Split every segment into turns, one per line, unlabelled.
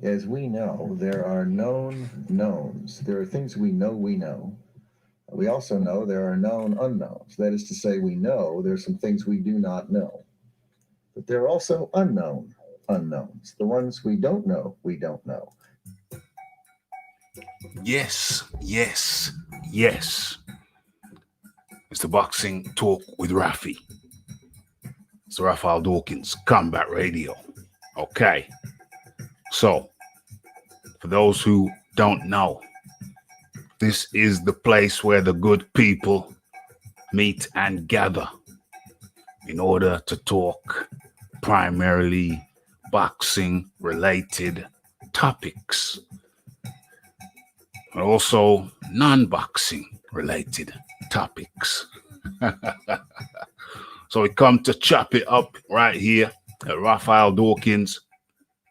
As we know, there are known knowns. There are things we know we know. We also know there are known unknowns. That is to say, we know there's some things we do not know. But there are also unknown unknowns. The ones we don't know.
Yes, yes, yes. It's the Boxing Talk with Raphie. It's the Raphael Dawkins Combat Radio. Okay, so for those who don't know, this is the place where the good people meet and gather in order to talk primarily boxing related topics, but also non-boxing related topics. So we come to chop it up right here at Raphael Dawkins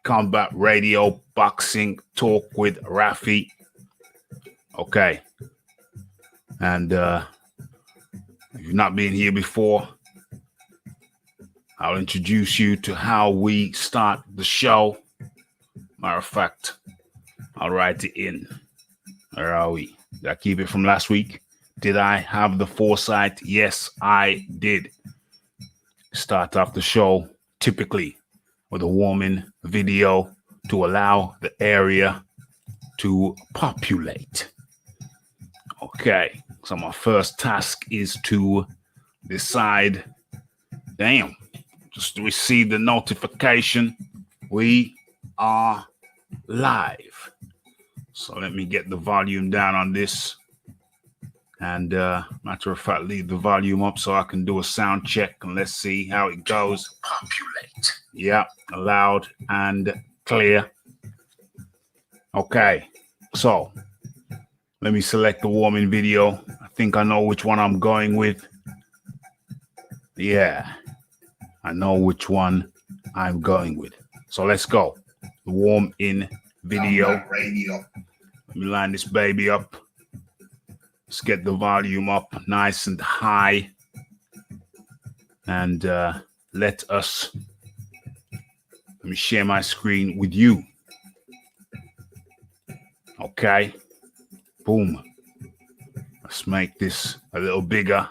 Combat Radio Boxing Talk with Raphie. Okay. And if you've not been here before, I'll introduce you to how we start the show. Matter of fact, I'll write it in. Where are we? Did I keep it from last week? Did I have the foresight? Yes, I did. Start off the show typically with a warming video to allow the area to populate. Okay, so my first task is to decide, just receive the notification. We are live. So let me get the volume down on this. And matter of fact, leave the volume up so I can do a sound check and let's see how it goes. Populate. Yeah, loud and clear. Okay, so let me select the warming video. I think I know which one I'm going with. Yeah, I know which one I'm going with. So let's go. The warm-in video. Let me line this baby up. Let's get the volume up nice and high. And let me share my screen with you. Okay. Boom. Let's make this a little bigger.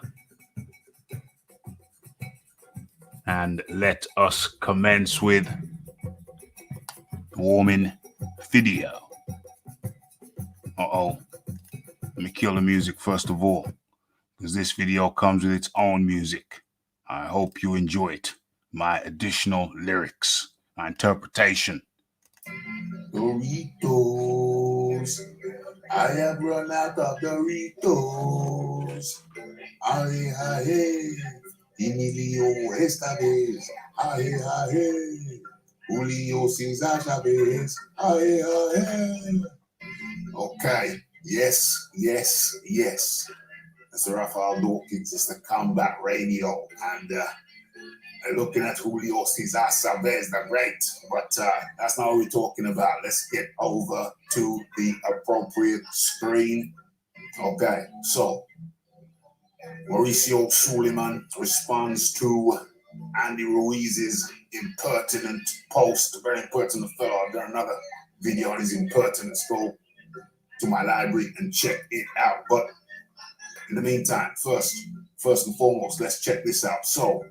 And let us commence with warming video. Uh-oh. Let me kill the music first of all, because this video comes with its own music. I hope you enjoy it. My additional lyrics, my interpretation. Doritos. I have run out of Doritos. Aye, aye, Emilio esta vez. Aye, aye. Julio Cesar Chavez. Aye, aye. Okay. Yes, yes, yes. That's Raphael Dawkins. It's the Combat Radio. And looking at Julio Cesar Chavez, the great. But that's not what we're talking about. Let's get over to the appropriate screen. Okay, so Mauricio Suleiman responds to Andy Ruiz's impertinent post. Very impertinent fellow. I've done another video on his impertinence. Go to my library and check it out. But in the meantime, first and foremost, let's check this out. So,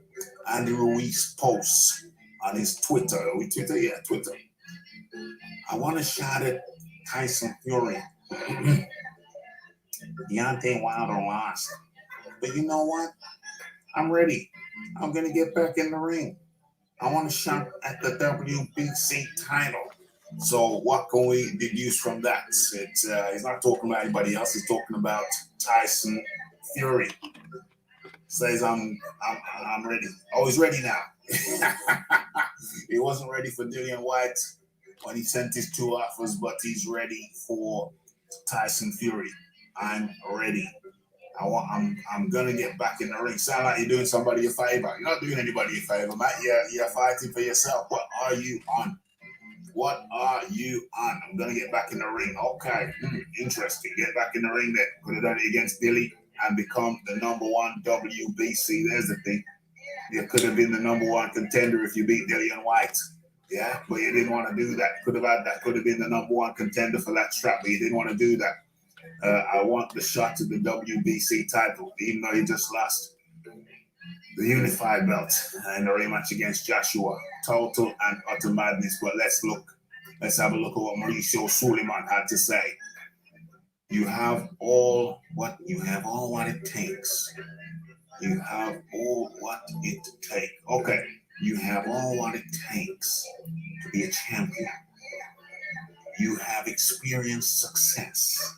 Andy Ruiz posts on his Twitter. Are we Twitter? Yeah, Twitter. I want to shout at Tyson Fury. Deontay Wilder lost. But you know what? I'm ready. I'm going to get back in the ring. I want to shot at the WBC title. So what can we deduce from that? He's not talking about anybody else. He's talking about Tyson Fury. Says I'm ready. Oh, he's ready now. He wasn't ready for Dillian White when he sent his two offers, but he's ready for Tyson Fury. I'm ready. I'm gonna get back in the ring. Sound like you're doing somebody a favor. You're not doing anybody a favor, mate. You're fighting for yourself. What are you on? What are you on? I'm gonna get back in the ring. Okay, interesting. Get back in the ring then. Could have done it against Dilly and become the number one WBC. There's the thing. You could have been the number one contender if you beat Dillian White. Yeah, but you didn't want to do that. Could have had that. Could have been the number one contender for that strap, but you didn't want to do that. I want the shot to the WBC title, even though he just lost the unified belt in the rematch against Joshua. Total and utter madness. But let's have a look at what Mauricio Suleiman had to say. You have all what it takes. You have all what it takes. Okay, you have all what it takes to be a champion. You have experienced success.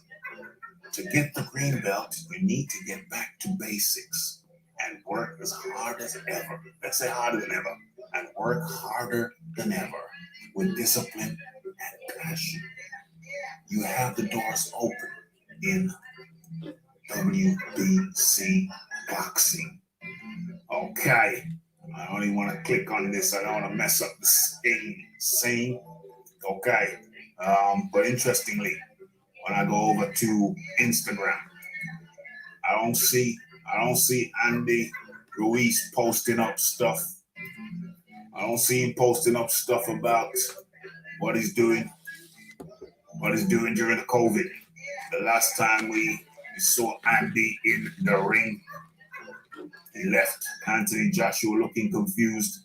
To get the green belt, you need to get back to basics and work as hard as ever. Let's say harder than ever. And work harder than ever with discipline and passion. You have the doors open in WBC boxing. Okay. I only want to click on this. I don't want to mess up the scene. Okay. But interestingly, when I go over to Instagram, I don't see Andy Ruiz posting up stuff. I don't see him posting up stuff about what he's doing during the COVID. The last time we saw Andy in the ring, he left Anthony Joshua looking confused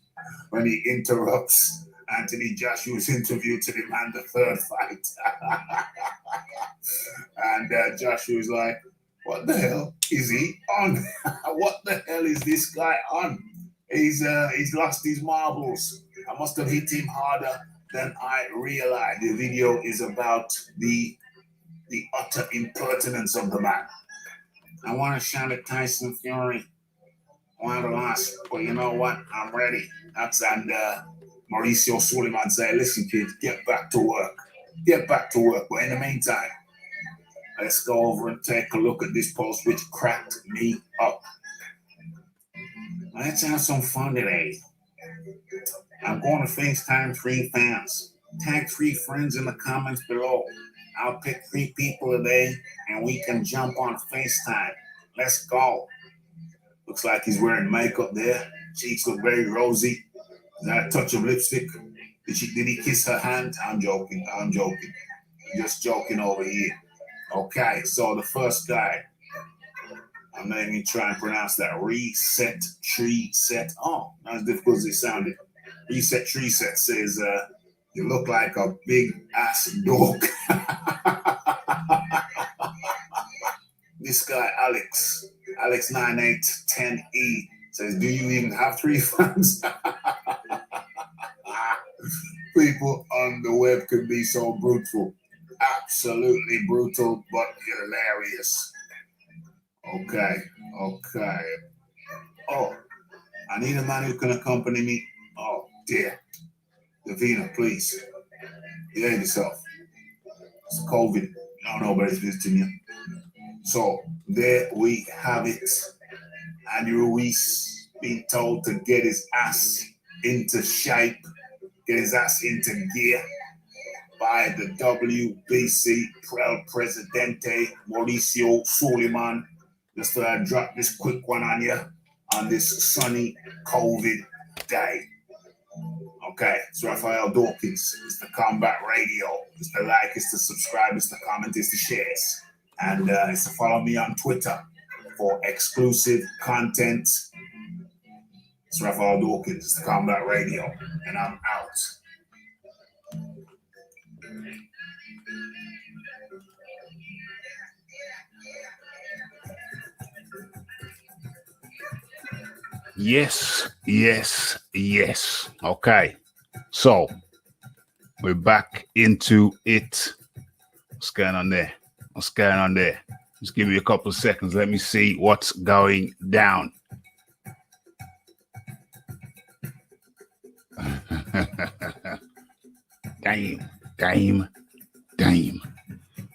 when he interrupts Anthony Joshua's interview to demand the third fight. And Joshua's like, what the hell is he on? What the hell is this guy on? He's lost his marbles. I must have hit him harder than I realized. The video is about the utter impertinence of the man. I want to shout at Tyson Fury. I want to last, but you know what? I'm ready. And Mauricio Suleiman said, listen, kid, get back to work. Get back to work. But in the meantime, let's go over and take a look at this post, which cracked me up. Let's have some fun today. I'm going to FaceTime 3 fans. Tag 3 friends in the comments below. I'll pick 3 people today, and we can jump on FaceTime. Let's go. Looks like he's wearing makeup there. Cheeks look very rosy. Is that a touch of lipstick? Did he kiss her hand? I'm joking. Just joking over here. Okay, so the first guy, I'm not even trying to pronounce that. Reset Tree Set. Oh, not as difficult as it sounded. Reset Tree Set says, you look like a big ass dog. This guy, Alex 9810E, says, do you even have 3 fans? People on the web can be so brutal. Absolutely brutal, but hilarious. Okay. Oh, I need a man who can accompany me. Oh, dear. Davina, please. Behave yourself. It's COVID. I don't know nobody's visiting you. So, there we have it. Andy Ruiz being told to get his ass into shape, get his ass into gear by the WBC Presidente Mauricio Suleiman. Just thought I'd drop this quick one on you on this sunny COVID day. Okay, it's Raphael Dawkins. It's the Combat Radio. It's the like, it's the subscribe, it's the comment, it's the shares. And it's to follow me on Twitter for exclusive content. It's Raphael Dawkins. It's the Combat Radio. And I'm out.
Yes. Okay. So we're back into it. What's going on there? Just give me a couple of seconds. Let me see what's going down. Damn.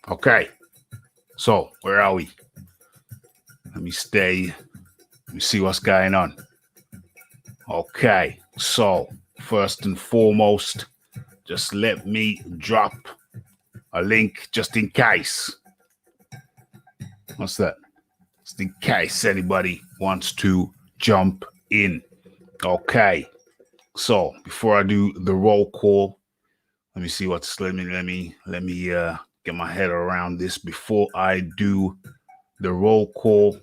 Okay. So where are we? Let me see what's going on. Okay. So first and foremost, just let me drop a link just in case. What's that? Just in case anybody wants to jump in. Okay. So before I do the roll call, let me see what's let me get my head around this before I do the roll call.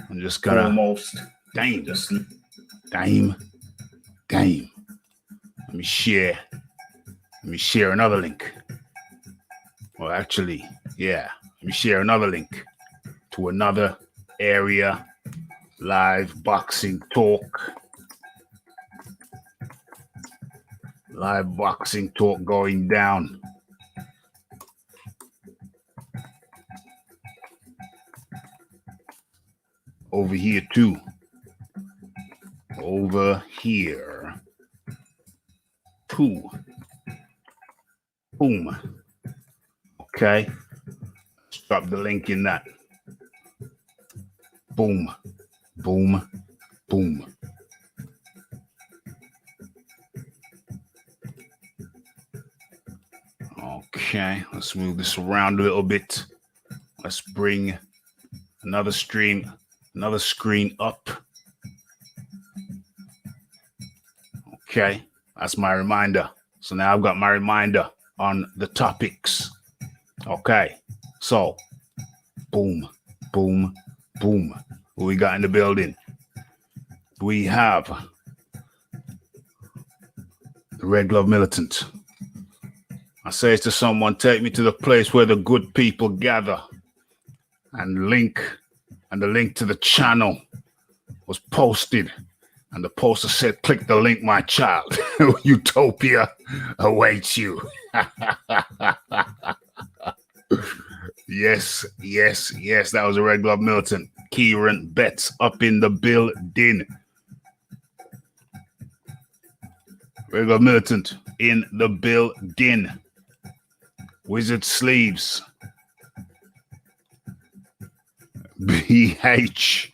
I'm just gonna
Almost.
Dame.
Just
Let me share another link. Well, actually, yeah. Let me share another link to another area. Live boxing talk. Live boxing talk going down. Over here too. Over here. Too. Boom. Okay. Let's drop the link in that. Boom. Boom. Boom. Okay, let's move this around a little bit. Let's bring another screen up. Okay, that's my reminder. So now I've got my reminder on the topics. Okay, so boom, boom, boom. What we got in the building? We have the Red Glove Militant. I say to someone, take me to the place where the good people gather. And the link to the channel was posted. And the poster said, click the link, my child. Utopia awaits you. Yes. That was a Red Glove Militant. Kieran Betts up in the building. Red Glove Militant in the building. Wizard Sleeves. BH.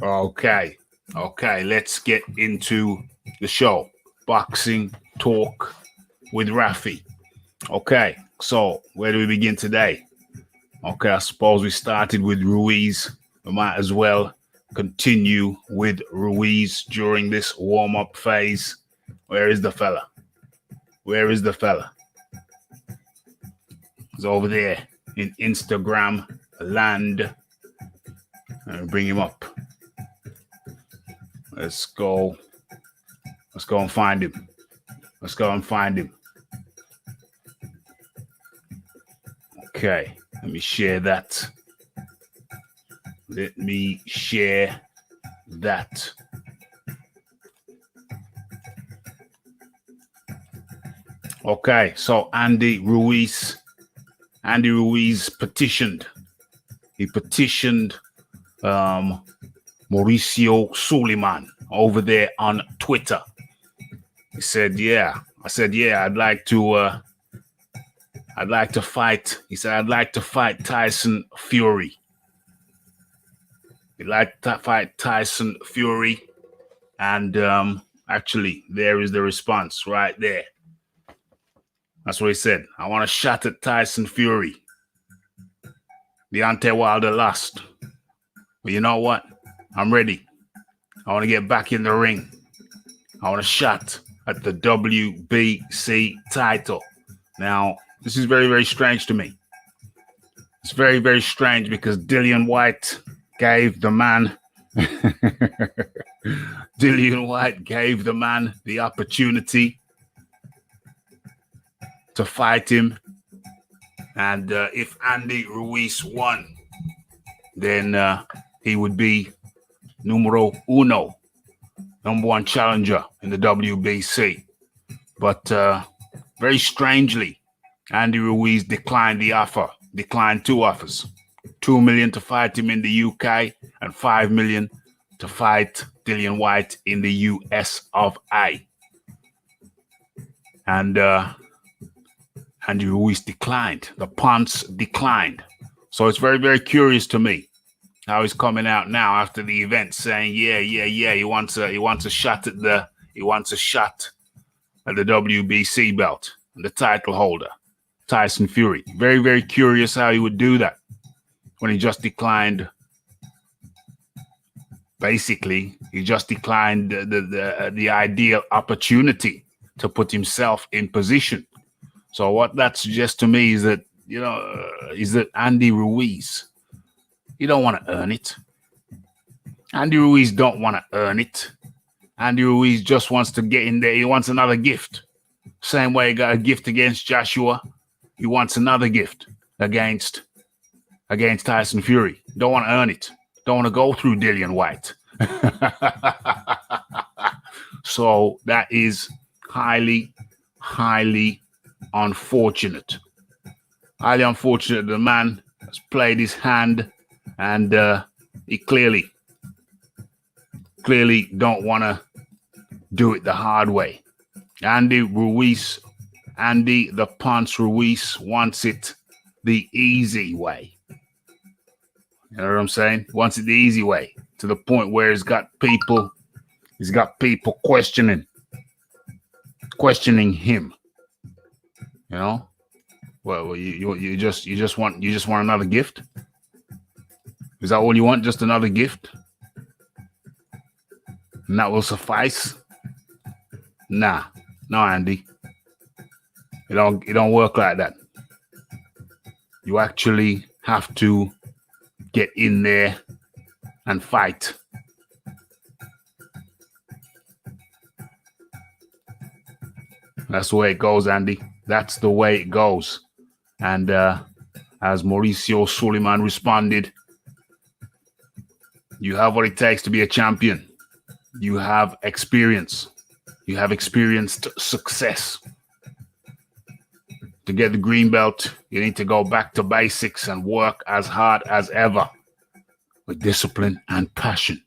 Okay, let's get into the show. Boxing talk with Raphie. Okay, so where do we begin today? Okay, I suppose we started with Ruiz. We might as well continue with Ruiz during this warm-up phase. Where is the fella? He's over there in Instagram land. Bring him up. Let's go and find him. Okay, let me share that. Okay, so Andy Ruiz petitioned. He petitioned Mauricio Suleiman over there on Twitter. He said, yeah. I said, yeah, I'd like to fight. He said, I'd like to fight Tyson Fury. He'd like to fight Tyson Fury. And actually, there is the response right there. That's what he said. I want a shot at Tyson Fury. Deontay Wilder lost. But you know what? I'm ready. I want to get back in the ring. I want a shot at the WBC title. Now, this is very, very strange to me. It's very, very strange because Dillian White gave the man the opportunity to fight him. And if Andy Ruiz won, then he would be numero uno, number one challenger in the WBC. But very strangely, Andy Ruiz declined the offer, declined two offers. $2 million to fight him in the UK and $5 million to fight Dillian White in the US of A. And Andy Ruiz declined. The punts declined. So it's very, very curious to me how he's coming out now after the event saying, yeah, he wants a shot at the WBC belt and the title holder, Tyson Fury. Very, very curious how he would do that when he just declined Basically, he just declined the ideal opportunity to put himself in position. So what that suggests to me is that, is that Andy Ruiz, he don't want to earn it. Andy Ruiz don't want to earn it. Andy Ruiz just wants to get in there. He wants another gift. Same way he got a gift against Joshua. He wants another gift against Tyson Fury. Don't want to earn it. Don't want to go through Dillian White. So that is highly, highly unfortunate. Highly unfortunate. The man has played his hand, and he clearly don't want to do it the hard way. Andy the Punch Ruiz wants it the easy way. You know what I'm saying? Wants it the easy way, to the point where he's got people questioning him. You know? Well, you just want another gift? Is that all you want? Just another gift? And that will suffice? Nah, no, Andy. It don't work like that. You actually have to get in there and fight. That's the way it goes, Andy. That's the way it goes. And as Mauricio Suleiman responded, you have what it takes to be a champion. You have experience. You have experienced success. To get the green belt, you need to go back to basics and work as hard as ever with discipline and passion.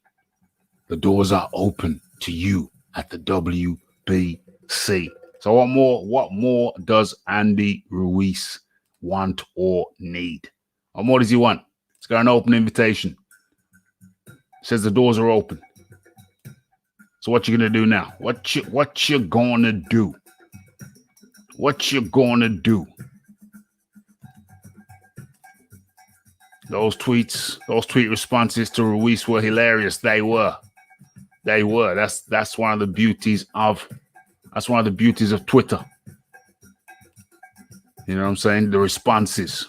The doors are open to you at the WBC. So what more does Andy Ruiz want or need? What more does he want? He's got an open invitation. Says the doors are open. So what you gonna do now? What you gonna do? What you gonna do? Those tweet responses to Ruiz were hilarious. They were. That's one of the beauties of Twitter. You know what I'm saying? The responses.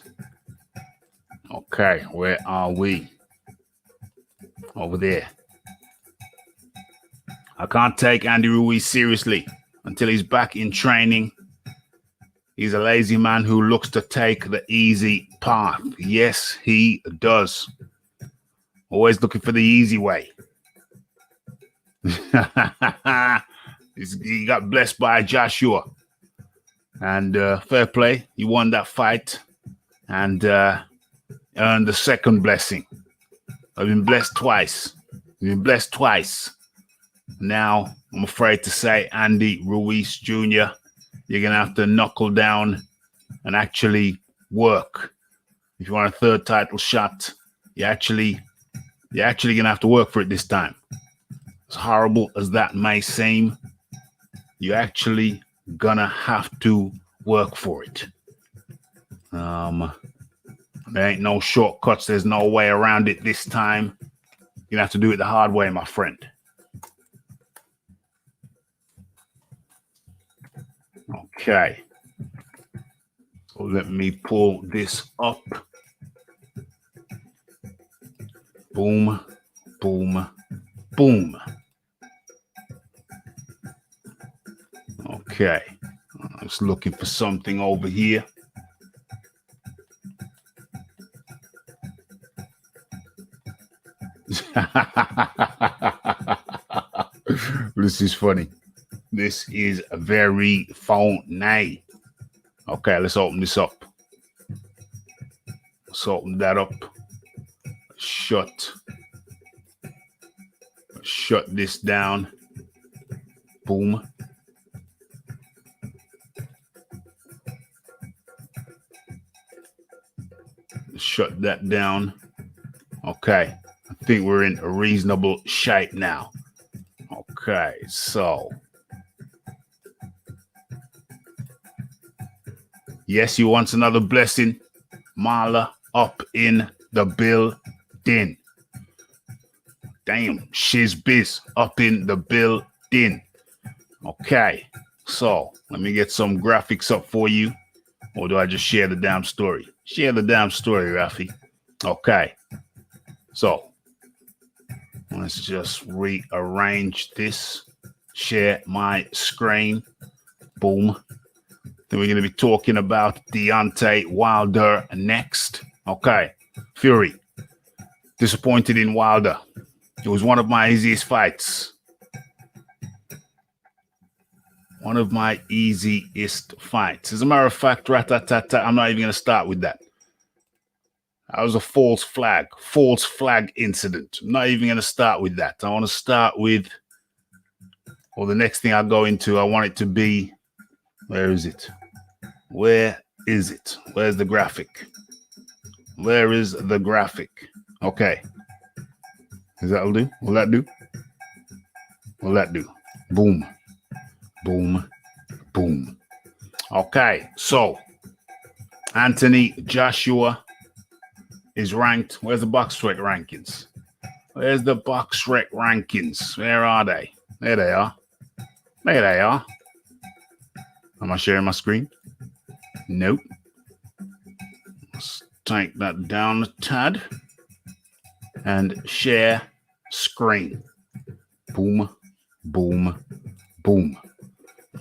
Okay, where are we? Over there. I can't take Andy Ruiz seriously until he's back in training. He's a lazy man who looks to take the easy path. Yes, he does. Always looking for the easy way. He got blessed by Joshua. And fair play. He won that fight and earned the second blessing. I've been blessed twice. Now, I'm afraid to say, Andy Ruiz Jr., you're going to have to knuckle down and actually work. If you want a third title shot, you're actually going to have to work for it this time. As horrible as that may seem, you're actually going to have to work for it. There ain't no shortcuts. There's no way around it this time. You're going to have to do it the hard way, my friend. Okay. So let me pull this up. Boom, boom, boom. Okay. I was looking for something over here. This is funny. This is very funny. Okay, let's open this up. Let's open that up. Shut this down. Boom. Shut that down. Okay. I think we're in a reasonable shape now. Okay, so. Yes, he wants another blessing. Marla up in the building. Damn, Shizbiz up in the building. Okay, so let me get some graphics up for you. Or do I just share the damn story? Share the damn story, Raphie. Okay, so let's just rearrange this. Share my screen. Boom. Then we're going to be talking about Deontay Wilder next. Okay, Fury. Disappointed in Wilder. It was one of my easiest fights. One of my easiest fights. As a matter of fact, I'm not even going to start with that. That was a false flag incident. I'm not even going to start with that. I want to start with, or the next thing I go into, I want it to be, where is it? Where is it? Where's the graphic? Where is the graphic? Okay. Does that do? Will that do? Will that do? Boom. Boom. Boom. Okay. So, Anthony Joshua is ranked. Where's the BoxRec rankings? Where's the BoxRec rankings? Where are they? There they are. There they are. Am I sharing my screen? Nope. Let's take that down a tad and share screen. Boom, boom, boom.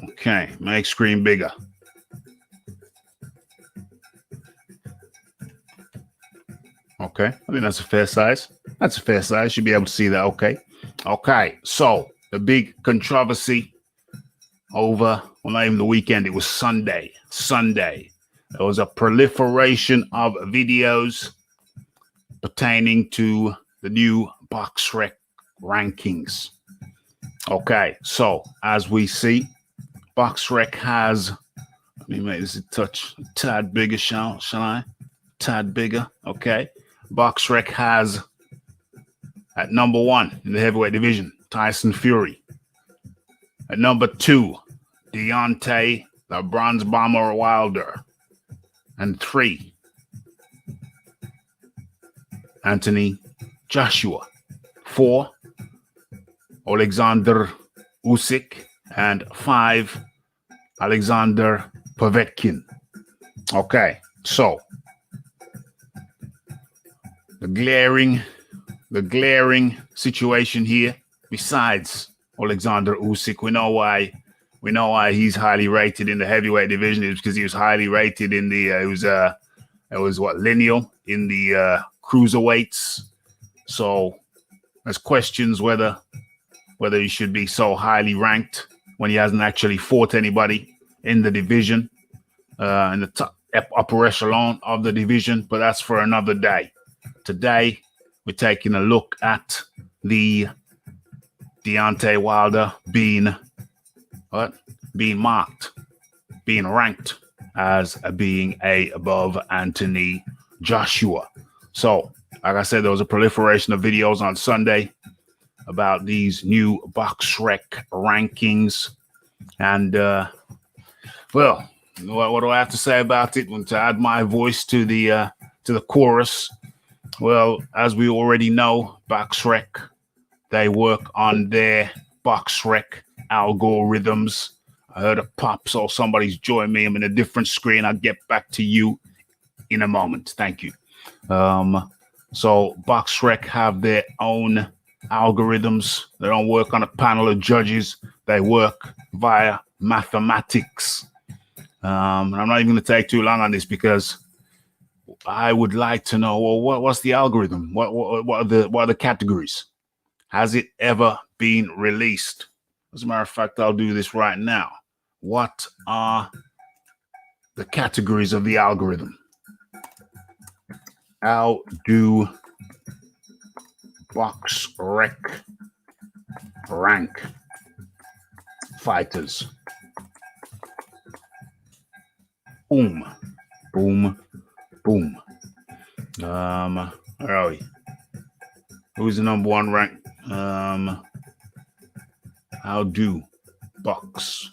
Okay, make screen bigger. Okay, I think that's a fair size. That's a fair size. Should be able to see that. Okay. Okay, so the big controversy over, well, not even the weekend, it was Sunday. There was a proliferation of videos pertaining to the new BoxRec rankings. Okay, so as we see, BoxRec has, let me make this a tad bigger, shall I? Tad bigger, okay. BoxRec has at number 1 in the heavyweight division, Tyson Fury. At number 2, Deontay, the Bronze Bomber Wilder. And 3, Anthony Joshua. 4, Alexander Usyk. And 5, Alexander Povetkin. Okay, so the glaring situation here, besides Alexander Usyk, we know why he's highly rated in the heavyweight division. It's because he was highly rated in the it was lineal in the cruiserweights. So there's questions whether he should be so highly ranked when he hasn't actually fought anybody in the division, in the top upper echelon of the division. But that's for another day. Today we're taking a look at the Deontay Wilder being ranked as being above Anthony Joshua. So, like I said, there was a proliferation of videos on Sunday about these new BoxRec rankings. And, well, what do I have to say about it? To add my voice to the chorus. Well, as we already know, BoxRec, they work on their BoxRec algorithms. I heard a pop, so somebody's joined me. I'm in a different screen. I'll get back to you in a moment. Thank you. So BoxRec have their own algorithms. They don't work on a panel of judges. They work via mathematics. And I'm not even going to take too long on this because I would like to know, well, what's the algorithm? What are the categories? Has it ever been released? As a matter of fact, I'll do this right now. What are the categories of the algorithm? How do BoxRec rank fighters? Boom, boom, boom. Where are we? Who's the number 1 rank? How do Box?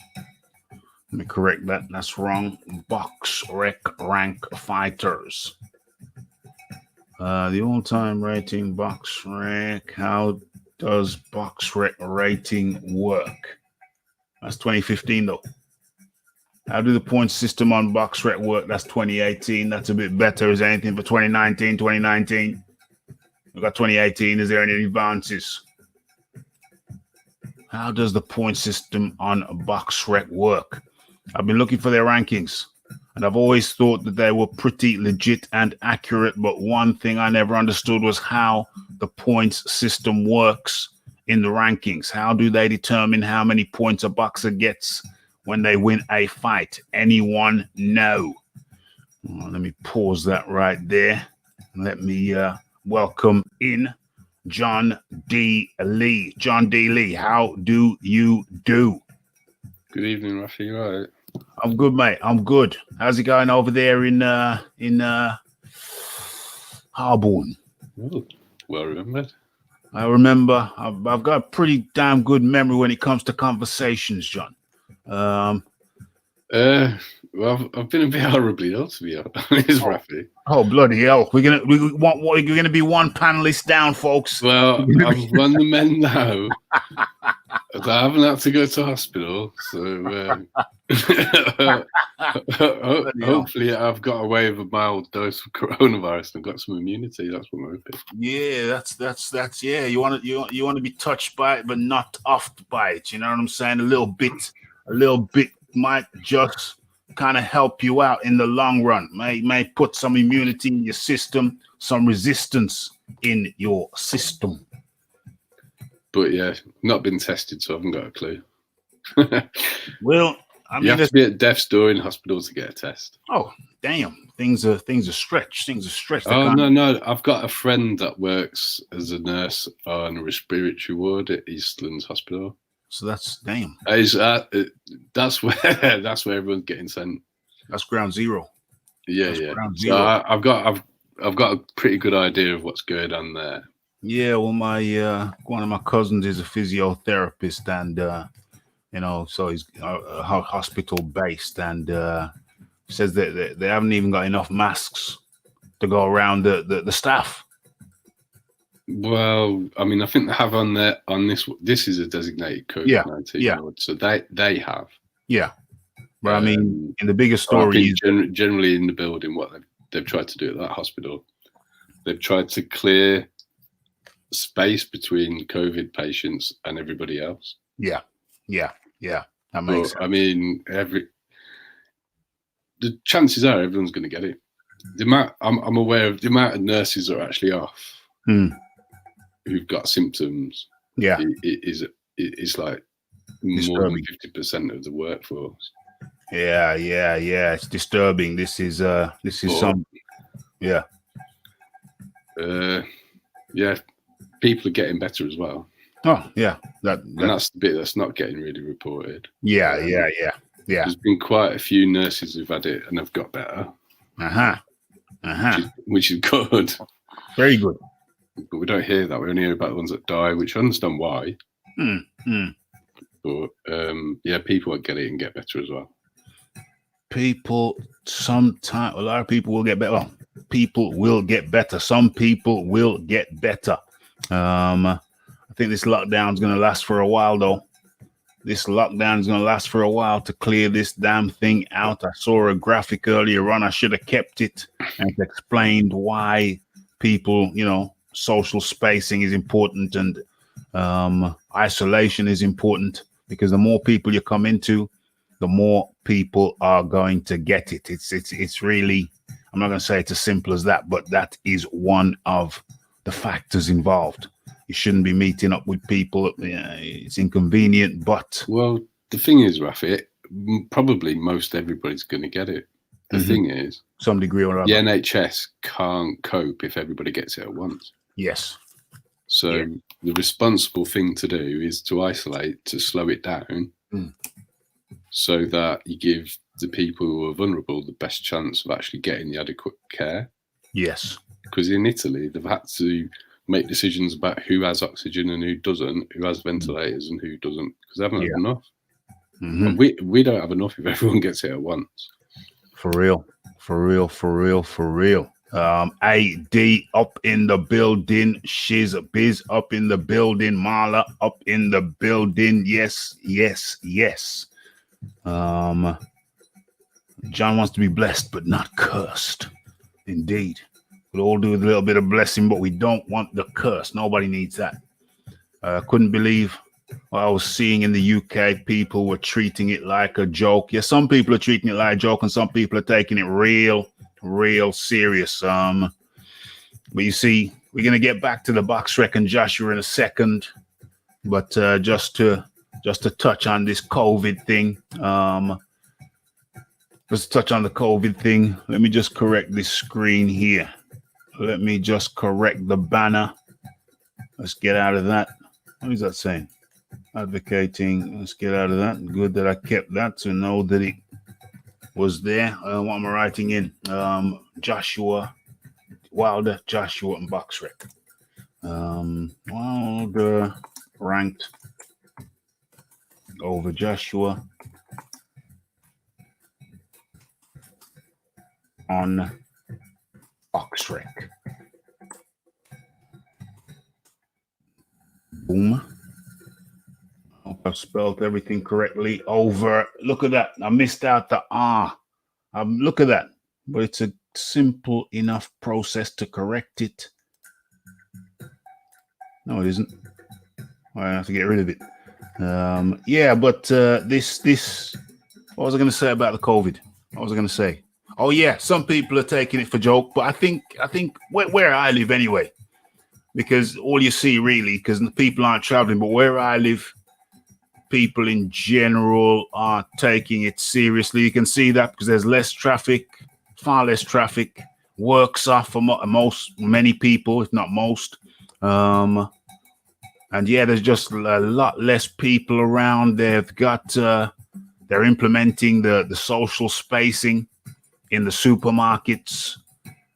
Let me correct that. That's wrong. BoxRec rank fighters. The all-time rating BoxRec. How does box rec rating work? That's 2015 though. How do the point system on box rec work? That's 2018. That's a bit better. Is there anything for 2019? 2019? We've got 2018. Is there any advances? How does the point system on box rec work? I've been looking for their rankings, and I've always thought that they were pretty legit and accurate. But one thing I never understood was how the points system works in the rankings. How do they determine how many points a boxer gets when they win a fight? Anyone know? Well, let me pause that right there. Let me welcome in John D. Lee. John D. Lee, how do you do?
Good evening, Raphie. You all right?
I'm good, mate. I'm good. How's it going over there in Harborne?
Oh, well remembered.
I remember. I've got a pretty damn good memory when it comes to conversations, John.
Well, I've been a bit horribly ill, to be honest, Raphie.
Oh bloody hell! We're gonna be one panelist down, folks.
Well, I'm one of the men now. I haven't had to go to hospital, so hopefully I've got away with a mild dose of coronavirus and got some immunity. That's what I'm hoping.
Yeah, that's yeah. You want to be touched by it, but not offed by it. You know what I'm saying? A little bit might just kind of help you out in the long run. May put some immunity in your system, some resistance in your system.
But yeah, not been tested, so I haven't got a clue.
Well, I mean,
you have to be at death's door in hospital to get a test.
Oh, damn! Things are stretched. Things are stretched.
Oh no! I've got a friend that works as a nurse on a respiratory ward at Eastlands Hospital.
So that's damn.
That's where everyone's getting sent.
That's ground zero.
Yeah. So I've got a pretty good idea of what's going on there.
Yeah, well, my one of my cousins is a physiotherapist, and so he's hospital based, and says that they haven't even got enough masks to go around the staff.
Well, I mean, I think they have on this. This is a designated COVID-19 ward, so they have. Yeah,
but I mean, in the bigger story,
generally in the building, what they've tried to do at that hospital, they've tried to clear space between COVID patients and everybody else. Yeah. That makes sense. I mean, the chances are everyone's going to get it. I'm aware of the amount of nurses that are actually off who've got symptoms. Yeah, it's like more than 50% of the workforce.
Yeah. It's disturbing. This is some. Yeah.
People are getting better as well.
Oh, yeah.
That's the bit that's not getting really reported.
Yeah.
There's been quite a few nurses who've had it and have got better. Which is good.
Very good.
But we don't hear that. We only hear about the ones that die, which I understand why. But people will get it and get better as well.
A lot of people will get better. Well, people will get better. Some people will get better. I think this lockdown is going to last for a while, though. This lockdown is going to last for a while to clear this damn thing out. I saw a graphic earlier on. I should have kept it, and it explained why people, social spacing is important and isolation is important, because the more people you come into, the more people are going to get it. It's really, I'm not going to say it's as simple as that, but that is one of the factors involved. You shouldn't be meeting up with people. It's inconvenient, but...
Well, the thing is, Raphie, probably most everybody's going to get it. The thing is...
Some degree or other.
The NHS can't cope if everybody gets it at once.
Yes.
So the responsible thing to do is to isolate, to slow it down, so that you give the people who are vulnerable the best chance of actually getting the adequate care.
Yes.
Because in Italy, they've had to make decisions about who has oxygen and who doesn't, who has ventilators and who doesn't, because they haven't had enough. And we don't have enough if everyone gets it at once.
For real. AD up in the building. Shiz Biz up in the building. Marla up in the building. Yes. John wants to be blessed, but not cursed. Indeed. We'll all do a little bit of blessing, but we don't want the curse. Nobody needs that. Couldn't believe what I was seeing in the UK. People were treating it like a joke. Yeah, some people are treating it like a joke, and some people are taking it real serious. But you see, we're gonna get back to the box rec and Joshua in a second. But just to touch on this COVID thing. Let's touch on the COVID thing. Let me just correct this screen here. Let me just correct the banner. Let's get out of that. What is that saying? Advocating. Let's get out of that. Good that I kept that to know that it was there. What am I writing in? Joshua, Wilder, Joshua, and Boxrec. Wilder ranked over Joshua on Boxrec. Boom. Hope I've spelled everything correctly. Over. Look at that. I missed out the R. Look at that. But it's a simple enough process to correct it. No, it isn't. I have to get rid of it. Yeah, but this. What was I going to say about the COVID? What was I going to say? Oh yeah, some people are taking it for joke, but I think where I live anyway, because all you see really, because the people aren't traveling, but where I live, people in general are taking it seriously. You can see that because there's less traffic, far less traffic. Works off for many people, if not most. And yeah, there's just a lot less people around. They've got they're implementing the social spacing in the supermarkets.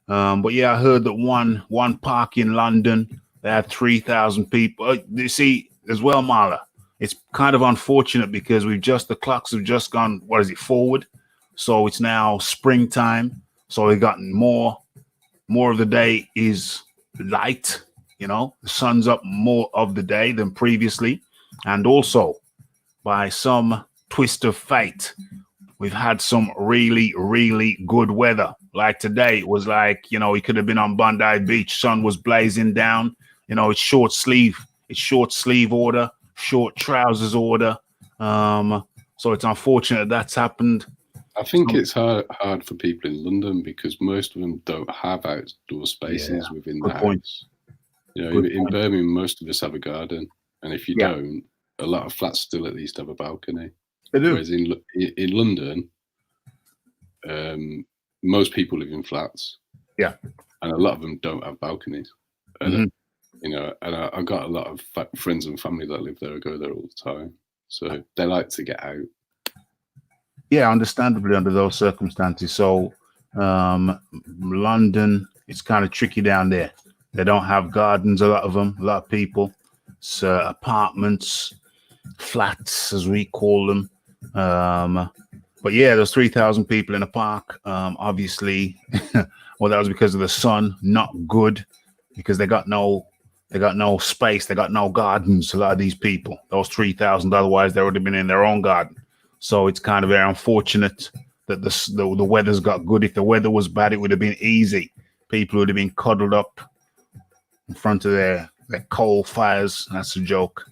But yeah, I heard that one park in London, they had 3,000 people. You see, as well, Marla, it's kind of unfortunate because the clocks have just gone, forward? So it's now springtime. So we've gotten more of the day is light, the sun's up more of the day than previously. And also, by some twist of fate, we've had some really, really good weather. Like today, it was like, we could have been on Bondi Beach. Sun was blazing down. It's short sleeve order, short trousers order. So it's unfortunate that's happened.
I think it's hard for people in London because most of them don't have outdoor spaces within the house. In Birmingham, most of us have a garden. And if you don't, a lot of flats still at least have a balcony. They do. Whereas in London, most people live in flats. Yeah. And a lot of them don't have balconies. And, and I've got a lot of friends and family that live there. I go there all the time. So they like to get out.
Yeah, understandably under those circumstances. So London, it's kind of tricky down there. They don't have gardens, a lot of them, a lot of people. It's apartments, flats, as we call them. But yeah, there's 3,000 people in a park. Obviously, well, that was because of the sun. Not good, because they got no space. They got no gardens. A lot of these people, those 3,000. Otherwise, they would have been in their own garden. So it's kind of very unfortunate that the weather's got good. If the weather was bad, it would have been easy. People would have been cuddled up in front of their coal fires. That's a joke.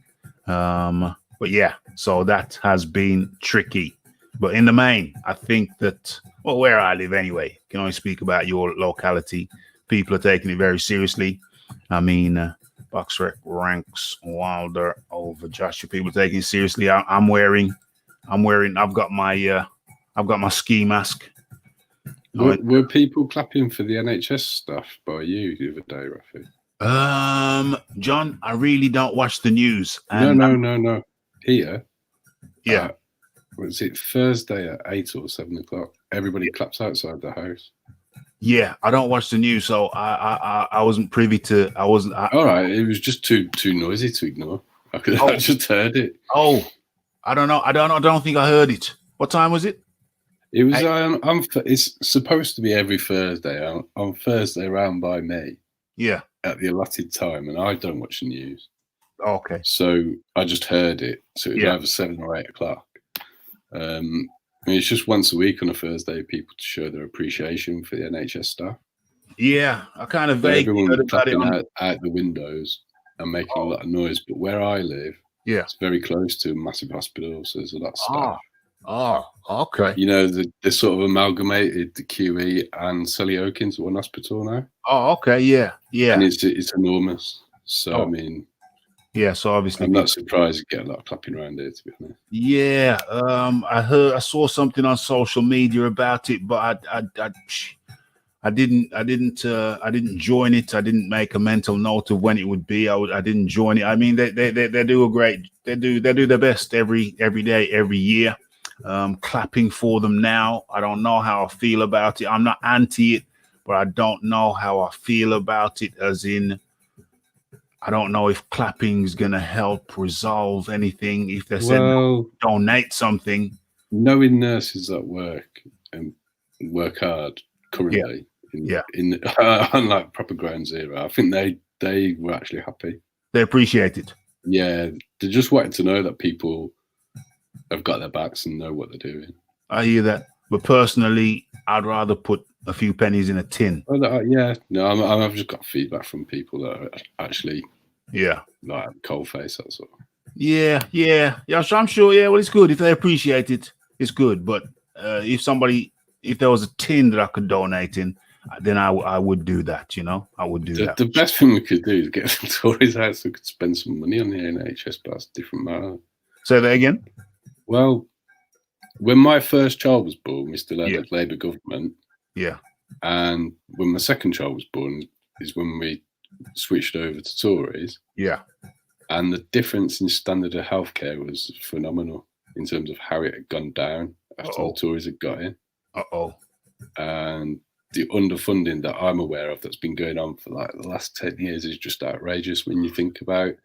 But yeah, so that has been tricky. But in the main, I think that, well, where I live anyway, can only speak about your locality. People are taking it very seriously. I mean, Boxrec ranks Wilder over Joshua. People are taking it seriously. I've got my ski mask.
Were people clapping for the NHS stuff by you the other day, Raphie?
John, I really don't watch the news.
No. Here,
yeah.
Was it Thursday at 8 or 7 o'clock? Everybody claps outside the house.
Yeah, I don't watch the news, so I wasn't privy to. All
right, it was just too noisy to ignore. I just heard it.
Oh, I don't know. I don't think I heard it. What time was it?
It was. It's supposed to be every Thursday. On Thursday around by me.
Yeah.
At the allotted time, and I don't watch the news.
Okay.
So I just heard it. So it was
Yeah.
either 7 or 8 o'clock. It's just once a week on a Thursday, people to show their appreciation for the NHS staff.
Yeah, I kind of vaguely
everyone
heard about it.
Clapping out the windows and making a lot of noise. But where I live, it's very close to a massive hospital, so there's a lot of staff.
Oh, okay.
You know, they sort of amalgamated the QE and Sally Oakins at one hospital now.
Oh, okay, yeah.
And it's enormous. So I mean,
yeah. So obviously,
I'm not surprised you get a lot of clapping around here, to be honest.
Yeah, I saw something on social media about it, but I didn't join it. I didn't make a mental note of when it would be. I didn't join it. I mean, they do a great. They do their best every day, every year. Clapping for them now. I don't know how I feel about it. I'm not anti it, but I don't know how I feel about it. As in, I don't know if clapping is going to help resolve anything. If they said donate something.
Knowing nurses that work and work hard currently, in unlike proper ground zero, I think they were actually happy.
They appreciate it.
Yeah, they just wanted to know that people have got their backs and know what they're doing.
I hear that, but personally, I'd rather put a few pennies in a tin.
Well, I've just got feedback from people that are actually, like cold face. That's all. Yeah.
So I'm sure. Yeah, well, it's good if they appreciate it. It's good, but if there was a tin that I could donate in, then I would do that. You know, I would do that.
The best thing we could do is get some Tories out so we could spend some money on the NHS, but that's a different matter.
Say that again.
Well, when my first child was born, we still had a Labour government.
Yeah.
And when my second child was born is when we switched over to Tories.
Yeah.
And the difference in standard of healthcare was phenomenal in terms of how it had gone down after the Tories had got in. And the underfunding that I'm aware of that's been going on for like the last 10 years is just outrageous when you think about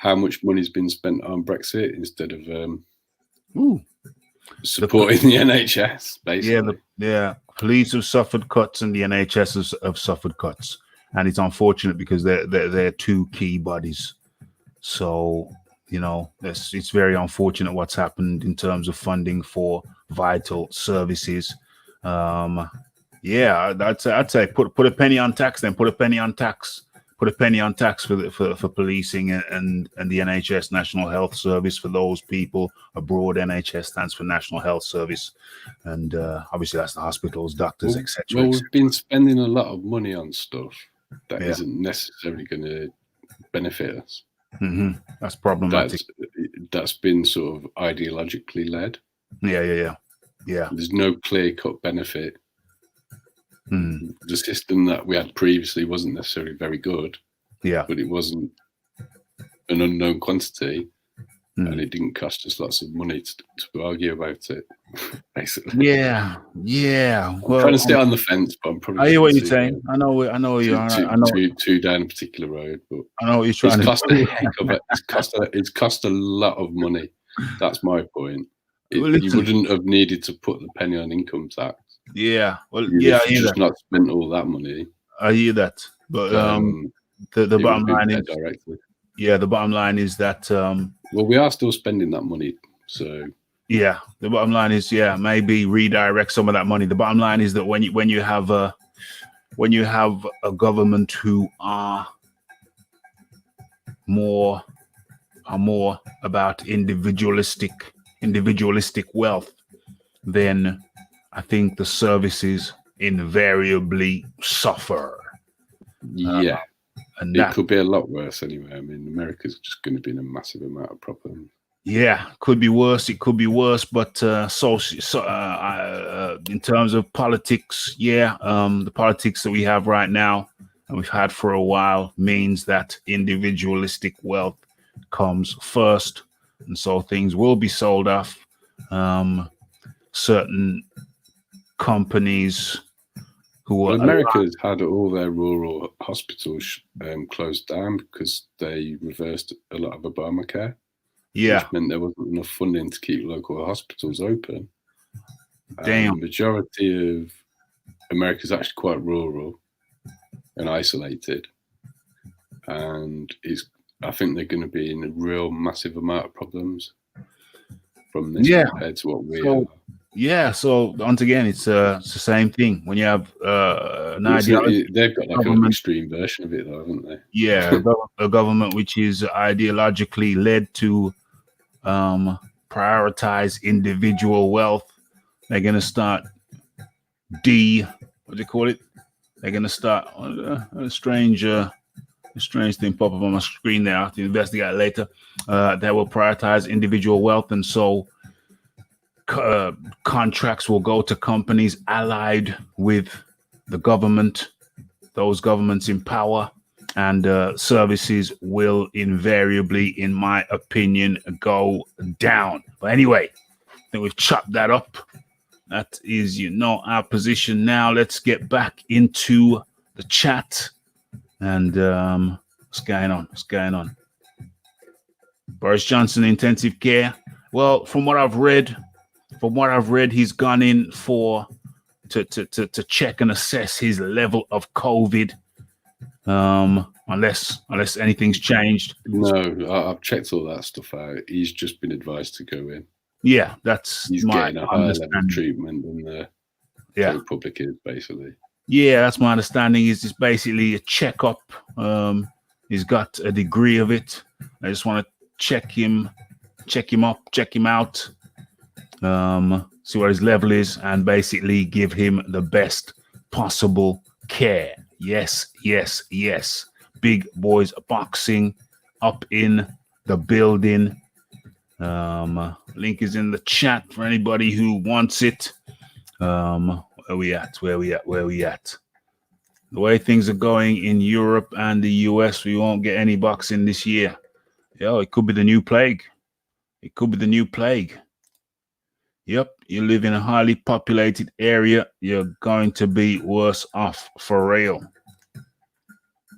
how much money's been spent on Brexit instead of supporting the NHS, basically.
Police have suffered cuts and the NHS have suffered cuts, and it's unfortunate because they're two key bodies. So you know, it's very unfortunate what's happened in terms of funding for vital services. I'd say put a penny on tax. Then put a penny on tax. Put a penny on tax for policing and the NHS, National Health Service, for those people abroad. NHS stands for National Health Service, and obviously that's the hospitals, doctors, etc.
Well, we've been spending a lot of money on stuff that isn't necessarily going to benefit us.
Mm-hmm. That's problematic.
That's been sort of ideologically led.
Yeah.
There's no clear-cut benefit. The system that we had previously wasn't necessarily very good. Yeah, but it wasn't an unknown quantity, and it didn't cost us lots of money to argue about it. Basically. Yeah.
Well,
I'm trying to stay on the fence, but I'm probably.
I hear what you're saying. I know you are. I know
two down a particular road, but
I know what you're trying
to. It's cost a lot of money. That's my point. You wouldn't have needed to put the penny on income tax.
Yeah, well,
I hear just that. Not spent all that money.
I hear that, but the bottom line is the bottom line is that
well, we are still spending that money, so
the bottom line is maybe redirect some of that money. The bottom line is that when you have a government who are more about individualistic wealth, then I think the services invariably suffer.
Yeah, and it could be a lot worse anyway. I mean, America's just going to be in a massive amount of problems. Yeah,
could be worse. It could be worse, but in terms of politics, the politics that we have right now and we've had for a while means that individualistic wealth comes first, and so things will be sold off. Certain companies
America's had all their rural hospitals closed down because they reversed a lot of Obamacare. Which meant there wasn't enough funding to keep local hospitals open.
Damn.
Majority of America is actually quite rural and isolated, and I think they're going to be in a real massive amount of problems from this compared to what we are.
Yeah, so once again, it's the same thing. When you have an ideology,
they've got like an extreme version of it, though, haven't they?
Yeah, a government which is ideologically led to prioritize individual wealth. They're going to start what do you call it? They're going to start a strange thing pop up on my screen there. I have to investigate later. That will prioritize individual wealth, and so contracts will go to companies allied with the government, those governments in power, and services will invariably, in my opinion, go down. But anyway, I think we've chopped that up. That is, our position now. Let's get back into the chat. And what's going on? What's going on? Boris Johnson, intensive care. Well, from what I've read, he's gone in to check and assess his level of COVID. Unless anything's changed.
No, I've checked all that stuff out. He's just been advised to go in.
Yeah,
he's getting a higher level of treatment than the public is, basically.
Yeah, that's my understanding. Is just basically a checkup. He's got a degree of it. I just want to check him up, check him out, see what his level is, and basically give him the best possible care. Yes. Big Boys Boxing up in the building. Link is in the chat for anybody who wants it. Where we at? The way things are going in Europe and the US, we won't get any boxing this year. It could be the new plague. Yep, you live in a highly populated area, you're going to be worse off for real.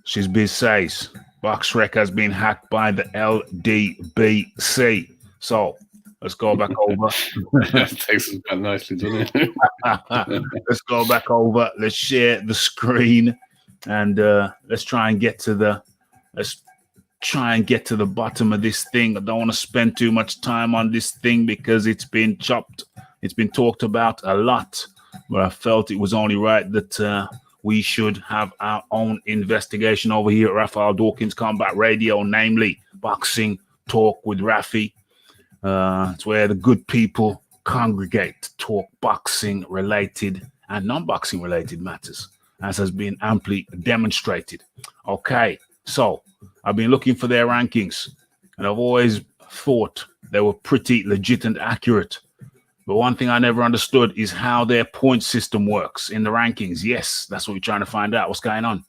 She's says BoxRec has been hacked by the LDBC. So let's go back over.
That takes us quite nicely, doesn't it?
Let's go back over. Let's share the screen, and let's try and get to the bottom of this thing. I don't want to spend too much time on this thing because it's been chopped. It's been talked about a lot, but I felt it was only right that we should have our own investigation over here at Raphael Dawkins Combat Radio, namely Boxing Talk with Raphie. It's where the good people congregate to talk boxing related and non-boxing related matters, as has been amply demonstrated. Okay, so I've been looking for their rankings, and I've always thought they were pretty legit and accurate. But one thing I never understood is how their point system works in the rankings. Yes, that's what we're trying to find out. What's going on?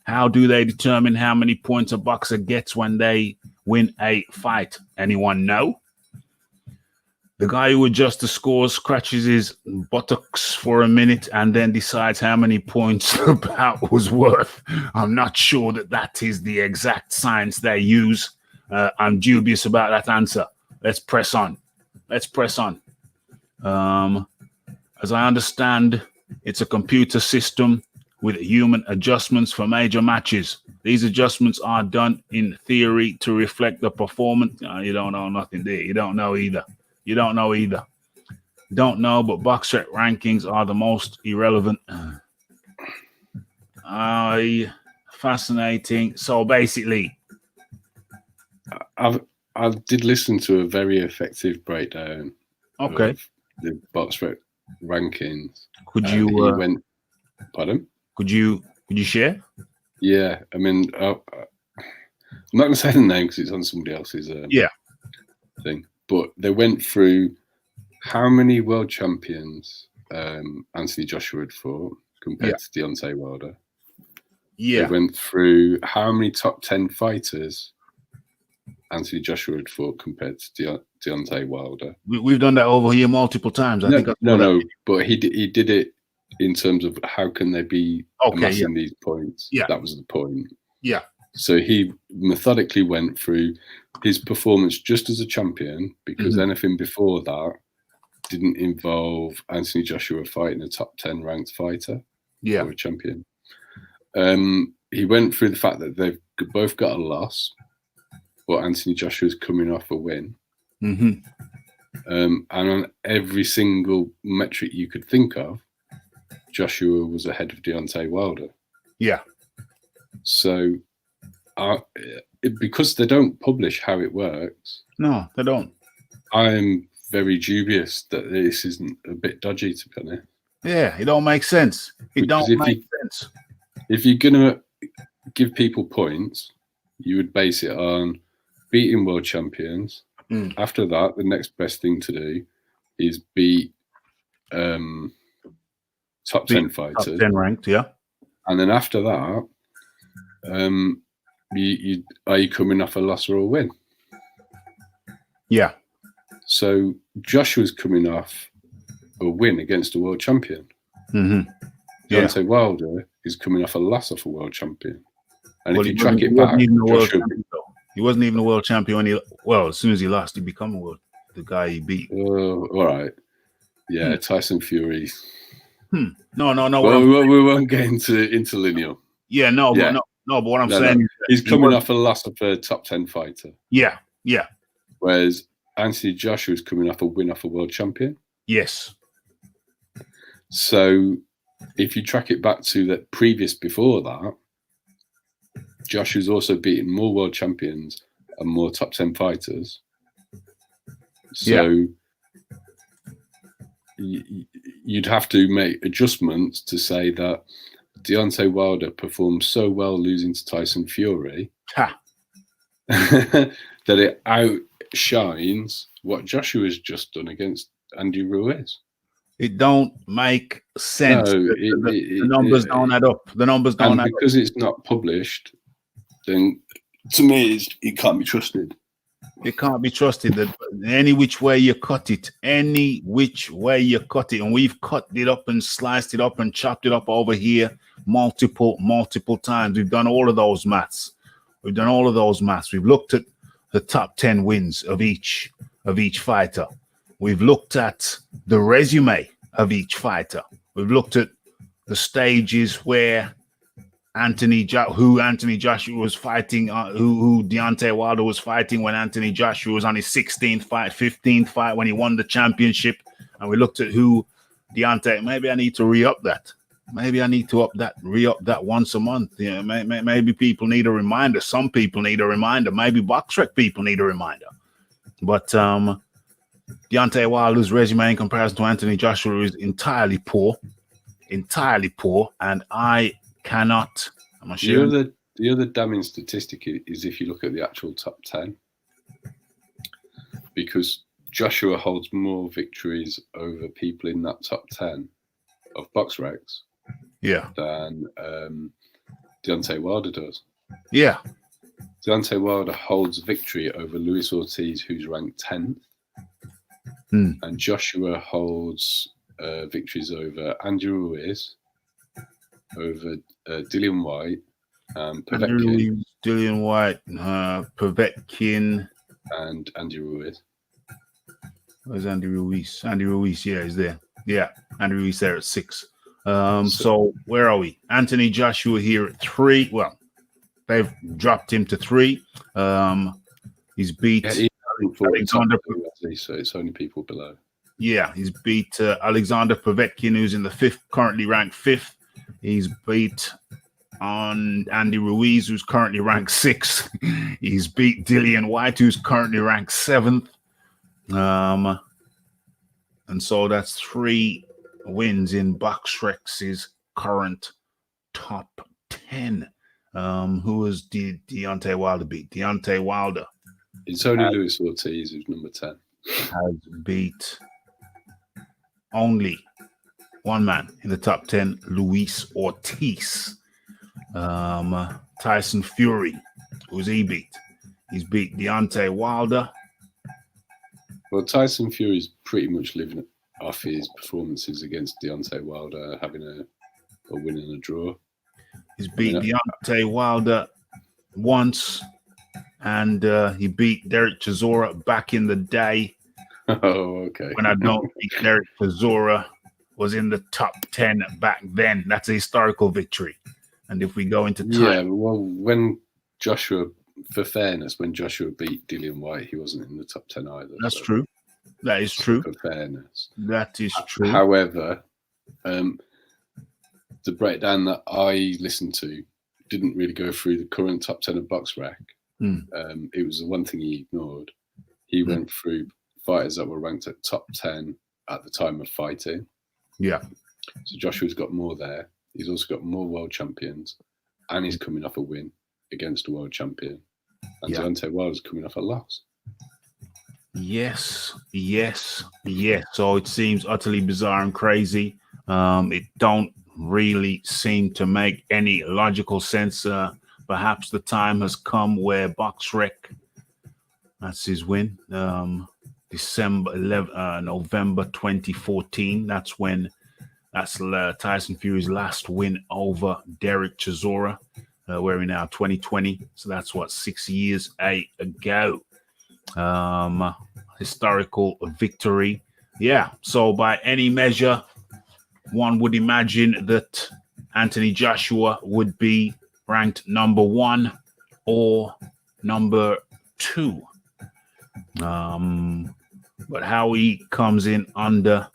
How do they determine how many points a boxer gets when they win a fight? Anyone know? The guy who adjusts the scores scratches his buttocks for a minute and then decides how many points the bout was worth. I'm not sure that is the exact science they use. I'm dubious about that answer. Let's press on. As I understand, it's a computer system with human adjustments for major matches. These adjustments are done in theory to reflect the performance. You don't know nothing there. You don't know either. Don't know, but BoxRec rankings are the most irrelevant. Fascinating. So basically,
I did listen to a very effective breakdown.
Okay.
Of the BoxRec rankings.
Could you?
Pardon?
Could you share?
Yeah, I mean, I'm not going to say the name because it's on somebody else's thing. But they went through how many world champions Anthony Joshua had fought compared to Deontay Wilder. Yeah. They went through how many top 10 fighters Anthony Joshua had fought compared to Deontay Wilder.
We've done that over here multiple times.
No, but he did it in terms of how can they be amassing these points. Yeah. That was the point.
Yeah.
So he methodically went through his performance just as a champion, because anything before that didn't involve Anthony Joshua fighting a top 10 ranked fighter or a champion. He went through the fact that they've both got a loss, but Anthony Joshua's coming off a win.
Mm-hmm.
And on every single metric you could think of, Joshua was ahead of Deontay Wilder.
Yeah.
So because they don't publish how it works.
No, they don't.
I'm very dubious that this isn't a bit dodgy, to be honest.
Yeah, it don't make sense. It don't make sense.
If you're going to give people points, you would base it on beating world champions. After that, the next best thing to do is beat top 10 fighters.
Top 10 ranked, yeah.
And then after that, are you coming off a loss or a win?
Yeah.
So Joshua's coming off a win against a world champion.
Mm-hmm.
Deontay Wilder is coming off a loss of a world champion. And if you track it back,
he wasn't even a world champion when as soon as he lost, he became the guy he beat.
All right. Yeah, Tyson Fury.
No.
Well, we won't get into linear.
Yeah, no, yeah. But what I'm saying is
he's coming off a loss of a top 10 fighter.
Yeah.
Whereas Anthony Joshua is coming off a win off a world champion.
Yes.
So if you track it back to the previous before that, Joshua's also beaten more world champions and more top 10 fighters. So you'd have to make adjustments to say that Deontay Wilder performed so well losing to Tyson Fury that it outshines what Joshua's just done against Andy Ruiz.
It don't make sense.
No,
the numbers don't add up. The numbers don't add up.
Because it's not published, then to me, it can't be trusted.
It can't be trusted. That any which way you cut it, and we've cut it up and sliced it up and chopped it up over here multiple times. We've done all of those maths. We've looked at the top 10 wins of each fighter. We've looked at the resume of each fighter. We've looked at the stages where Anthony Joshua was fighting, who Deontay Wilder was fighting when Anthony Joshua was on his 16th fight, 15th fight when he won the championship. And we looked at who Deontay, maybe I need to re-up that. Maybe I need to re-up that once a month. Yeah, maybe people need a reminder. Some people need a reminder. Maybe BoxRec people need a reminder. But Deontay Wilder's resume in comparison to Anthony Joshua is entirely poor. And I cannot.
The other damning statistic is if you look at the actual top 10, because Joshua holds more victories over people in that top 10 of BoxRecs than Deontay Wilder does.
Yeah.
Deontay Wilder holds victory over Luis Ortiz, who's ranked 10th. And Joshua holds victories over Andrew Ruiz, over Dillian White, Povetkin.
Dillian White, Povetkin.
And Andy Ruiz.
Where's Andy Ruiz? Andy Ruiz, yeah, he's there. Yeah, Andy Ruiz there at 6. So where are we? Anthony Joshua here at 3. Well, they've dropped him to 3. He's beat Alexander.
So it's only people below.
Yeah, he's beat Alexander Povetkin, who's in the 5th, currently ranked 5th. He's beat on Andy Ruiz, who's currently ranked 6th. He's beat Dillian White, who's currently ranked 7th. And so that's 3 wins in BoxRec's current top 10. Who was Deontay Wilder beat? Deontay Wilder.
It's only Luis Ortiz who's number 10.
Has beat only one man in the top 10, Luis Ortiz. Tyson Fury, who's he beat? He's beat Deontay Wilder.
Well, Tyson Fury's pretty much living off his performances against Deontay Wilder, having a win and a draw.
He's beat Deontay Wilder once, and he beat Derek Chisora back in the day.
Oh, okay.
When I don't think Derek Chisora was in the top 10 back then. That's a historical victory. And if we go into time,
yeah, well, when Joshua, for fairness, when Joshua beat Dillian White, he wasn't in the top 10 either.
That's true. That is true.
For fairness,
that is true.
However, the breakdown that I listened to didn't really go through the current top 10 of BoxRec. It was the one thing he ignored. He went through fighters that were ranked at top 10 at the time of fighting.
Yeah.
So Joshua's got more there. He's also got more world champions, and he's coming off a win against a world champion. And Deontay Wilder's coming off a loss.
Yes. So it seems utterly bizarre and crazy. It don't really seem to make any logical sense. Perhaps the time has come where BoxRec, that's his win, November 2014. That's Tyson Fury's last win over Derek Chisora. Where we now 2020. So that's what 6 years ago. Historical victory. Yeah. So by any measure, one would imagine that Anthony Joshua would be ranked number 1 or number 2. But how he comes in under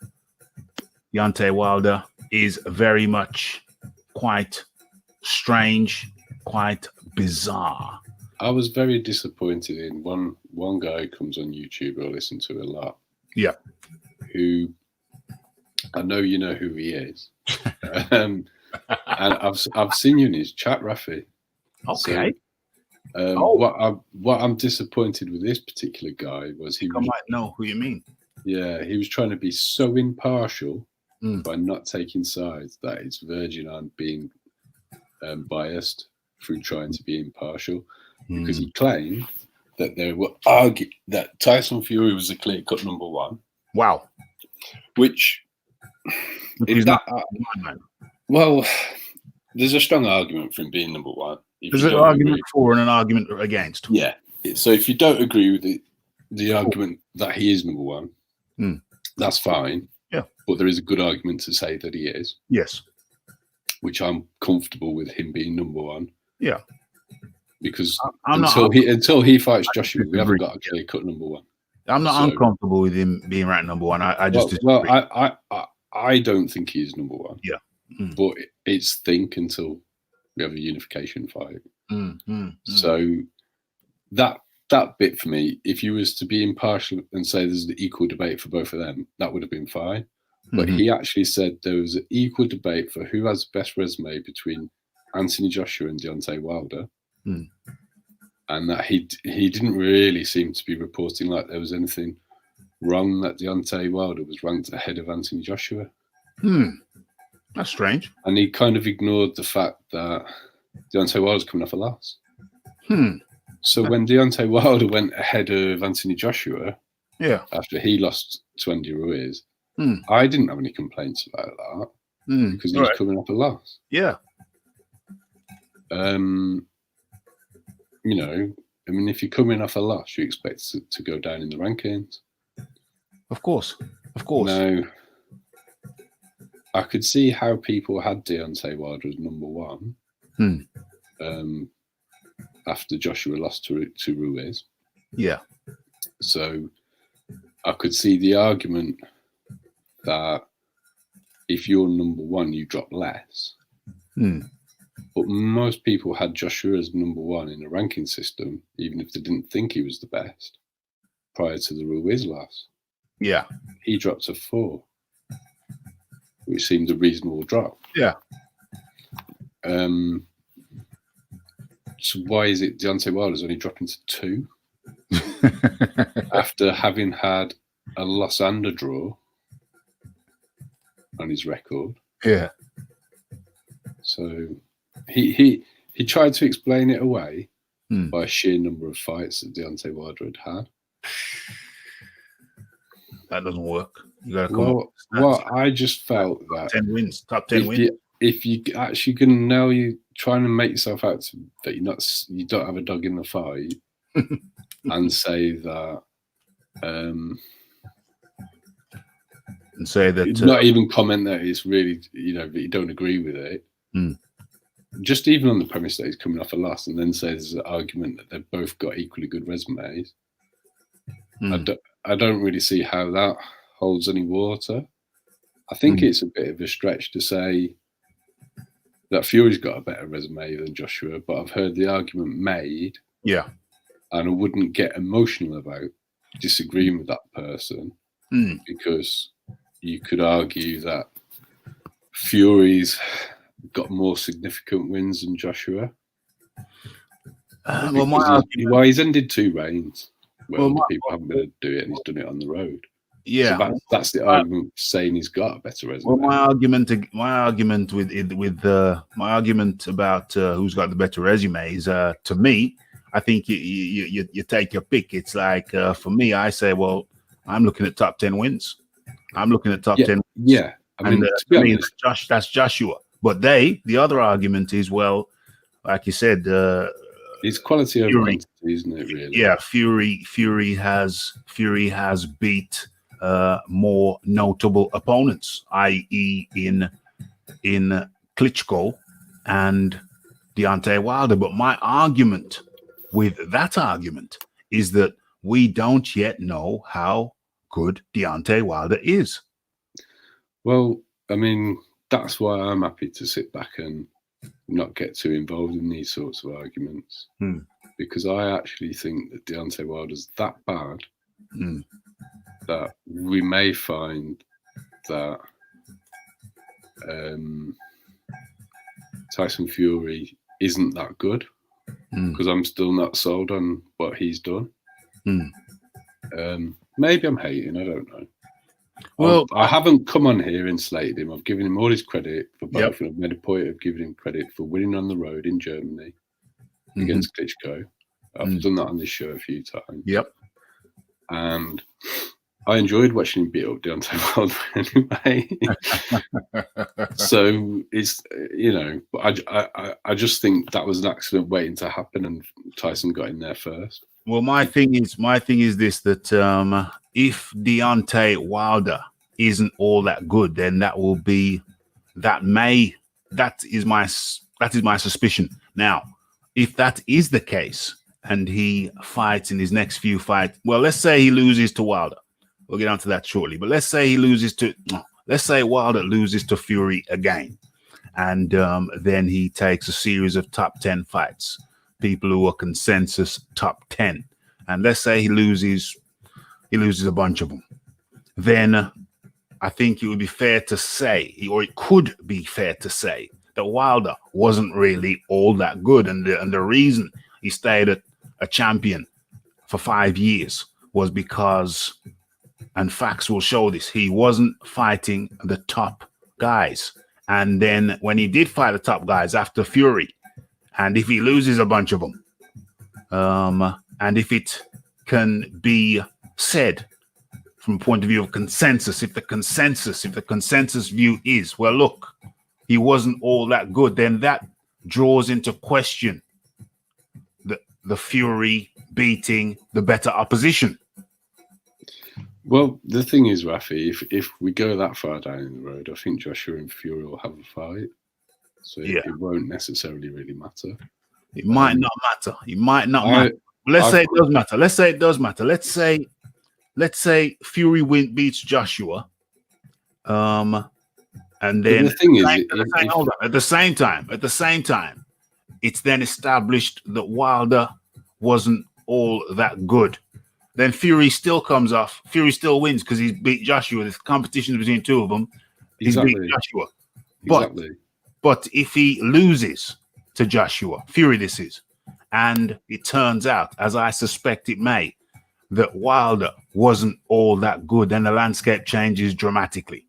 Deontay Wilder is very much quite strange, quite bizarre.
I was very disappointed in one guy who comes on YouTube I listen to a lot.
Yeah.
Who I know you know who he is. And I've seen you in his chat, Raphie.
Okay.
So, what I'm disappointed with this particular guy was
I might know who you mean.
Yeah, he was trying to be so impartial by not taking sides that it's verging on being biased through trying to be impartial, because he claimed that they were arguing that Tyson Fury was a clear-cut number 1.
Wow.
Which
is not.
Well, there's a strong argument for him being number 1.
There's an argument for and an argument against.
Yeah. So if you don't agree with the argument that he is number 1, that's fine.
Yeah.
But there is a good argument to say that he is.
Yes.
Which I'm comfortable with him being number 1.
Yeah.
Because until he fights Joshua, we haven't got a clear cut number 1.
I'm not uncomfortable with him being ranked number 1. I just
I don't think he's number 1.
Yeah.
But it's think until we have a unification fight. So that bit for me, if you was to be impartial and say there's an equal debate for both of them, that would have been fine. But he actually said there was an equal debate for who has the best resume between Anthony Joshua and Deontay Wilder. And that he didn't really seem to be reporting like there was anything wrong that Deontay Wilder was ranked ahead of Anthony Joshua.
That's strange.
And he kind of ignored the fact that Deontay Wilder's coming off a loss. So when Deontay Wilder went ahead of Anthony Joshua, after he lost to Andy Ruiz, I didn't have any complaints about that because he was coming off a loss.
Yeah.
You know, I mean, if you're coming off a loss, you expect to go down in the rankings.
Of course.
Now, I could see how people had Deontay Wilder as number 1 after Joshua lost to Ruiz.
Yeah.
So I could see the argument that if you're number 1, you drop less. But most people had Joshua as number 1 in a ranking system, even if they didn't think he was the best, prior to the Ruiz loss.
Yeah.
He dropped to 4, which seemed a reasonable drop.
Yeah.
So why is it Deontay Wilder's only dropping to 2 after having had a loss and a draw on his record?
Yeah.
So he tried to explain it away by a sheer number of fights that Deontay Wilder had.
That doesn't work. You got to come up.
Well, I just felt that
10 wins, top 10 wins.
If you actually can now, you trying to make yourself out that you don't have a dog in the fight, and say that
and say that
not even comment that it's really, that you don't agree with it. Just even on the premise that he's coming off a loss, and then says the argument that they've both got equally good resumes. I don't really see how that holds any water. I think it's a bit of a stretch to say that Fury's got a better resume than Joshua, but I've heard the argument made.
Yeah.
And I wouldn't get emotional about disagreeing with that person because you could argue that Fury's got more significant wins than Joshua. He's ended 2 reigns where people haven't been able to do it, and he's done it on the road.
Yeah,
so that's the argument saying he's got a better resume.
Well, my argument about who's got the better resume is, to me, I think you take your pick. It's like for me, I say, well, I'm looking at top 10 wins. I'm looking at top 10 wins.
Yeah, I mean, to be honest,
that's Joshua. But the other argument is, well, like you said,
it's quality over quantity, isn't it? Really?
Yeah, Fury has beat more notable opponents, i.e., in Klitschko and Deontay Wilder. But my argument with that argument is that we don't yet know how good Deontay Wilder is.
Well, I mean, that's why I'm happy to sit back and not get too involved in these sorts of arguments, because I actually think that Deontay Wilder's that bad that we may find that Tyson Fury isn't that good, because I'm still not sold on what he's done. Maybe I'm hating, I don't know. Well, I haven't come on here and slated him. I've given him all his credit for both, and I've made a point of giving him credit for winning on the road in Germany against Klitschko. I've done that on this show a few times.
Yep.
And I enjoyed watching him beat up Deontay Wilder anyway. So it's, but I just think that was an accident waiting to happen, and Tyson got in there first.
Well, my thing is this, that if Deontay Wilder isn't all that good, then that is my suspicion. Now, if that is the case and he fights in his next few fights, well, let's say he loses to Wilder. We'll get onto that shortly. But let's say Wilder loses to Fury again, and then he takes a series of top 10 fights. People who are consensus top 10, and let's say he loses a bunch of them, then I think it would be fair to say, or it could be fair to say, that Wilder wasn't really all that good, and the reason he stayed a champion for 5 years was because, and facts will show this, he wasn't fighting the top guys. And then when he did fight the top guys after Fury, and if he loses a bunch of them, and if it can be said from a point of view of consensus, if the consensus view is, well, look, he wasn't all that good, then that draws into question the Fury beating the better opposition.
Well, the thing is, Raphie, if we go that far down the road, I think Joshua and Fury will have a fight. So it won't necessarily really matter.
It might not matter. It might not matter. Let's say it does matter. Let's say Fury beats Joshua. And then
the thing is,
at the same time, it's then established that Wilder wasn't all that good. Then Fury still comes off. Fury still wins because he's beat Joshua. There's competition between two of them. He's beat Joshua. But if he loses to Joshua, Fury this is, and it turns out, as I suspect it may, that Wilder wasn't all that good, then the landscape changes dramatically.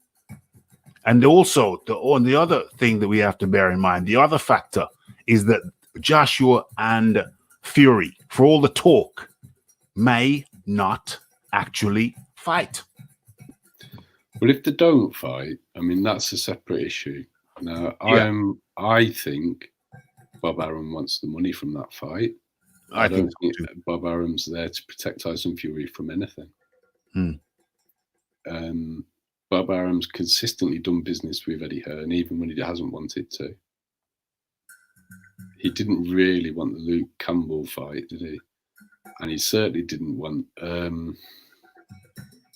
And also, the other thing that we have to bear in mind, the other factor is that Joshua and Fury, for all the talk, may not actually fight.
Well, if they don't fight, I mean, that's a separate issue. Now, I think Bob Arum wants the money from that fight. I don't think Bob Arum's there to protect Tyson Fury from anything. Bob Bob Arum's consistently done business with Eddie Hearn, even when he hasn't wanted to. He didn't really want the Luke Campbell fight, did he? And he certainly didn't want.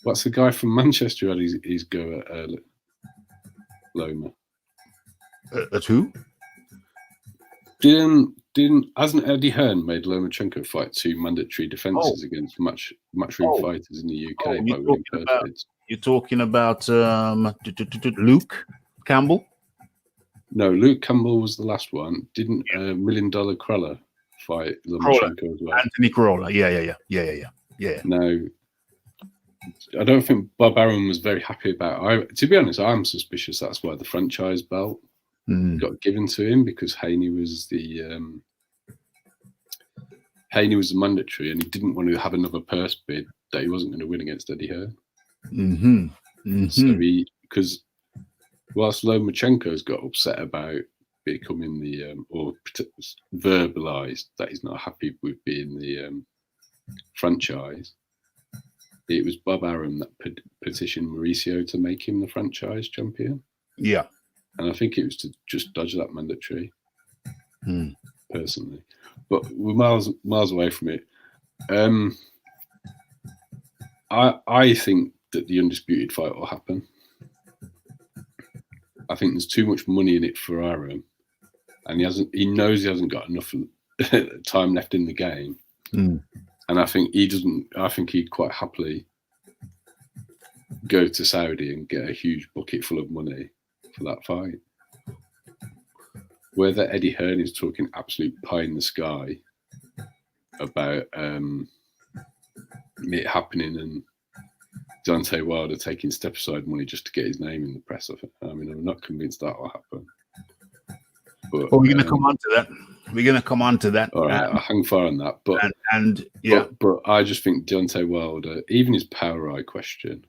What's the guy from Manchester who had his go at Loma?
At who?
Hasn't Eddie Hearn made Lomachenko fight 2 mandatory defences against matchroom fighters in the UK by winning perfect?
You're talking about Luke Campbell?
No, Luke Campbell was the last one. Didn't $1 Million Crawler fight Lomachenko as well?
Anthony Crawler. Yeah.
No, I don't think Bob Arum was very happy about. To be honest, I'm suspicious that's why the franchise belt got given to him, because Haney was the mandatory, and he didn't want to have another purse bid that he wasn't going to win against Eddie Hearn. So because whilst Lomachenko's got upset about becoming the or verbalised that he's not happy with being the franchise, it was Bob Arum that petitioned Mauricio to make him the franchise champion.
Yeah.
And I think it was to just dodge that mandatory, personally. But we're miles away from it. I think that the undisputed fight will happen. I think there's too much money in it for Arum, and he knows he hasn't got enough time left in the game. And I think he doesn't. I think he'd quite happily go to Saudi and get a huge bucket full of money for that fight. Whether Eddie Hearn is talking absolute pie in the sky about it happening and Deontay Wilder taking step aside money just to get his name in the press of it, I mean, I'm not convinced that will happen. But
we're going to come on to that. We're going to come on to that.
All right, I hang fire on that. But but I just think Deontay Wilder, even his power eye question,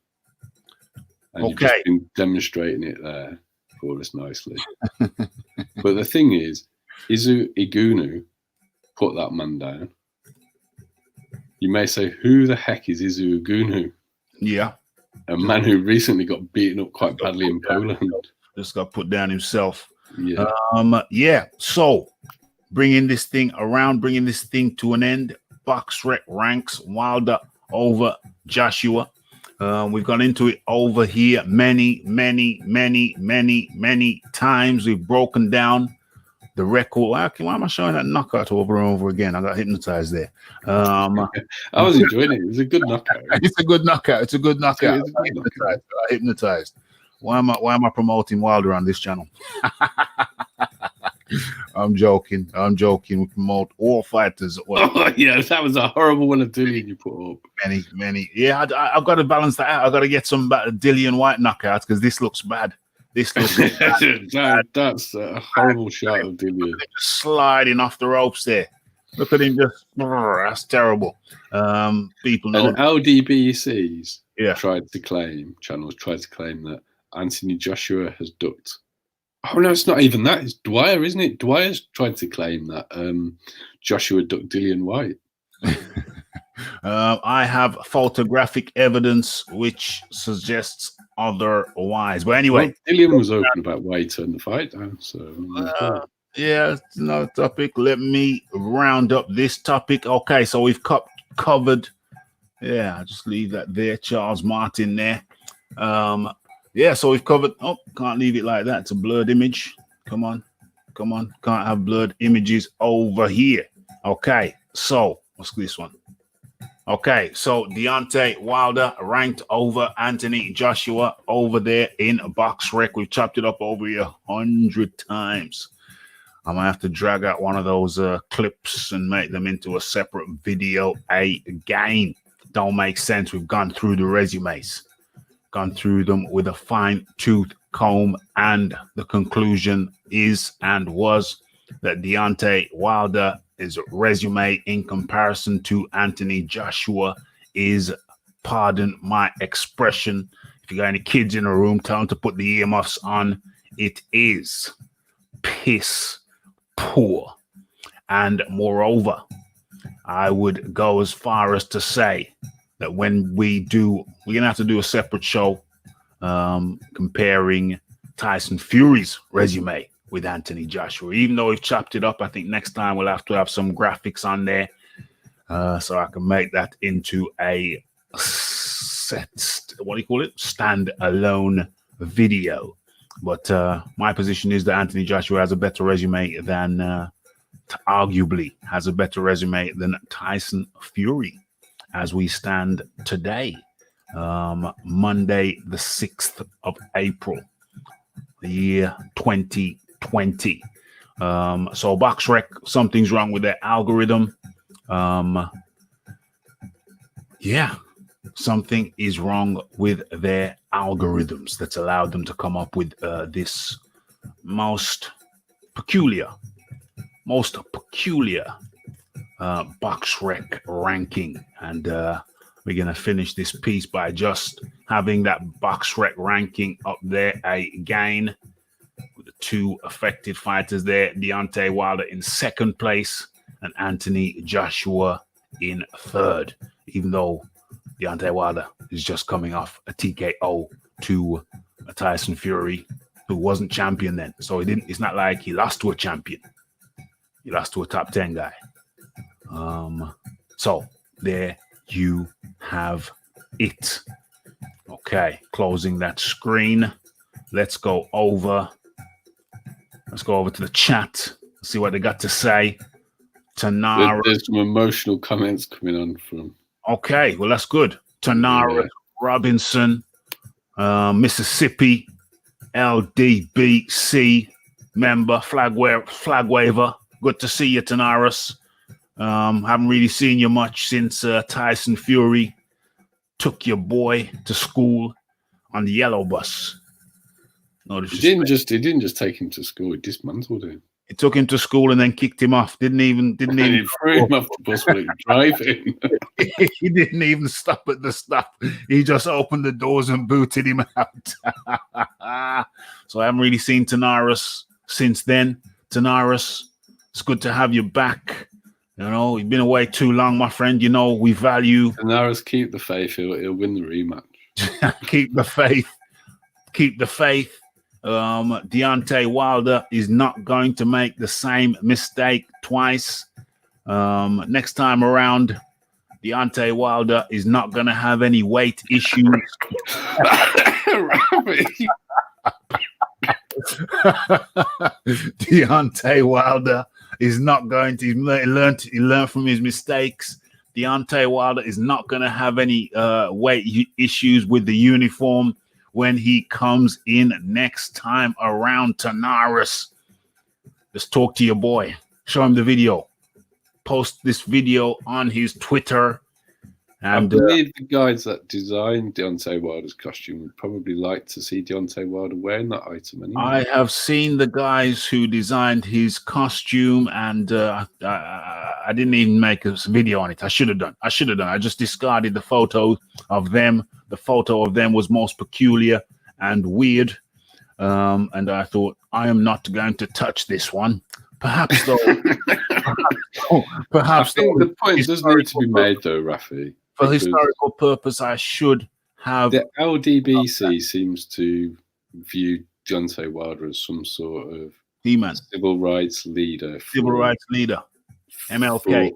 and you've just been demonstrating it there for us nicely. But the thing is, Izu Igunu put that man down. You may say, who the heck is Izu Igunu?
Yeah.
A man who recently got beaten up quite badly in Poland.
Just got put down himself.
Yeah.
So bringing this thing around, bringing this thing to an end. BoxRec ranks Wilder over Joshua. We've gone into it over here many times. We've broken down the record. Why am I showing that knockout over and over again? I got hypnotized there.
I was enjoying it. It was a good knockout.
It's a good knockout. I hypnotized. Why am I promoting Wilder on this channel? I'm joking. We promote all fighters.
Oh, yeah, that was a horrible one of Dillian you put up.
Many. Yeah, I've got to balance that out. I've got to get some Dillian White knockouts because this looks bad. That's a horrible shot of Dillian. Just sliding off the ropes there. Look at him just. That's terrible. People know.
And LDBCs tried to claim that Anthony Joshua has ducked. Oh, no, it's not even that. It's Dwyer, isn't it? Dwyer's tried to claim that Joshua ducked Dillian White.
I have photographic evidence which suggests otherwise. But anyway.
Well, Dillian was open about why he turned the fight down. So,
it's another topic. Let me round up this topic. Okay, so we've covered. Yeah, I'll just leave that there. Charles Martin there. So we've covered. Oh, can't leave it like that. It's a blurred image. Come on. Can't have blurred images over here. Okay, so what's this one? Okay, so Deontay Wilder ranked over Anthony Joshua over there in BoxRec. We've chopped it up over here 100 times. I might have to drag out one of those clips and make them into a separate video again. Don't make sense. We've gone through the resumes. Gone through them with a fine-tooth comb, and the conclusion is and was that Deontay Wilder's resume in comparison to Anthony Joshua is, pardon my expression, if you got any kids in the room, tell them to put the earmuffs on. It is piss poor. And moreover, I would go as far as to say that when we're going to have to do a separate show comparing Tyson Fury's resume with Anthony Joshua. Even though we've chopped it up, I think next time we'll have to have some graphics on there so I can make that into a stand-alone video. But my position is that Anthony Joshua has a better resume than, arguably has a better resume than Tyson Fury as we stand today, Monday, the 6th of April, the year 2020. So BoxRec, something's wrong with their algorithm. Yeah, something is wrong with their algorithms that's allowed them to come up with this most peculiar BoxRec ranking. And we're going to finish this piece by just having that BoxRec ranking up there again with the two affected fighters there, Deontay Wilder in second place and Anthony Joshua in third, even though Deontay Wilder is just coming off a TKO to a Tyson Fury who wasn't champion then. So it's not like he lost to a champion. He lost to a top 10 guy. So there you have it. Okay, closing that screen. Let's go over to the chat. See what they got to say. Tanara.
There's some emotional comments coming on from.
Okay, well, that's good. Tanara Robinson, Mississippi, LDBC member, flag waver. Good to see you, Tanaris. Haven't really seen you much since Tyson Fury took your boy to school on the yellow bus. No,
he didn't just take him to school. He dismantled him.
He took him to school and then kicked him off. Didn't even
threw him off the bus while he was driving.
He didn't even stop at the stop. He just opened the doors and booted him out. So I haven't really seen Tanaris since then. Tanaris, it's good to have you back. You know, you've been away too long, my friend. You know, we value.
Tanaris, keep the faith. He'll win the rematch.
Keep the faith. Keep the faith. Deontay Wilder is not going to make the same mistake twice. Next time around, Deontay Wilder is not going to have any weight issues. Deontay Wilder is not going to. He learned from his mistakes. Deontay Wilder is not going to have any weight issues with the uniform when he comes in next time around. Tanaris, just talk to your boy. Show him the video. Post this video on his Twitter. And
I believe the guys that designed Deontay Wilder's costume would probably like to see Deontay Wilder wearing that item anyway.
I have seen the guys who designed his costume, and I didn't even make a video on it. I should have done. I just discarded the photo of them. The photo of them was most peculiar and weird. And I thought, I am not going to touch this one. Perhaps though. Perhaps
I think the point does need to be made though, Raphie.
For historical purpose, I should have.
The LDBC seems to view Deontay Wilder as some sort of civil rights leader.
MLK.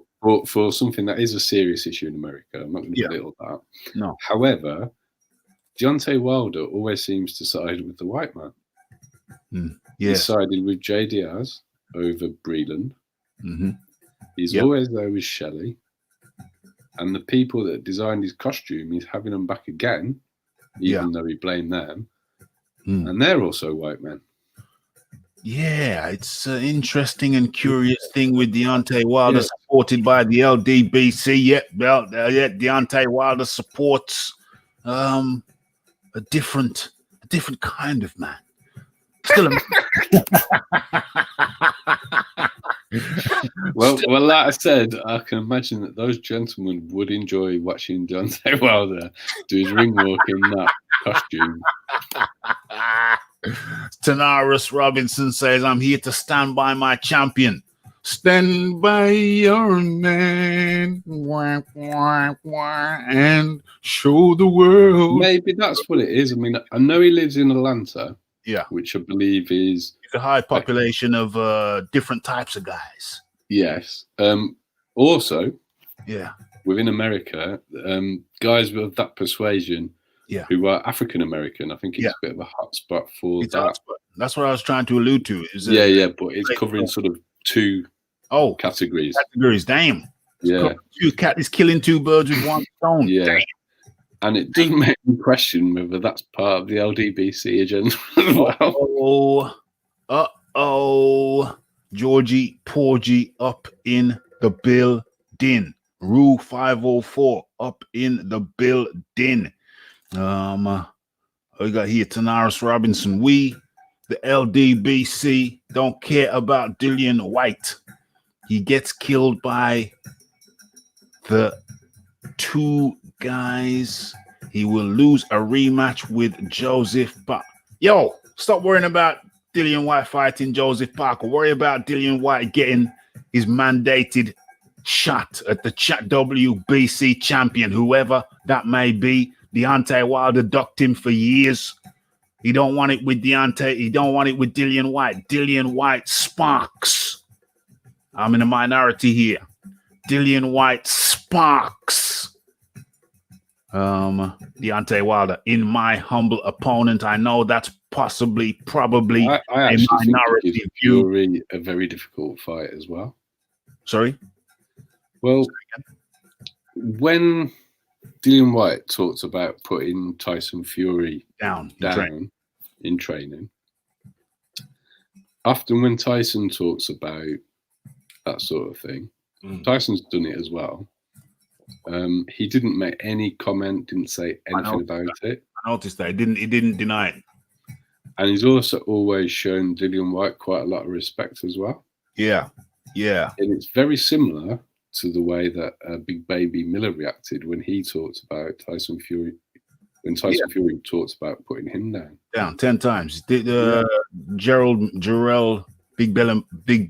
For something that is a serious issue in America. I'm not going to belittle that.
No.
However, Deontay Wilder always seems to side with the white man. He sided with Jay Diaz over Breland.
Mm-hmm.
He's always there with Shelley. And the people that designed his costume, he's having them back again, even though he blamed them. And they're also white men. Yeah,
it's an interesting and curious thing with Deontay Wilder supported by the LDBC. Deontay Wilder supports a different kind of man. Still a
well, like I said, I can imagine that those gentlemen would enjoy watching Deontay Wilder do his ring walk in that costume.
Tanaris Robinson says, I'm here to stand by my champion. Stand by your man, wah, wah, wah, and show the world.
Maybe that's what it is. I mean, I know he lives in Atlanta.
Yeah,
which I believe is
a high population of different types of guys.
Yes. Also,
yeah,
within America, guys with that persuasion, who are African American, I think it's a bit of a hot spot for that.
That's what I was trying to allude to.
But it's covering sort of two categories.
Damn.
Yeah.
It's killing two birds with one stone.
Yeah.
Damn.
And it does make me question whether that's part of the LDBC agenda as well.
Georgie Porgy up in the building. Rule 504 up in the building. We got here Tanaris Robinson. We, the LDBC, don't care about Dillian White. He gets killed by the two guys. He will lose a rematch with Joseph Parker. Yo, stop worrying about Dillian White fighting Joseph Parker. Worry about Dillian White getting his mandated shot at the WBC champion, whoever that may be. Deontay Wilder ducked him for years. He don't want it with Deontay. He don't want it with Dillian White. Dillian White sparks. I'm in a minority here. Dillian White sparks. Deontay Wilder, in my humble opponent. I know that's probably
I
a minority
think
view.
Fury a very difficult fight as well.
Sorry?
Well, when Dillian White talks about putting Tyson Fury
down
in training, often when Tyson talks about that sort of thing, Tyson's done it as well. He didn't make any comment, didn't say anything about it.
I noticed that. He didn't deny it.
And he's also always shown Dillian White quite a lot of respect as well.
Yeah.
And it's very similar to the way that Big Baby Miller reacted when he talked about Tyson Fury. When Tyson Fury talked about putting him down
10 times. Jarrell Big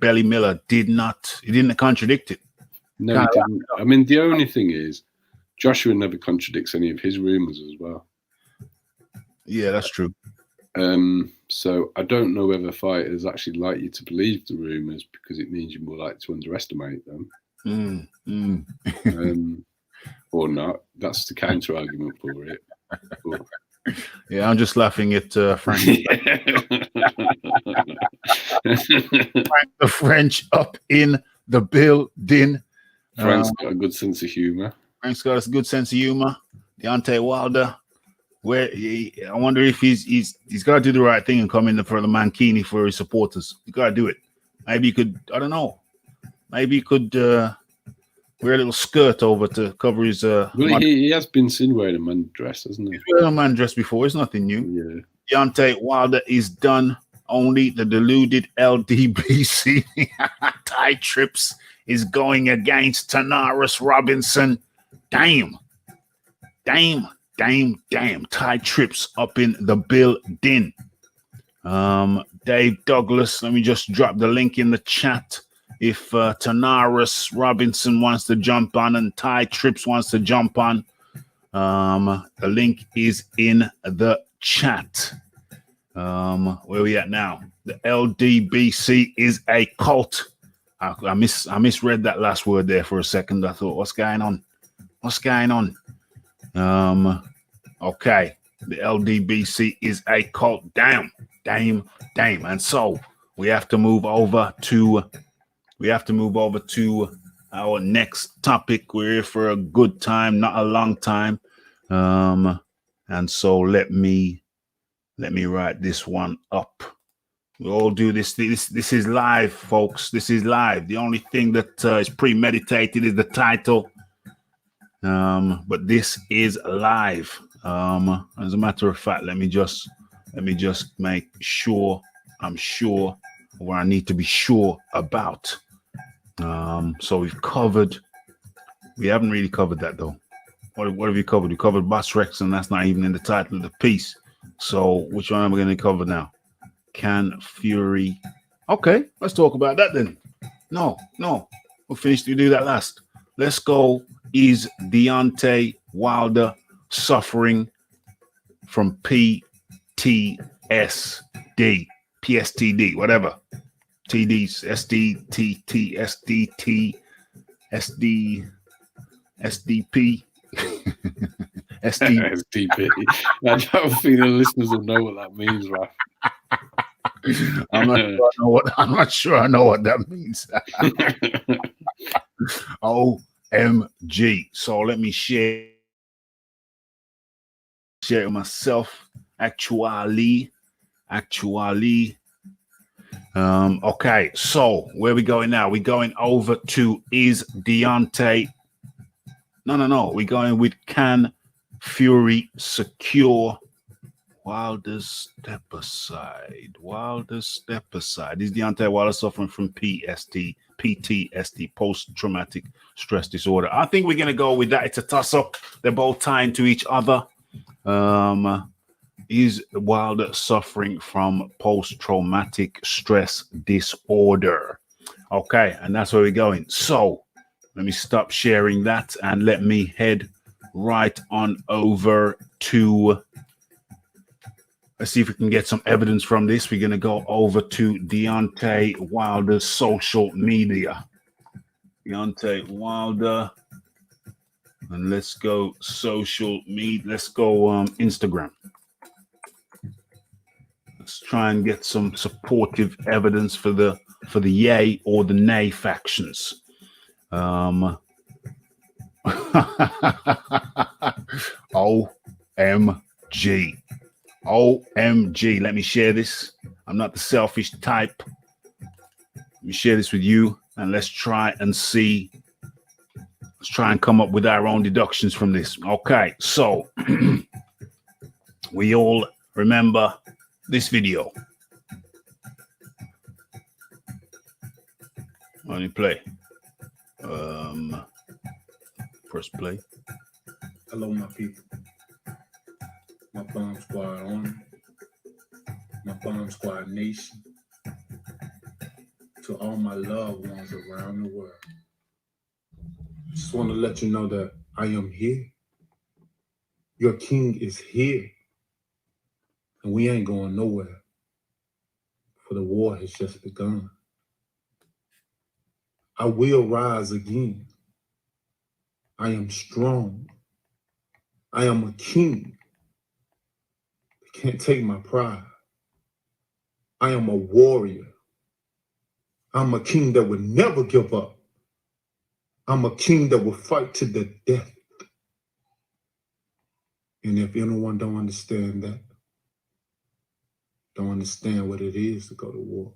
Belly Miller didn't contradict it.
No, he didn't. I mean, the only thing is Joshua never contradicts any of his rumors as well.
Yeah, that's true.
So I don't know whether fighters actually like you to believe the rumors because it means you're more likely to underestimate them. Or not. That's the counter argument for it. But...
Yeah, I'm just laughing at Frank. Frank the French up in the building.
Frank's got a good sense of humor.
Frank's got a good sense of humor. Deontay Wilder, I wonder if he's got to do the right thing and come in for the Mankini for his supporters. He's got to do it. Maybe he could. I don't know. Maybe he could wear a little skirt over to cover his.
Well, he has been seen wearing a man dress, hasn't he?
He's wearing a man dress before. It's nothing new. Yeah. Deontay Wilder is done. Only the deluded LDBC Ty Trips is going against Tanaris Robinson. Damn. Ty Trips up in the building. Dave Douglas, let me just drop the link in the chat. If Tanaris Robinson wants to jump on and Ty Trips wants to jump on, the link is in the chat. Where are we at now? The LDBC is a cult. I misread that last word there for a second. I thought, what's going on? Okay. The LDBC is a cult. Damn. And so we have to move over to our next topic. We're here for a good time, not a long time. And so let me write this one up. We all do this. This is live, folks. This is live. The only thing that is premeditated is the title. But this is live. As a matter of fact, let me just make sure I'm sure where I need to be sure about. So we haven't really covered that though. What have you covered? We covered Boss Rex, and that's not even in the title of the piece. So which one am I going to cover now? Can Fury? Okay, let's talk about that then. No. We'll finish to do that last. Let's go. Is Deontay Wilder suffering from PTSD, whatever. TDs, SD, TT, SDT, SD, SDP, SD.
SDP. I don't think the listeners will know what that means, Raph.
I'm not sure I know what that means. OMG. So let me share myself. Actually. Okay, so where are we going now? We're going over to is Deontay. No. We're going with can Fury secure Wilder step aside. Is Deontay Wilder suffering from PTSD, post-traumatic stress disorder? I think we're going to go with that. It's a toss-up. They're both tying to each other. Is Wilder suffering from post-traumatic stress disorder? Okay, and that's where we're going. So let me stop sharing that and let me head right on over to... Let's see if we can get some evidence from this. We're going to go over to Deontay Wilder's social media. Deontay Wilder. And let's go social media. Let's go Instagram. Let's try and get some supportive evidence for the yay or the nay factions. OMG. OMG. Let me share this. I'm not the selfish type. Let me share this with you and let's try and see. Let's try and come up with our own deductions from this. Okay, so we all remember this video. Let me play. Press play.
Hello, my people. My Bomb Squad Army. My Bomb Squad Nation. To all my loved ones around the world. Just want to let you know that I am here. Your king is here. And we ain't going nowhere. For the war has just begun. I will rise again. I am strong. I am a king. They can't take my pride. I am a warrior. I'm a king that would never give up. I'm a king that will fight to the death. And if anyone don't understand that, don't understand what it is to go to war,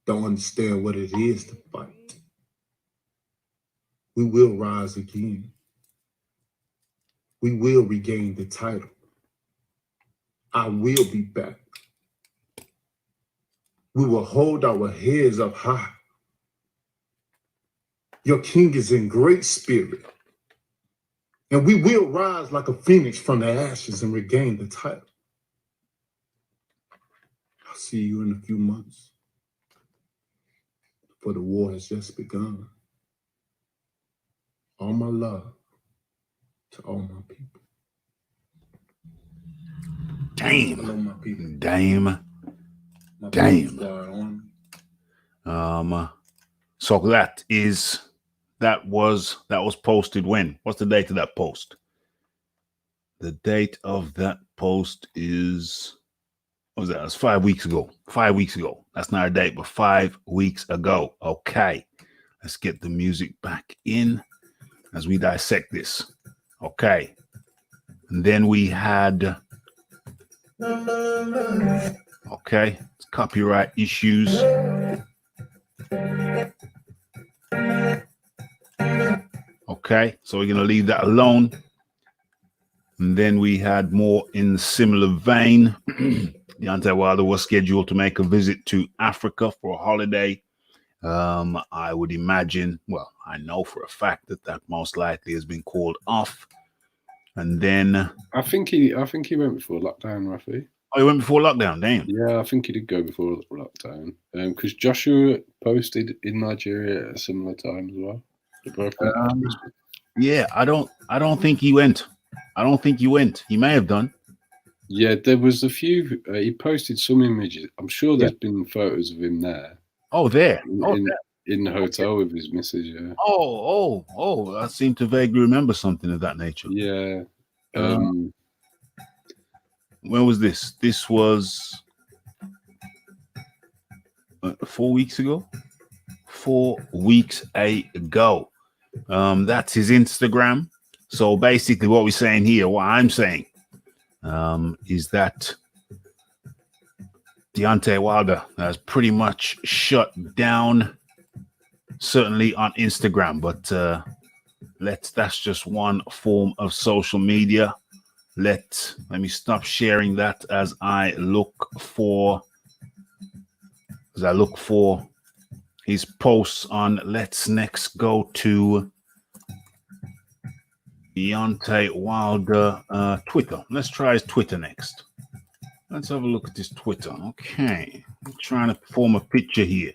don't understand what it is to fight, we will rise again. We will regain the title. I will be back. We will hold our heads up high. Your king is in great spirit. And we will rise like a phoenix from the ashes and regain the title. I'll see you in a few months. For the war has just begun. All my love to all my people.
Damn.
Hello, my people.
Damn. So that was posted when? What's the date of that post? The date of that post is, what was that? It was 5 weeks ago. 5 weeks ago. That's not a date, but 5 weeks ago. Okay. Let's get the music back in as we dissect this. Okay. And then we had, okay, copyright issues. Okay, so we're going to leave that alone. And then we had more in similar vein. Deontay Wilder was scheduled to make a visit to Africa for a holiday. I would imagine, well, I know for a fact that most likely has been called off. And then
I think he went before lockdown, Raphie.
Oh, he went before lockdown. Damn.
Yeah, I think he did go before lockdown. Because Joshua posted in Nigeria at a similar time as well. They both went after Christmas.
Yeah, I don't think he went. I don't think he went. He may have done.
Yeah, there was a few. He posted some images. I'm sure there's been photos of him there.
Oh, there.
In the hotel with his missus. Yeah.
Oh! I seem to vaguely remember something of that nature.
Yeah.
When was this? This was 4 weeks ago. 4 weeks ago. That's his Instagram. So basically, what we're saying here, what I'm saying, is that Deontay Wilder has pretty much shut down, certainly on Instagram, but that's just one form of social media. Let me stop sharing that as I look for his posts on. Let's next go to Deontay Wilder Twitter. Let's try his Twitter next. Let's have a look at his Twitter. Okay. I'm trying to form a picture here.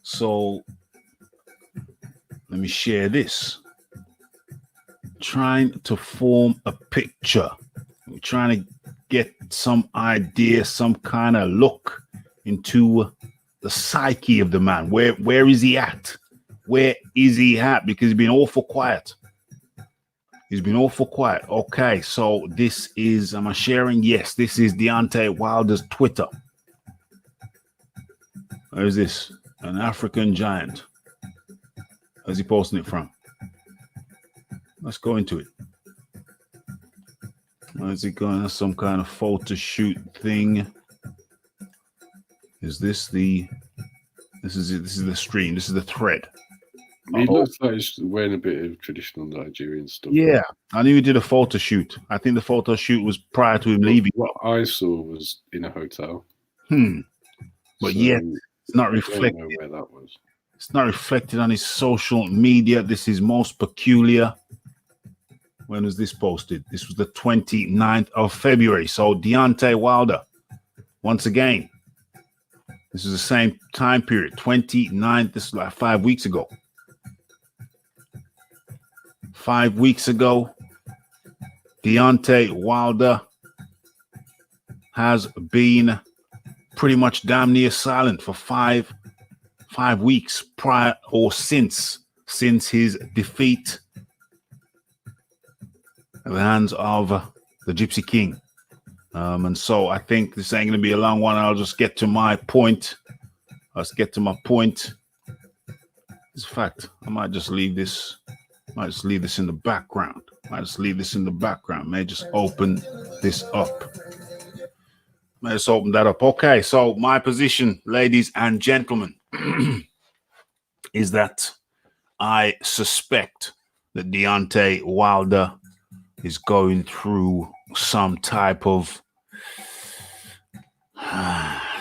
So let me share this. Trying to form a picture. I'm trying to get some idea, some kind of look into the psyche of the man. Where is he at? Where is he at? Because he's been awful quiet. Okay, so this is, am I sharing? Yes, this is Deontay Wilder's Twitter. Where is this? An African giant. Where's he posting it from? Let's go into it. Where's he going? That's some kind of photo shoot thing. Is this the... This is it. This is the stream. This is the thread.
He looks like he's wearing a bit of traditional Nigerian stuff.
Yeah, I knew he did a photo shoot. I think the photo shoot was prior to him leaving.
What I saw was in a hotel.
But yet, it's not reflected.
I don't know where that was.
It's not reflected on his social media. This is most peculiar. When was this posted? This was the 29th of February. So Deontay Wilder, once again, this is the same time period, 29th. This is like 5 weeks ago. 5 weeks ago, Deontay Wilder has been pretty much damn near silent for five weeks prior or since his defeat at the hands of the Gypsy King. And so I think this ain't going to be a long one. I'll just get to my point. It's a fact. I might just leave this. May just open this up. Let's open that up. Okay, so my position, ladies and gentlemen, is that I suspect that Deontay Wilder is going through some type of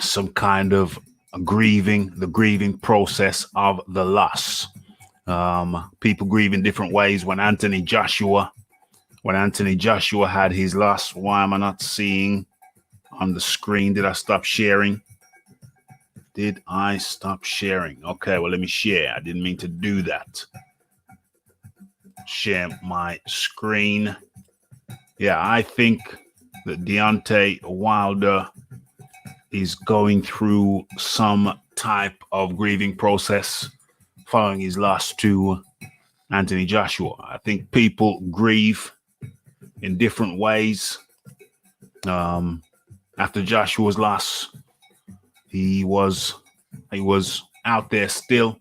some kind of grieving, the grieving process of the loss. People grieve in different ways. When Anthony Joshua had his loss, why am I not seeing on the screen? Did I stop sharing? Okay, well, let me share. I didn't mean to do that. Share my screen. Yeah, I think that Deontay Wilder is going through some type of grieving process following his loss to Anthony Joshua. I think people grieve in different ways. After Joshua's loss, he was out there still.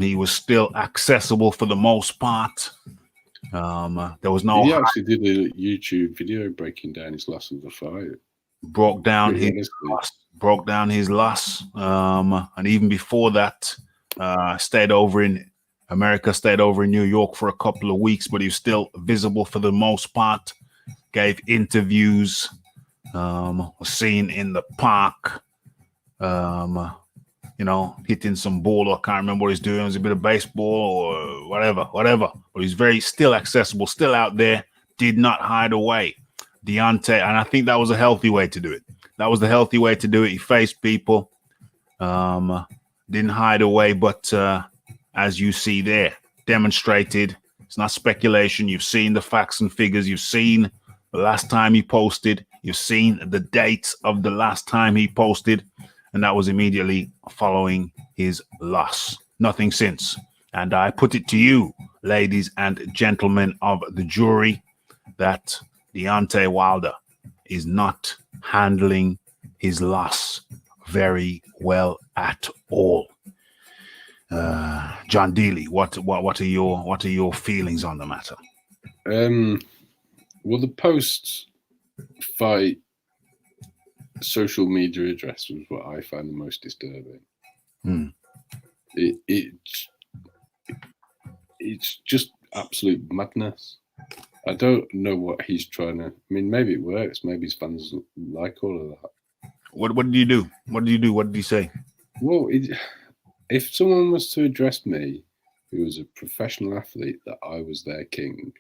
He was still accessible for the most part. There was no.
He actually did a YouTube video breaking down his loss of the fight.
Broke down his loss. And even before that, stayed over in America, stayed over in New York for a couple of weeks, but he was still visible for the most part. Gave interviews, was seen in the park, hitting some ball. I can't remember what he's doing. It was a bit of baseball or whatever. But he's very still accessible, still out there. did not hide away. Deontay, and I think that was a healthy way to do it. That was the healthy way to do it. He faced people, didn't hide away, but as you see there, demonstrated. It's not speculation. You've seen the facts and figures. You've seen the last time he posted. You've seen the dates of the last time he posted, and that was immediately following his loss. Nothing since. And I put it to you, ladies and gentlemen of the jury, that Deontay Wilder is not handling his loss very well at all. John Dealey, what are your feelings on the matter?
Well, the post-fight social media address was what I found the most disturbing. It's just absolute madness. I don't know what he's trying to. I mean, maybe it works. Maybe his fans like all of that.
What did you do? What did you do? What did he say?
Well, if someone was to address me, who was a professional athlete, that I was their king,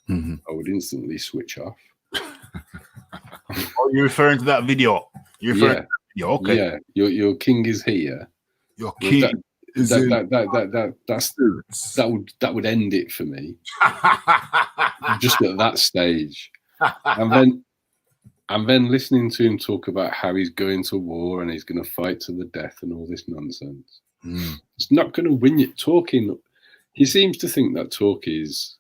I would instantly switch off.
Oh, you're referring to that video? You're referring to that video? Okay.
Yeah, your king is here.
Your king.
That would end it for me. Just at that stage, and then listening to him talk about how he's going to war and he's going to fight to the death and all this nonsense. It's not going to win you. Talking, he seems to think that talk is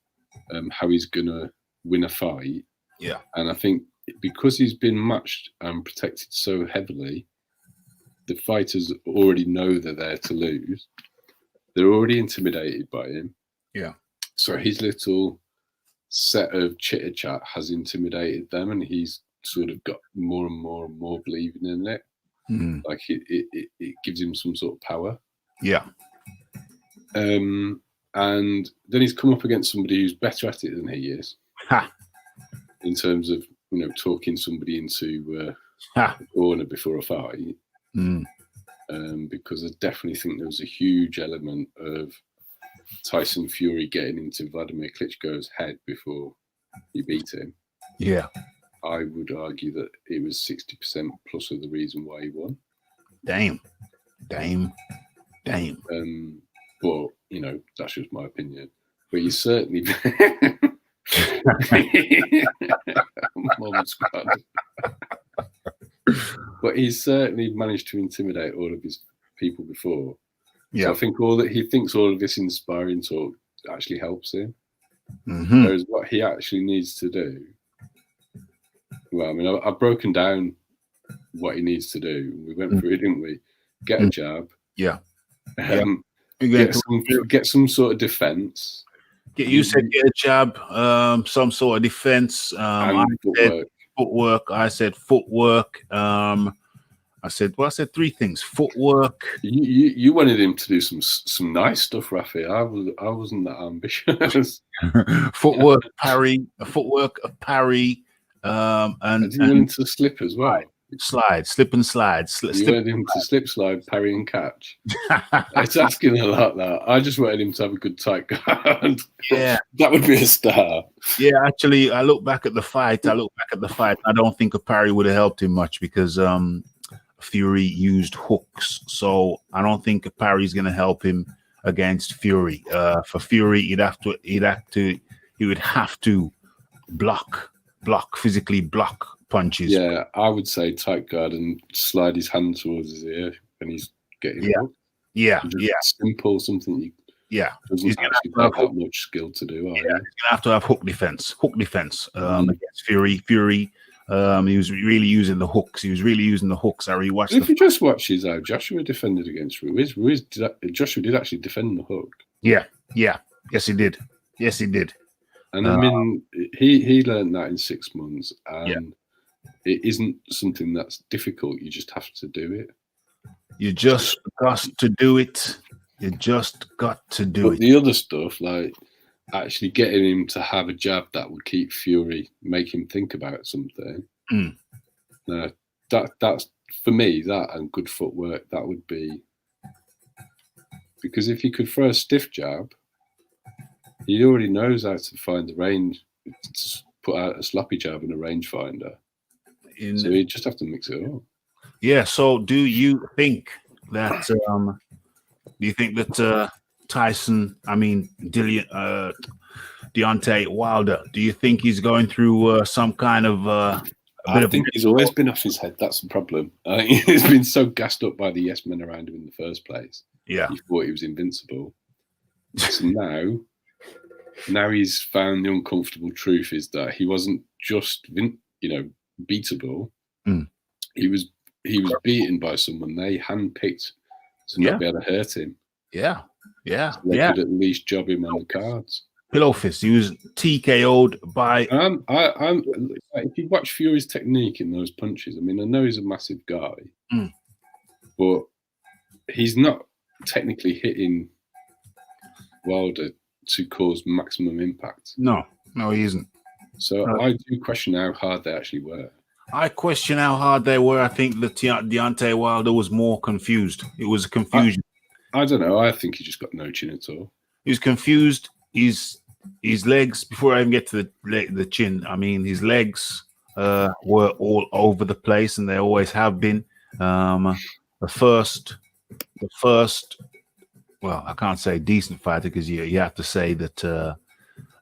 how he's going to win a fight.
Yeah,
and I think because he's been matched and protected so heavily, the fighters already know they're there to lose. They're already intimidated by him.
Yeah.
So his little set of chitter chat has intimidated them, and he's sort of got more and more and more believing in it. Like it gives him some sort of power.
Yeah.
And then he's come up against somebody who's better at it than he is. In terms of, talking somebody into a corner before a fight. Because I definitely think there was a huge element of Tyson Fury getting into Vladimir Klitschko's head before he beat him.
Yeah.
I would argue that it was 60% plus of the reason why he won.
Damn.
But, that's just my opinion. But he's certainly... Mom squad. But he's certainly managed to intimidate all of his people before. Yeah. So I think he thinks all of this inspiring talk actually helps him. Whereas what he actually needs to do, well, I mean, I've broken down what he needs to do. We went through it, didn't we? Get a jab.
Yeah.
Get some sort of defense.
You said get a jab, some sort of defense. Footwork. I said footwork. I said three things. Footwork.
You wanted him to do some nice stuff, Raphie. I wasn't that ambitious.
Footwork, parry, and
you wanted to slip as well.
Slip and slide.
You wanted him to slip, slide, parry, and catch. It's asking a lot. That I just wanted him to have a good tight guard.
Yeah,
that would be a star.
Yeah, actually, I look back at the fight. I don't think a parry would have helped him much because Fury used hooks. So I don't think a parry is going to help him against Fury. For Fury, he would have to physically block punches.
Yeah, I would say tight guard and slide his hand towards his ear when he's getting hooked.
Yeah.
Simple, something doesn't actually have that much skill to do.
He's gonna have to have hook defense against Fury. Fury, he was really using the hooks. I rewatched.
If you just watch how Joshua defended against Ruiz, Joshua did actually defend the hook.
Yeah. Yes, he did.
And I mean, he learned that in 6 months, and it isn't something that's difficult. You just have to do it.
You just got to do it.
The other stuff, like actually getting him to have a jab that would keep Fury, make him think about something. That's for me, that and good footwork, that would be, because if he could throw a stiff jab, he already knows how to find the range put out a sloppy jab and a rangefinder. So you just have to mix it up.
Yeah. So do you think that Tyson, Deontay Wilder, do you think he's going through some kind of
I think he's always been off his head. That's the problem. He's been so gassed up by the yes men around him in the first place.
Yeah.
He thought he was invincible. So now he's found the uncomfortable truth is that he wasn't just, beatable.
Mm.
He was beaten by someone they handpicked to not be able to hurt him.
Yeah. Yeah.
So they could at least job him on the cards.
Pillow fist. He was TKO'd by.
If you watch Fury's technique in those punches, I know he's a massive guy, but he's not technically hitting Wilder to cause maximum impact.
No, he isn't.
So I do question how hard they actually were.
I question how hard they were. I think that Deontay Wilder was more confused. It was a confusion.
I don't know. I think he just got no chin at all.
He was confused. His legs, before I even get to the chin, his legs were all over the place, and they always have been. The first, well, I can't say decent fighter because you have to say that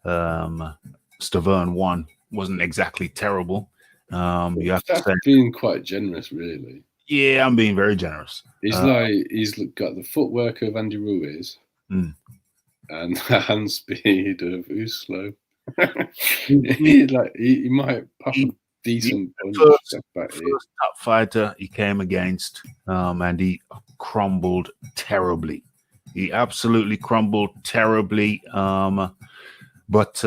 Stavern 1 wasn't exactly terrible. You have to say
being quite generous, really.
Yeah, I'm being very generous.
He's got the footwork of Andy Ruiz. And the hand speed of Uslo. he might pop a decent punch. First
top fighter he came against, and he crumbled terribly. He absolutely crumbled terribly. But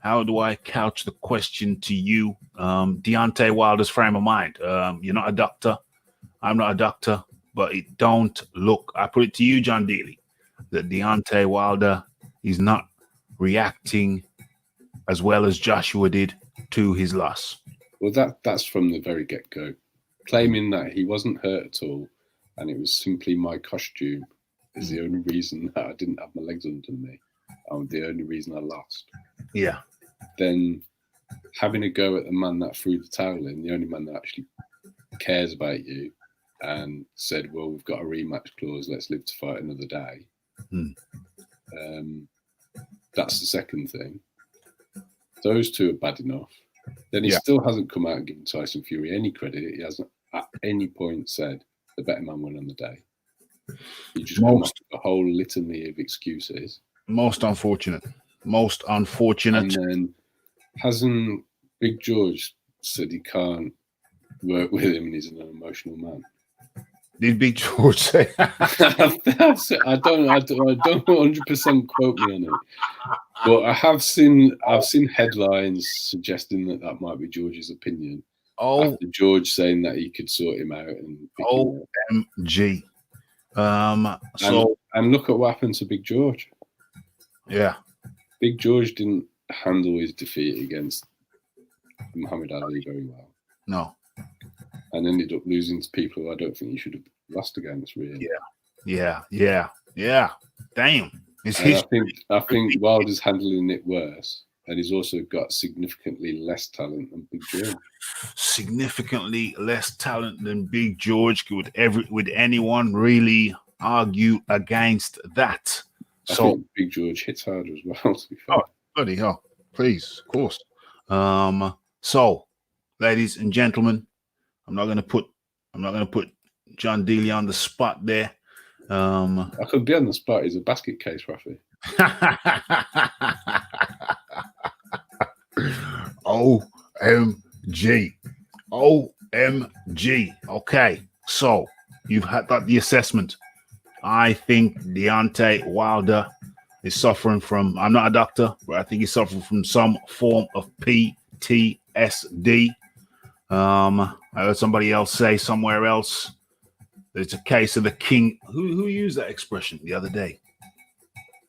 how do I couch the question to you? Deontay Wilder's frame of mind. You're not a doctor. I'm not a doctor, but it don't look. I put it to you, John Daly, that Deontay Wilder is not reacting as well as Joshua did to his loss.
Well, that's from the very get-go. Claiming that he wasn't hurt at all and it was simply my costume is the only reason that I didn't have my legs under me. The only reason I lost.
Yeah.
Then having a go at the man that threw the towel in, the only man that actually cares about you, and said, well, we've got a rematch clause, let's live to fight another day. That's the second thing. Those two are bad enough. Then he still hasn't come out and given Tyson Fury any credit. He hasn't at any point said the better man won on the day. He just come up with a whole litany of excuses.
Most unfortunate. And
then hasn't Big George said he can't work with him and he's an emotional man?
Did Big George say?
I don't 100% quote me on it, but I've seen headlines suggesting that might be George's opinion. After George saying that he could sort him out and
OMG.
And look at what happened to Big George.
Yeah,
Big George didn't handle his defeat against Muhammad Ali very well.
No.
And ended up losing to people I don't think he should have lost against, really.
Yeah. Damn.
I think Wilder's handling it worse, and he's also got significantly less talent than Big George.
Significantly less talent than Big George. Would anyone really argue against that?
I think Big George hits hard as well, to be fair.
Oh, bloody hell. Please, of course. So, ladies and gentlemen, I'm not gonna put John Dealey on the spot there.
I could be on the spot. He's a basket case, Raphie. OMG. Okay, so you've had the assessment. I think Deontay Wilder is suffering from, I'm not a doctor, but I think he's suffering from some form of PTSD. I heard somebody else say somewhere else that it's a case of the king. Who used that expression the other day?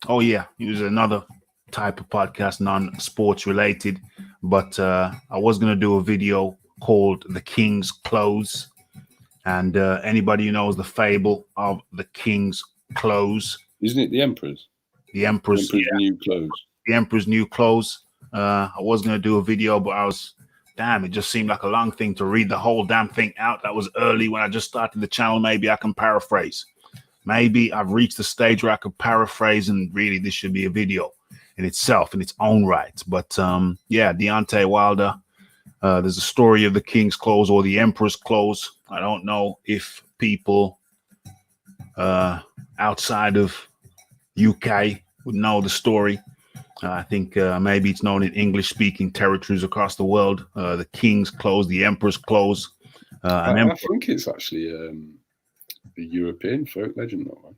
Oh, yeah, it was another type of podcast, non-sports related. But I was going to do a video called The King's Clothes. And anybody who knows the fable of the King's Clothes. Isn't it the Emperor's?
The Emperor's
New Clothes.
The Emperor's New Clothes. I was going to do a video, but it just seemed like a long thing to read the whole damn thing out. That was early when I just started the channel. Maybe I can paraphrase. Maybe I've reached the stage where I could paraphrase, and really this should be a video in itself, in its own right. But yeah, Deontay Wilder, there's a story of the king's clothes or the emperor's clothes. I don't know if people outside of UK would know the story. I think maybe it's known in English-speaking territories across the world. The king's clothes, the emperor's clothes.
I think it's actually a European folk legend, that one.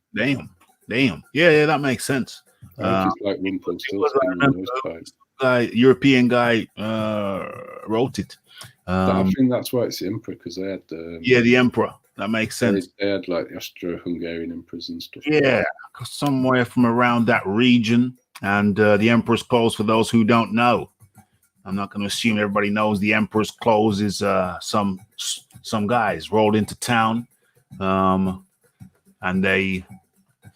Damn. Yeah, that makes sense.
I think it's like
European guy wrote it.
I think that's why it's the emperor, because they had
the emperor. That makes sense.
They had like Austro-Hungarian emperors and stuff.
Yeah, somewhere from around that region. And the emperor's clothes, for those who don't know, I'm not going to assume everybody knows. The emperor's clothes is some guys rolled into town, and they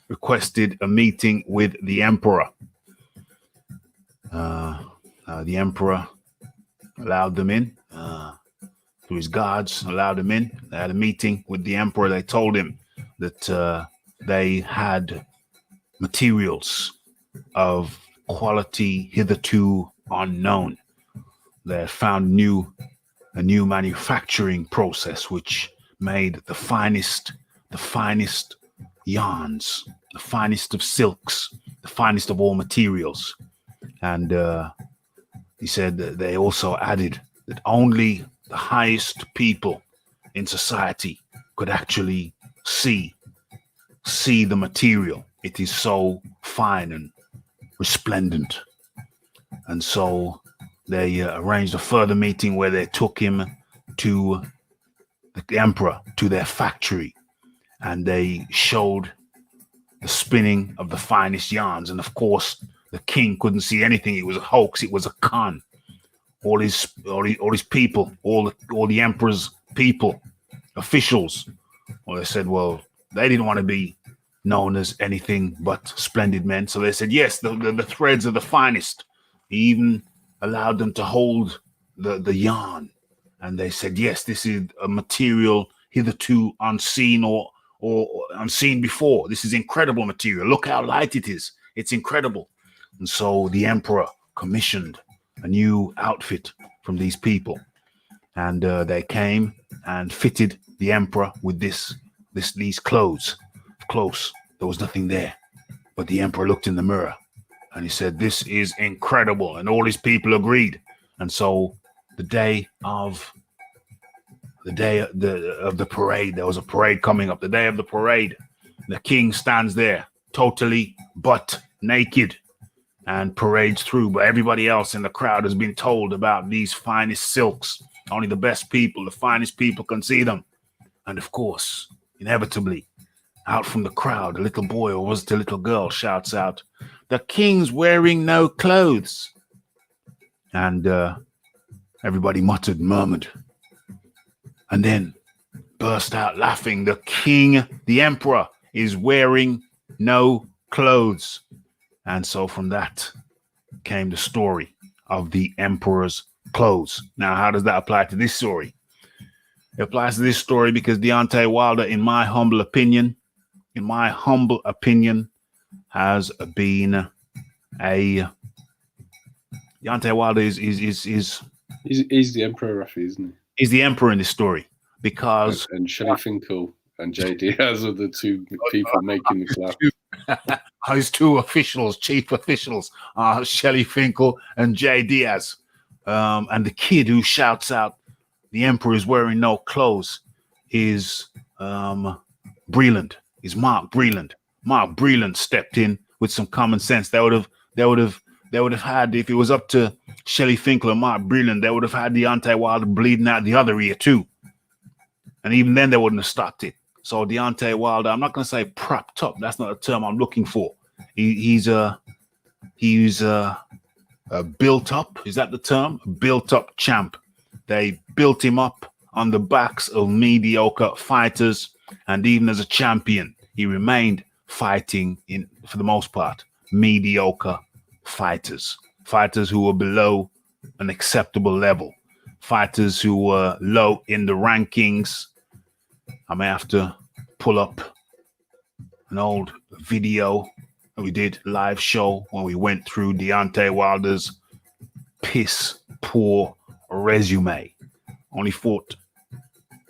requested a meeting with the emperor. The emperor allowed them in. Through his guards, allowed them in. They had a meeting with the emperor. They told him that they had materials of quality hitherto unknown. They had found a new manufacturing process which made the finest yarns, the finest of silks, the finest of all materials. And he said that they also added that only the highest people in society could actually see the material. It is so fine and resplendent. And so they arranged a further meeting where they took him to the emperor, to their factory, and they showed the spinning of the finest yarns. And of course, the king couldn't see anything. It was a hoax. It was a con. All his people, all the emperor's people, officials. Well, they said, well, they didn't want to be known as anything but splendid men. So they said, yes, the threads are the finest. He even allowed them to hold the yarn. And they said, yes, this is a material hitherto unseen or unseen before. This is incredible material. Look how light it is. It's incredible. And so the emperor commissioned a new outfit from these people. And they came and fitted the emperor with these clothes. Close. There was nothing there. But the emperor looked in the mirror and he said, this is incredible. And all his people agreed. And so the day of the parade, there was a parade coming up. The day of the parade, the king stands there totally butt naked and parades through. But everybody else in the crowd has been told about these finest silks. Only the best people, the finest people can see them. And of course, inevitably, out from the crowd, a little boy, or was it a little girl, shouts out, the king's wearing no clothes. And everybody murmured, and then burst out laughing. The king, the emperor, is wearing no clothes. And so from that came the story of the emperor's clothes. Now, how does that apply to this story? It applies to this story because Deontay Wilder, in my humble opinion, has been Deontay Wilder is
he's the emperor, Raphie, isn't he?
He's the emperor in this story because
and Shelley Finkel and J. Diaz are the two people making the clap.
His two officials, chief officials, are Shelley Finkel and J. Diaz. And the kid who shouts out, the emperor is wearing no clothes, is Breland. Is Mark Breland. Mark Breland stepped in with some common sense. They would have had, if it was up to Shelley Finkel and Mark Breland, they would have had Deontay Wilder bleeding out the other ear too. And even then they wouldn't have stopped it. So Deontay Wilder, I'm not going to say propped up. That's not a term I'm looking for. He's built up. Is that the term? Built up champ. They built him up on the backs of mediocre fighters. And even as a champion, he remained fighting, for the most part, mediocre fighters. fighters who were below an acceptable level, fighters who were low in the rankings. I may have to pull up an old video that we did live show when we went through Deontay Wilder's piss poor resume. Only fought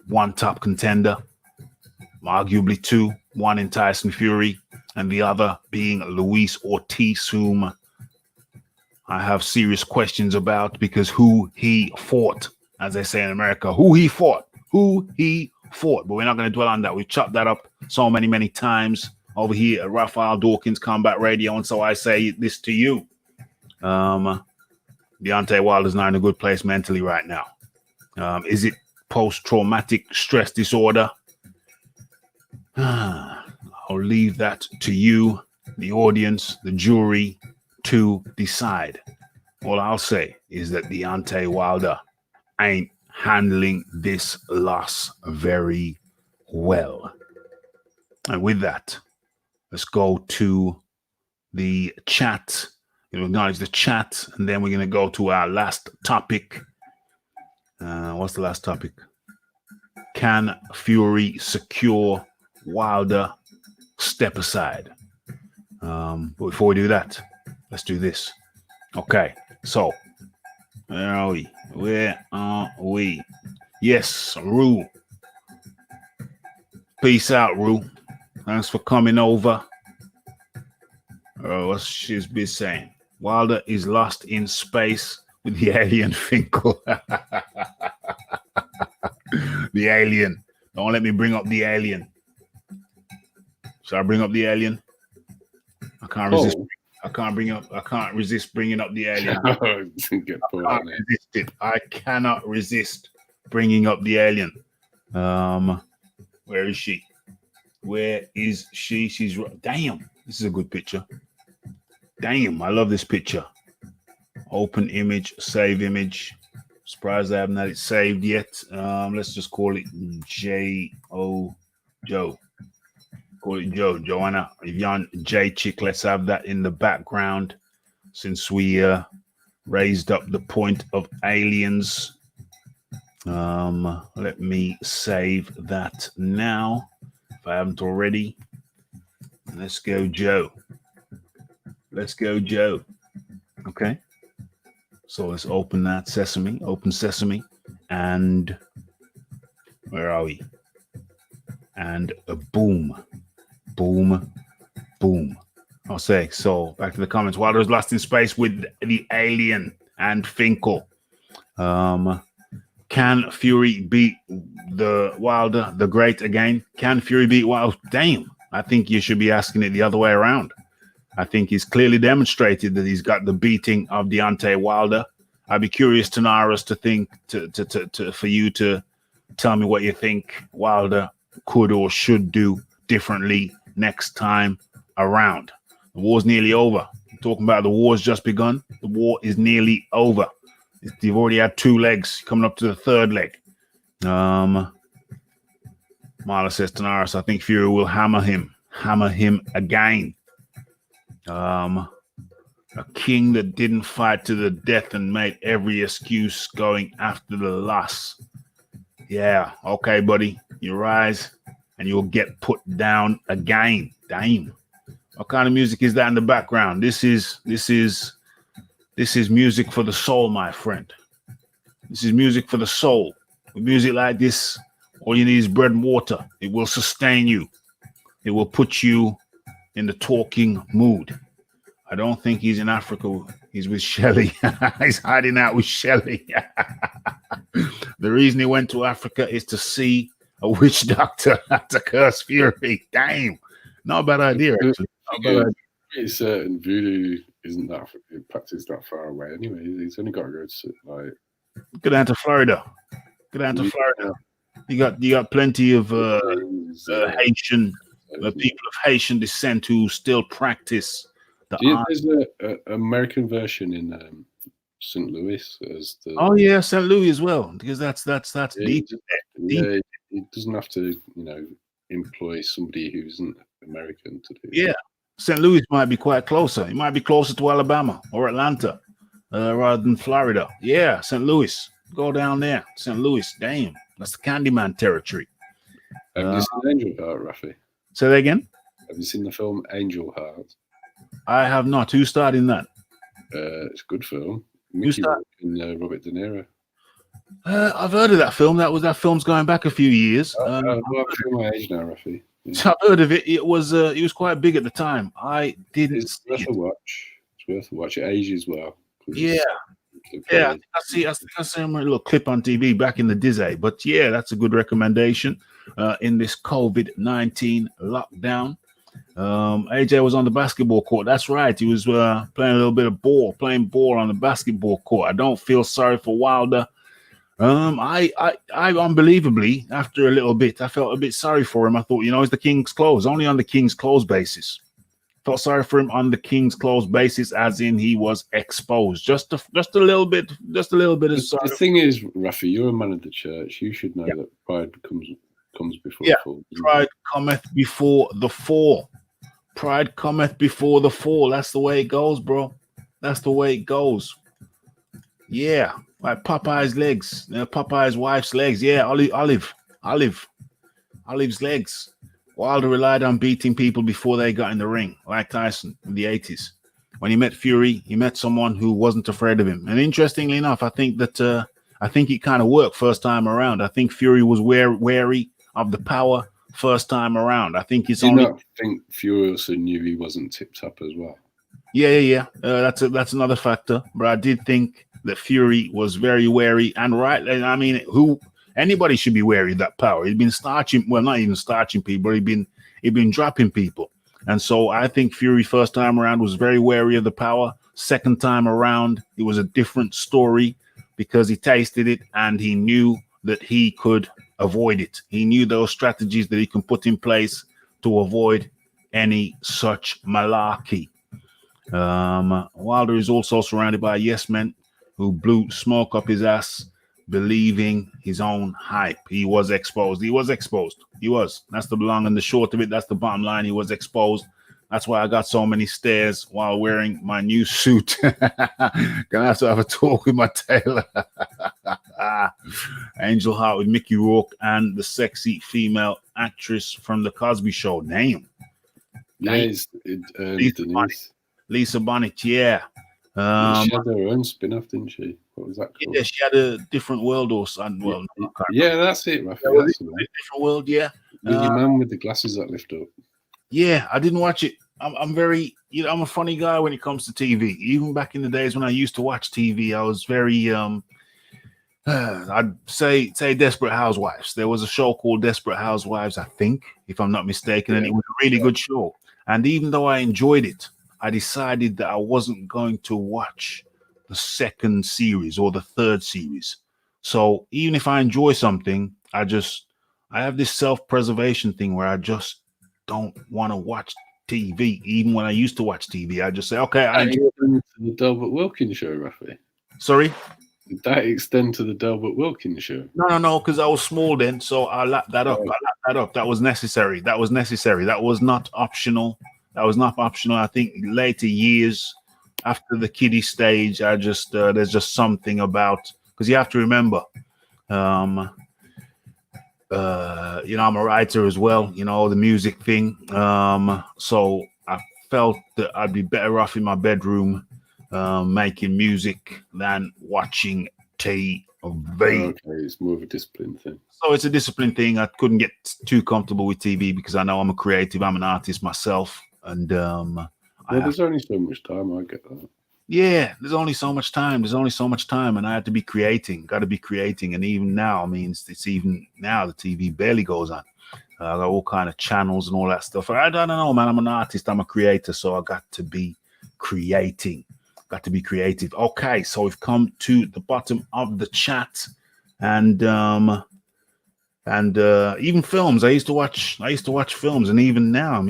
one top contender, arguably two, one in Tyson Fury and the other being Luis Ortiz, whom I have serious questions about because who he fought, as they say in America, who he fought. But we're not going to dwell on that. We've chopped that up so many times over here at Raphie Dawkins Combat Radio, and so I say this to you. Deontay Wilder's not in a good place mentally right now. Is it post-traumatic stress disorder? I'll leave that to you, the audience, the jury, to decide. All I'll say is that Deontay Wilder ain't handling this loss very well. And with that, let's go to the chat. We'll acknowledge the chat, and then we're going to go to our last topic. What's the last topic? Can Fury secure Wilder step aside? But before we do that, let's do this. Okay, so where are we? Yes, Rue. Peace out, Rue. Thanks for coming over. What's she's been saying? Wilder is lost in space with the alien Finkel. The alien. Don't let me bring up the alien. Shall I bring up the alien? I can't resist. I can't resist bringing up the alien. I can't resist it. I cannot resist bringing up the alien. Where is she? Where is she? She's damn. This is a good picture. Damn, I love this picture. Open image, save image. Surprised I haven't had it saved yet. Let's just call it Joe. Call it Joe. Joanna. If you're on J Chick, let's have that in the background since we raised up the point of aliens. Let me save that now if I haven't already. Let's go, Joe. Let's go, Joe. Okay. So let's open that Sesame. Open Sesame. And where are we? And a boom. Boom. Boom. I'll say. So back to the comments. Wilder's lost in space with the alien and Finkel. Can Fury beat the Wilder, the Great again? Can Fury beat Wilder? Damn. I think you should be asking it the other way around. I think he's clearly demonstrated that he's got the beating of Deontay Wilder. I'd be curious to Naras to think for you to tell me what you think Wilder could or should do differently next time around. The war's nearly over. I'm talking about the war's just begun. The war is nearly over. You've already had 2 legs, coming up to the 3rd leg. Marla says to Naras, I think Fury will hammer him again. A king that didn't fight to the death and made every excuse going after the loss. Yeah, okay, buddy. You rise and you'll get put down again. Damn. What kind of music is that in the background? This is music for the soul, my friend. This is music for the soul. With music like this, all you need is bread and water. It will sustain you. It will put you in the talking mood. I don't think he's in Africa. He's with Shelley. He's hiding out with Shelley. The reason he went to Africa is to see a witch doctor to curse Fury. Damn. Not a bad idea, actually.
Pretty certain voodoo isn't that practiced that far away anyway. He's only got to go to like.
Go down to Florida. You got plenty of Haitian people of Haitian descent who still practice the art.
There's an American version in St. Louis as the.
Oh yeah, St. Louis as well, because that's deep.
Yeah, it doesn't have to, employ somebody who isn't American to do.
Yeah, St. Louis might be quite closer. It might be closer to Alabama or Atlanta. rather than Florida. Yeah, St. Louis. Go down there, St. Louis. Damn, that's the Candyman territory.
Have you seen Angel Heart, Raphie?
Say that again.
Have you seen the film Angel Heart?
I have not. Who starred in that?
It's a good film. Mickey Rourke and Robert De Niro.
I've heard of that film. That film's going back a few years.
I'm showing my age now, Raphie.
Yeah. I've heard of it. It was quite big at the time. I didn't.
It's worth a watch. It's worth a watch. It ages well.
Yeah. Yeah, I see a little clip on TV back in the Dizzy, but yeah, that's a good recommendation in this COVID-19 lockdown. AJ was on the basketball court. That's right. He was playing a little bit of playing ball on the basketball court. I don't feel sorry for Wilder. I unbelievably, after a little bit, I felt a bit sorry for him. I thought, it's the King's clothes, only on the King's clothes basis. Felt sorry for him on the King's clothes basis, as in he was exposed. Just a little bit of sorry.
The thing is, Raphie, you're a man of the church. You should know that pride comes before the fall.
Pride cometh before the fall. Pride cometh before the fall. That's the way it goes, bro. That's the way it goes. Yeah, like Popeye's legs, Popeye's wife's legs. Yeah, Olive's legs. Wilder relied on beating people before they got in the ring, like Tyson in the 80s. When he met Fury, he met someone who wasn't afraid of him. And interestingly enough, I think it kind of worked first time around. I think Fury was wary of the power first time around. I think it's only.
I think Fury also knew he wasn't tip top as well.
Yeah. That's another factor. But I did think that Fury was very wary and right. I mean, anybody should be wary of that power. He'd been not even starching people. He'd been dropping people. And so I think Fury first time around was very wary of the power. Second time around, it was a different story because he tasted it and he knew that he could avoid it. He knew those strategies that he can put in place to avoid any such malarkey. Wilder is also surrounded by yes men who blew smoke up his ass, believing his own hype. He was exposed. That's the long and the short of it. That's the bottom line. He was exposed. That's why I got so many stares while wearing my new suit. Gonna have to have a talk with my tailor. Angel Heart with Mickey Rourke and the sexy female actress from The Cosby Show. Damn.
Nice.
Lisa Bonet, yeah.
She had her own spin-off, didn't she? What was that called?
Yeah, she had a different world or something. Well,
yeah, that's it, Raphie.
That's different world, yeah.
With your man with the glasses that lift up.
Yeah, I didn't watch it. I'm very, I'm a funny guy when it comes to TV. Even back in the days when I used to watch TV, I was very, I'd say Desperate Housewives. There was a show called Desperate Housewives, I think, if I'm not mistaken, and it was a really good show. And even though I enjoyed it, I decided that I wasn't going to watch the second series or the third series. So even if I enjoy something, I have this self-preservation thing where I just don't want to watch TV. Even when I used to watch TV, I just say, okay, I enjoy
the Delbert Wilkins show, Raphie.
Sorry?
Did that extend to the Delbert Wilkins show?
No, because I was small then, so I lapped that up. That was necessary. That was not optional. I think later years after the kiddie stage, I just there's just something about, because you have to remember, I'm a writer as well, the music thing. So I felt that I'd be better off in my bedroom making music than watching TV.
Okay, it's more of a discipline thing.
So it's a discipline thing. I couldn't get too comfortable with TV because I know I'm a creative. I'm an artist myself. And
there's only so much time. I get that.
Yeah, there's only so much time. And I had to be creating. Got to be creating. And even now, it's even now the TV barely goes on. I got all kind of channels and all that stuff. I don't know, man. I'm an artist. I'm a creator, so I got to be creating. Got to be creative. Okay, so we've come to the bottom of the chat, and even films. I used to watch films, and even now,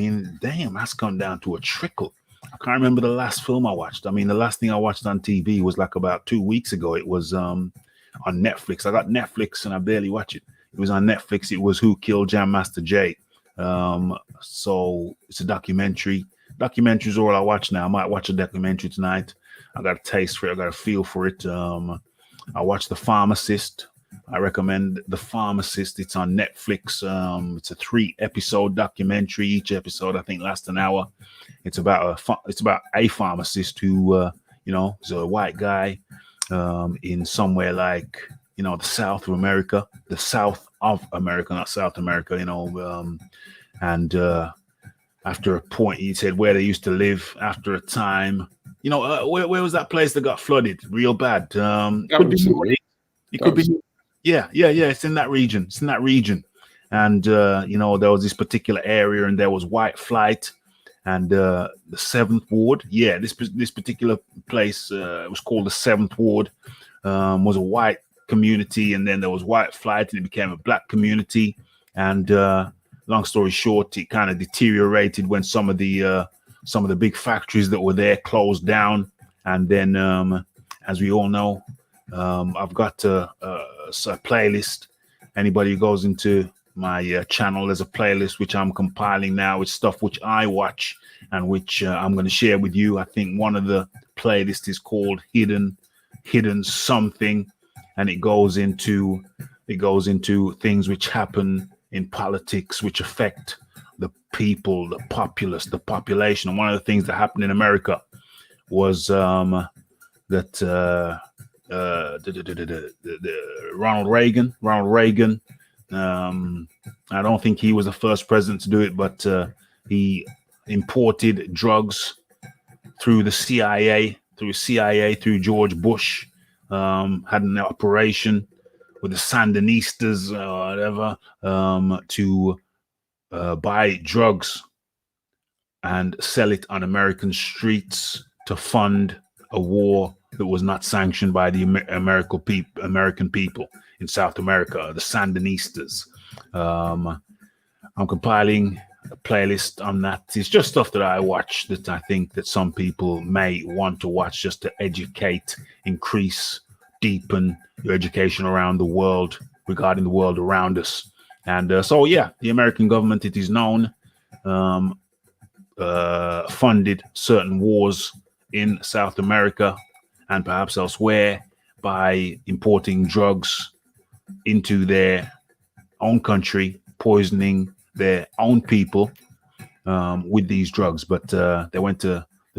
damn, that's come down to a trickle. I can't remember the last film I watched. The last thing I watched on TV was like about 2 weeks ago. It was on Netflix. I got Netflix, and I barely watch it. It was on Netflix. It was Who Killed Jam Master Jay. So it's a documentary. Documentaries are all I watch now. I might watch a documentary tonight. I got a taste for it. I got a feel for it. I watched The Pharmacist. I recommend The Pharmacist. It's on Netflix. It's a 3-episode documentary. Each episode, I think, lasts an hour. It's about a pharmacist who, is a white guy in somewhere like, the South of America, not South America, and after a point, he said where they used to live after a time. Where was that place that got flooded real bad? It could be. Yeah. It's in that region. And, there was this particular area and there was white flight. And the 7th Ward, this particular place, it was called the 7th Ward, was a white community. And then there was white flight and it became a black community. And long story short, it kind of deteriorated when some of the big factories that were there closed down. And then, as we all know, I've got a playlist. Anybody who goes into my channel, there's a playlist which I'm compiling now. It's stuff which I watch and which I'm going to share with you. I think one of the playlists is called Hidden Something, and it goes into things which happen in politics which affect the people, the populace, the population. And one of the things that happened in America was that Ronald Reagan. I don't think he was the first president to do it, but he imported drugs through the CIA, through George Bush. Had an operation with the Sandinistas or whatever to buy drugs and sell it on American streets to fund a war that was not sanctioned by the American people in South America, the Sandinistas. I'm compiling a playlist on that. It's just stuff that I watch that I think that some people may want to watch just to educate, increase, deepen your education around the world, regarding the world around us. And the American government, it is known, funded certain wars in South America and perhaps elsewhere by importing drugs into their own country, poisoning their own people with these drugs. But the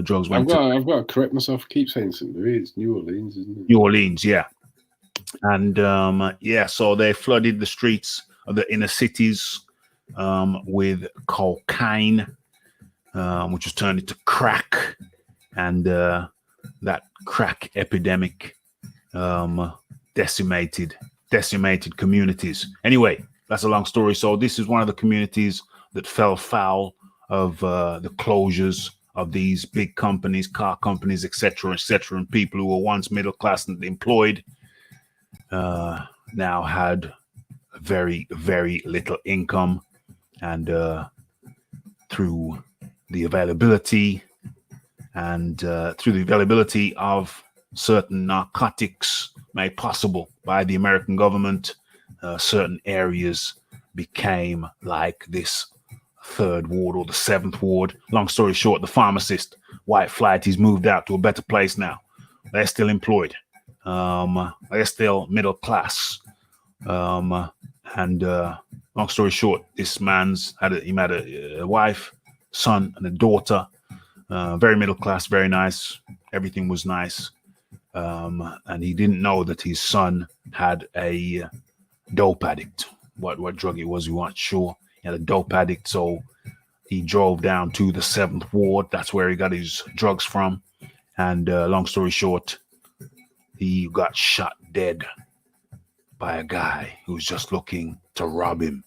drugs went to...
I've got to correct myself. I keep saying St. Louis. It's New Orleans, isn't it?
New Orleans, yeah. And so they flooded the streets of the inner cities with cocaine, which was turned into crack. And that crack epidemic decimated communities. Anyway, that's a long story. So this is one of the communities that fell foul of the closures of these big companies, car companies, etc., and people who were once middle class and employed now had very, very little income, and through the availability of certain narcotics made possible by the American government, certain areas became like this 3rd Ward or the 7th Ward. Long story short, the pharmacist, white flight, he's moved out to a better place now. They're still employed. They're still middle class. And long story short, this man's had a wife, son, and a daughter. Very middle class, very nice. Everything was nice. And he didn't know that his son had a dope addict. What drug it was, we weren't sure. He had a dope addict, so he drove down to the 7th Ward. That's where he got his drugs from. And long story short, he got shot dead by a guy who was just looking to rob him.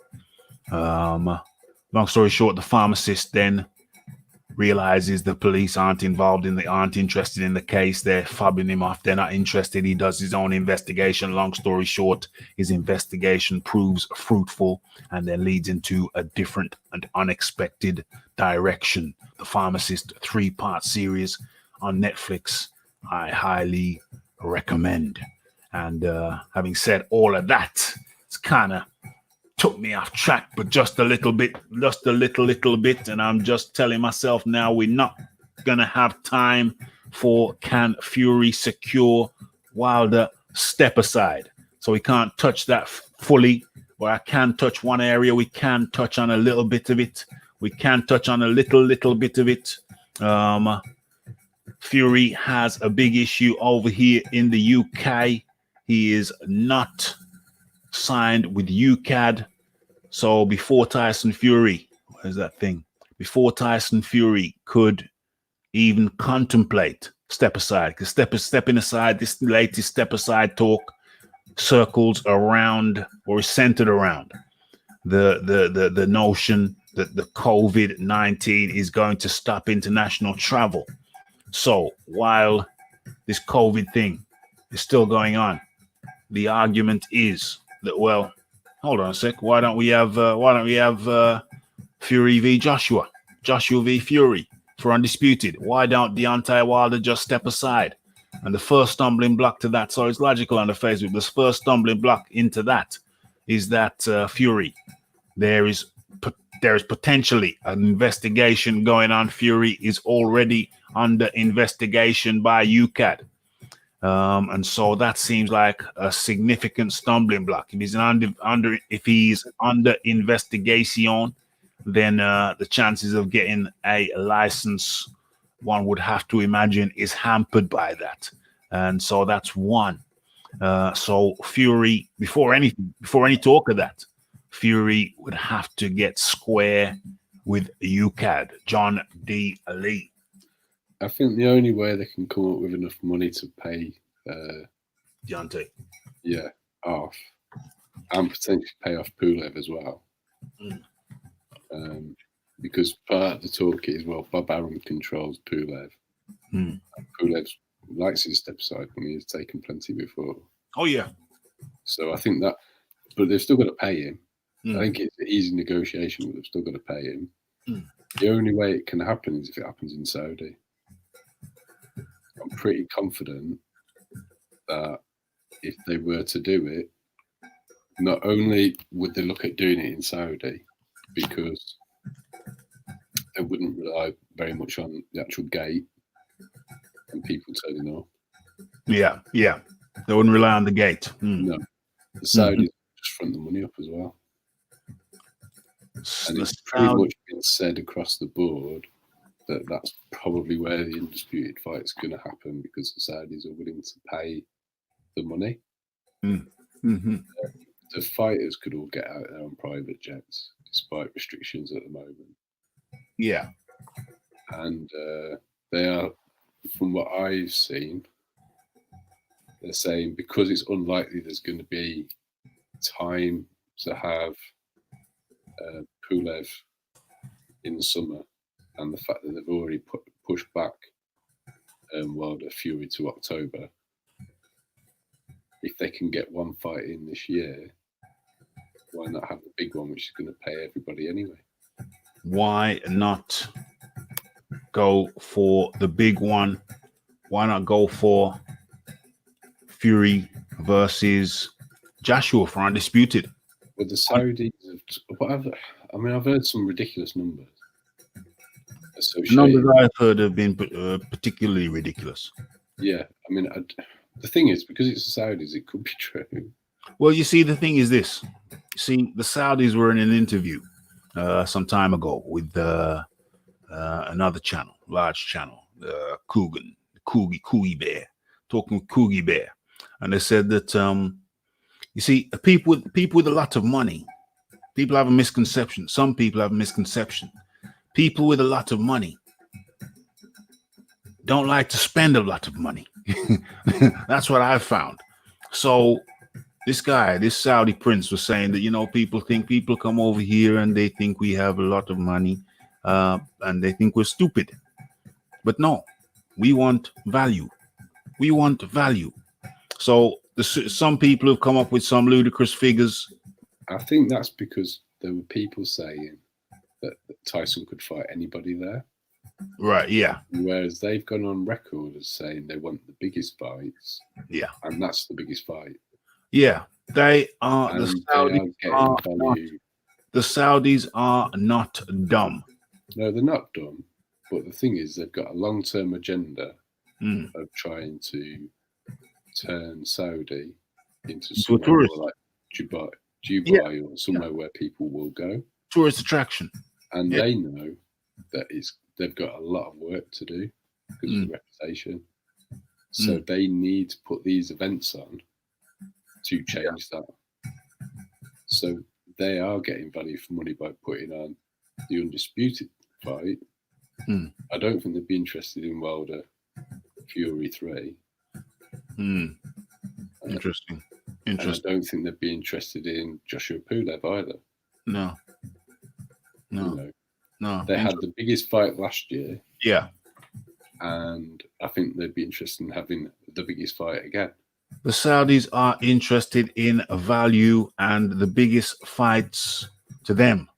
Long story short, the pharmacist then realizes the police aren't interested in the case. They're fobbing him off. They're not interested. He does his own investigation. Long story short, his investigation proves fruitful and then leads into a different and unexpected direction. The Pharmacist 3-part series on Netflix, I highly recommend. And having said all of that, it's kind of took me off track, but just a little bit, and I'm just telling myself now we're not gonna have time for can Fury secure Wilder step aside. So we can't touch that fully, but I can touch one area. We can touch on a little bit of it. We can touch on a little bit of it. Fury has a big issue over here in the UK. He is not signed with UCAD. So before Tyson Fury, where's that thing? Before Tyson Fury could even contemplate step aside, because stepping aside, this latest step aside talk circles around or is centered around the notion that the COVID-19 is going to stop international travel. So while this COVID thing is still going on, the argument is that, well, hold on a sec. Why don't we have Fury v Joshua v Fury for undisputed? Why don't Deontay Wilder just step aside? And the first stumbling block to that, so it's logical on the face of it, the first stumbling block into that is that Fury, there is potentially an investigation going on. Fury is already under investigation by UCAD. And so that seems like a significant stumbling block. If he's under investigation, then the chances of getting a license, one would have to imagine, is hampered by that. And so that's one. So Fury, before any talk of that, Fury would have to get square with UCAD. John D. Lee.
I think the only way they can come up with enough money to pay
Deontay,
off, and potentially pay off Pulev as well. Because part of the talk is, well, Bob Arum controls Pulev. Pulev likes his step aside when he's taken plenty before.
Oh yeah.
So I think that, but they've still got to pay him. I think it's an easy negotiation, but they've still got to pay him. The only way it can happen is if it happens in Saudi. I'm pretty confident that if they were to do it, not only would they look at doing it in Saudi, because they wouldn't rely very much on the actual gate and people turning up.
Yeah. They wouldn't rely on the gate.
No. The Saudis just front the money up as well. And it's pretty much been said across the board that that's probably where the undisputed fight is going to happen, because the Saudis are willing to pay the money. The fighters could all get out there on private jets despite restrictions at the moment.
Yeah.
And they are, from what I've seen, they're saying because it's unlikely there's going to be time to have Pulev in the summer, and the fact that they've already pushed back Wilder Fury to October, if they can get one fight in this year, why not have the big one, which is going to pay everybody anyway?
Why not go for the big one? Why not go for Fury versus Joshua for undisputed?
Well, the Saudis, I've heard some ridiculous numbers.
The numbers I've heard have been particularly ridiculous.
Yeah, I mean, the thing is, because it's the Saudis, it could be true.
Well, you see, the thing is this. See, the Saudis were in an interview some time ago with another channel, large channel, Coogie Bear, talking with Coogie Bear. And they said that, you see, people with a lot of money, people have a misconception. Some people have a misconception. People with a lot of money don't like to spend a lot of money. That's what I've found. So this Saudi prince was saying that, people come over here and they think we have a lot of money and they think we're stupid. But no, we want value. We want value. So some people have come up with some ludicrous figures.
I think that's because there were people saying that Tyson could fight anybody there.
Right, yeah.
Whereas they've gone on record as saying they want the biggest fights.
Yeah.
And that's the biggest fight.
Yeah. The Saudis are not dumb.
No, they're not dumb. But the thing is, they've got a long-term agenda of trying to turn Saudi into
a
somewhere
tourist.
more like Dubai or somewhere where people will go.
Tourist attraction.
And they know that they've got a lot of work to do because of the reputation. So they need to put these events on to change that. So they are getting value for money by putting on the Undisputed fight. I don't think they'd be interested in Wilder Fury 3.
Interesting.
And I don't think they'd be interested in Joshua Pulev either.
No.
They had the biggest fight last year.
Yeah.
And I think they'd be interested in having the biggest fight again.
The Saudis are interested in value, and the biggest fights to them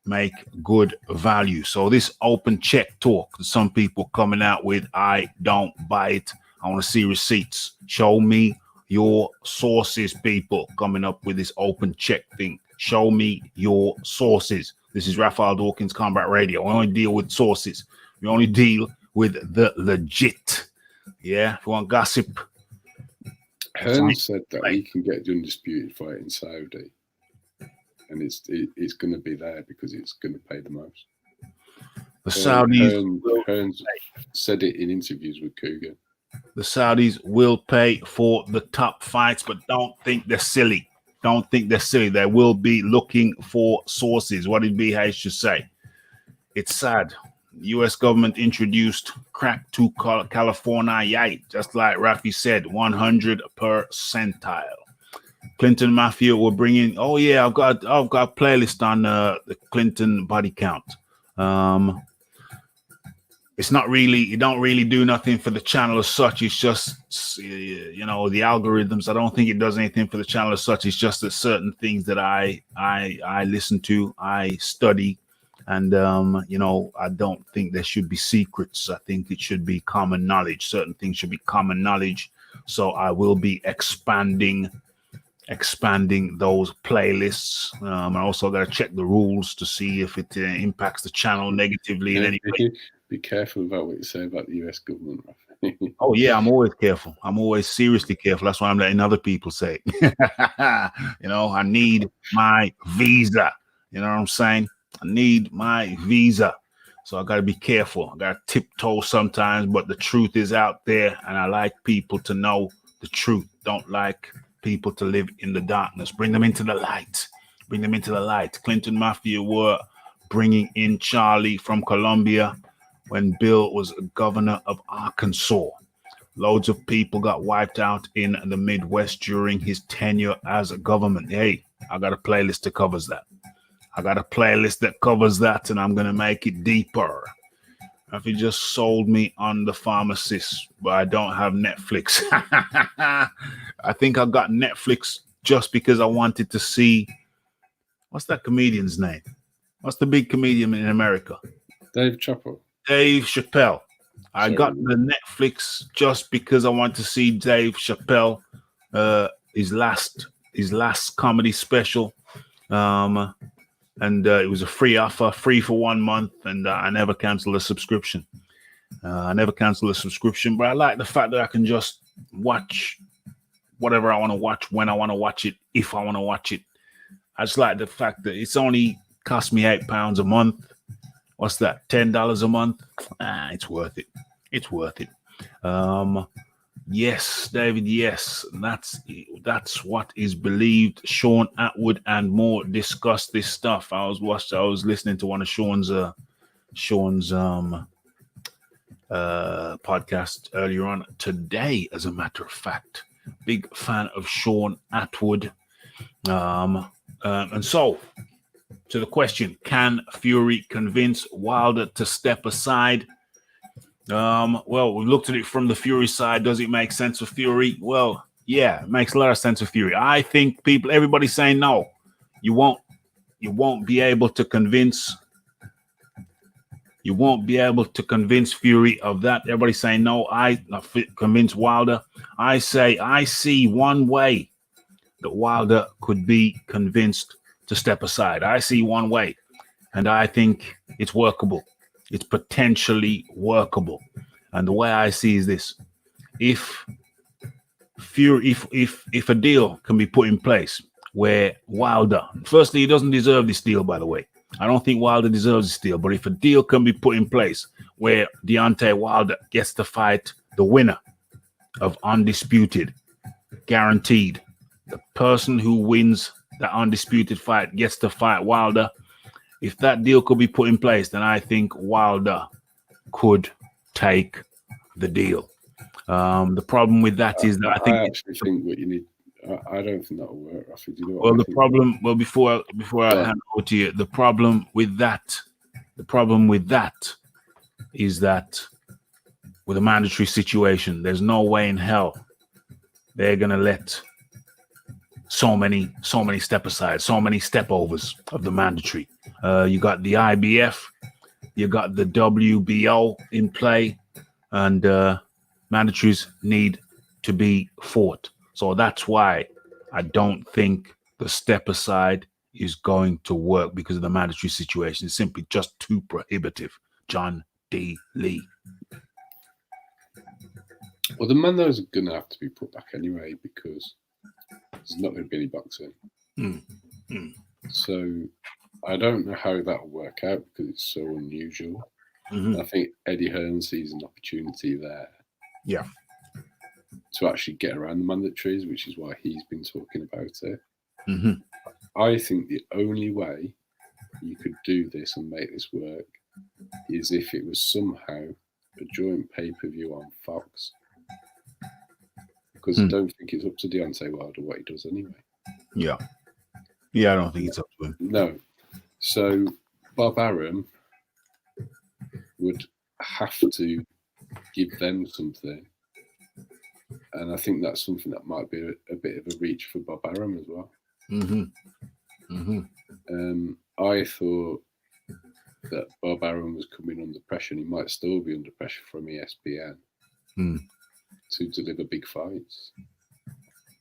make good value. So this open check talk, some people coming out with, I don't buy it. I want to see receipts. Show me your sources, people coming up with this open check thing. Show me your sources. This is Raphael Dawkins Combat Radio. We only deal with sources. We only deal with the legit. Yeah, if you want gossip.
Hearn said that he can get the Undisputed fight in Saudi. And it's going to be there because it's going to pay the most.
The Saudis
Hearn said it in interviews with Cougar.
The Saudis will pay for the top fights, but don't think they're silly. Don't think they're silly. They will be looking for sources. What did BH just say? It's sad. The U.S. government introduced crack to California, just like Raphie said, 100 percentile. Clinton Mafia will bring in. Oh yeah, I've got a playlist on the Clinton body count. It's not really. It don't really do nothing for the channel as such. It's just the algorithms. I don't think it does anything for the channel as such. It's just that certain things that I listen to, I study. And, I don't think there should be secrets. I think it should be common knowledge. Certain things should be common knowledge. So I will be expanding those playlists. I also got to check the rules to see if it impacts the channel negatively in any way.
Be careful about what you say about the US government.
Oh, yeah, I'm always careful. I'm always seriously careful. That's why I'm letting other people say it. I need my visa. You know what I'm saying? I need my visa. So I got to be careful. I got to tiptoe sometimes, but the truth is out there, and I like people to know the truth. Don't like people to live in the darkness. Bring them into the light. Bring them into the light. Clinton Mafia were bringing in Charlie from Colombia when Bill was governor of Arkansas. Loads of people got wiped out in the Midwest during his tenure as a government. Hey, I got a playlist that covers that. and I'm going to make it deeper. If you just sold me on the pharmacist, but I don't have Netflix. I think I got Netflix just because I wanted to see, what's that comedian's name? What's the big comedian in America?
Dave Chappelle.
Dave Chappelle. I got the Netflix just because I want to see Dave Chappelle, his last comedy special. And it was a free offer, free for 1 month, and I never canceled a subscription. But I like the fact that I can just watch whatever I want to watch, when I want to watch it, if I want to watch it. I just like the fact that it's only cost me £8 a month. What's that? $10 a month? It's worth it. It's worth it. Yes, David. Yes, that's what is believed. Sean Atwood and more discuss this stuff. I was listening to one of Sean's podcast earlier on today. As a matter of fact, big fan of Sean Atwood. And so, to the question: can Fury convince Wilder to step aside? Well, we looked at it from the Fury side. Does it make sense for Fury? Well, yeah, it makes a lot of sense for Fury. I think everybody's saying no. You won't be able to convince. You won't be able to convince Fury of that. Everybody's saying no. I convince Wilder. I say I see one way that Wilder could be convinced to step aside. I see one way, and I think it's workable. It's potentially workable. And the way I see is this: if a deal can be put in place where Wilder, firstly, he doesn't deserve this deal, by the way. I don't think Wilder deserves this deal, but if a deal can be put in place where Deontay Wilder gets to fight the winner of Undisputed, guaranteed, the person who wins the Undisputed fight gets to fight Wilder. If that deal could be put in place, then I think Wilder could take the deal. The problem with that is that
I actually think what you need. I don't think that will work, Raphie. Do you know what
well,
I
the
think?
problem. Well, before I hand over to you, the problem with that is that with a mandatory situation, there's no way in hell they're gonna let so many step aside, so many step overs of the mandatory. You got the IBF, you got the WBO in play, and mandatories need to be fought. So that's why I don't think the step aside is going to work, because of the mandatory situation. It's simply just too prohibitive. John D. Lee.
Well, the Mandos are going to have to be put back anyway, because there's not going to be any boxing. So I don't know how that will work out, because it's so unusual. I think Eddie Hearn sees an opportunity there.
Yeah.
To actually get around the mandatories, which is why he's been talking about it. I think the only way you could do this and make this work is if it was somehow a joint pay-per-view on Fox. Because I don't think it's up to Deontay Wilder what he does anyway.
Yeah, I don't think it's up to him.
No. So Bob Arum would have to give them something. And I think that's something that might be a bit of a reach for Bob Arum as well. I thought that Bob Arum was coming under pressure, and he might still be under pressure from ESPN to deliver big fights.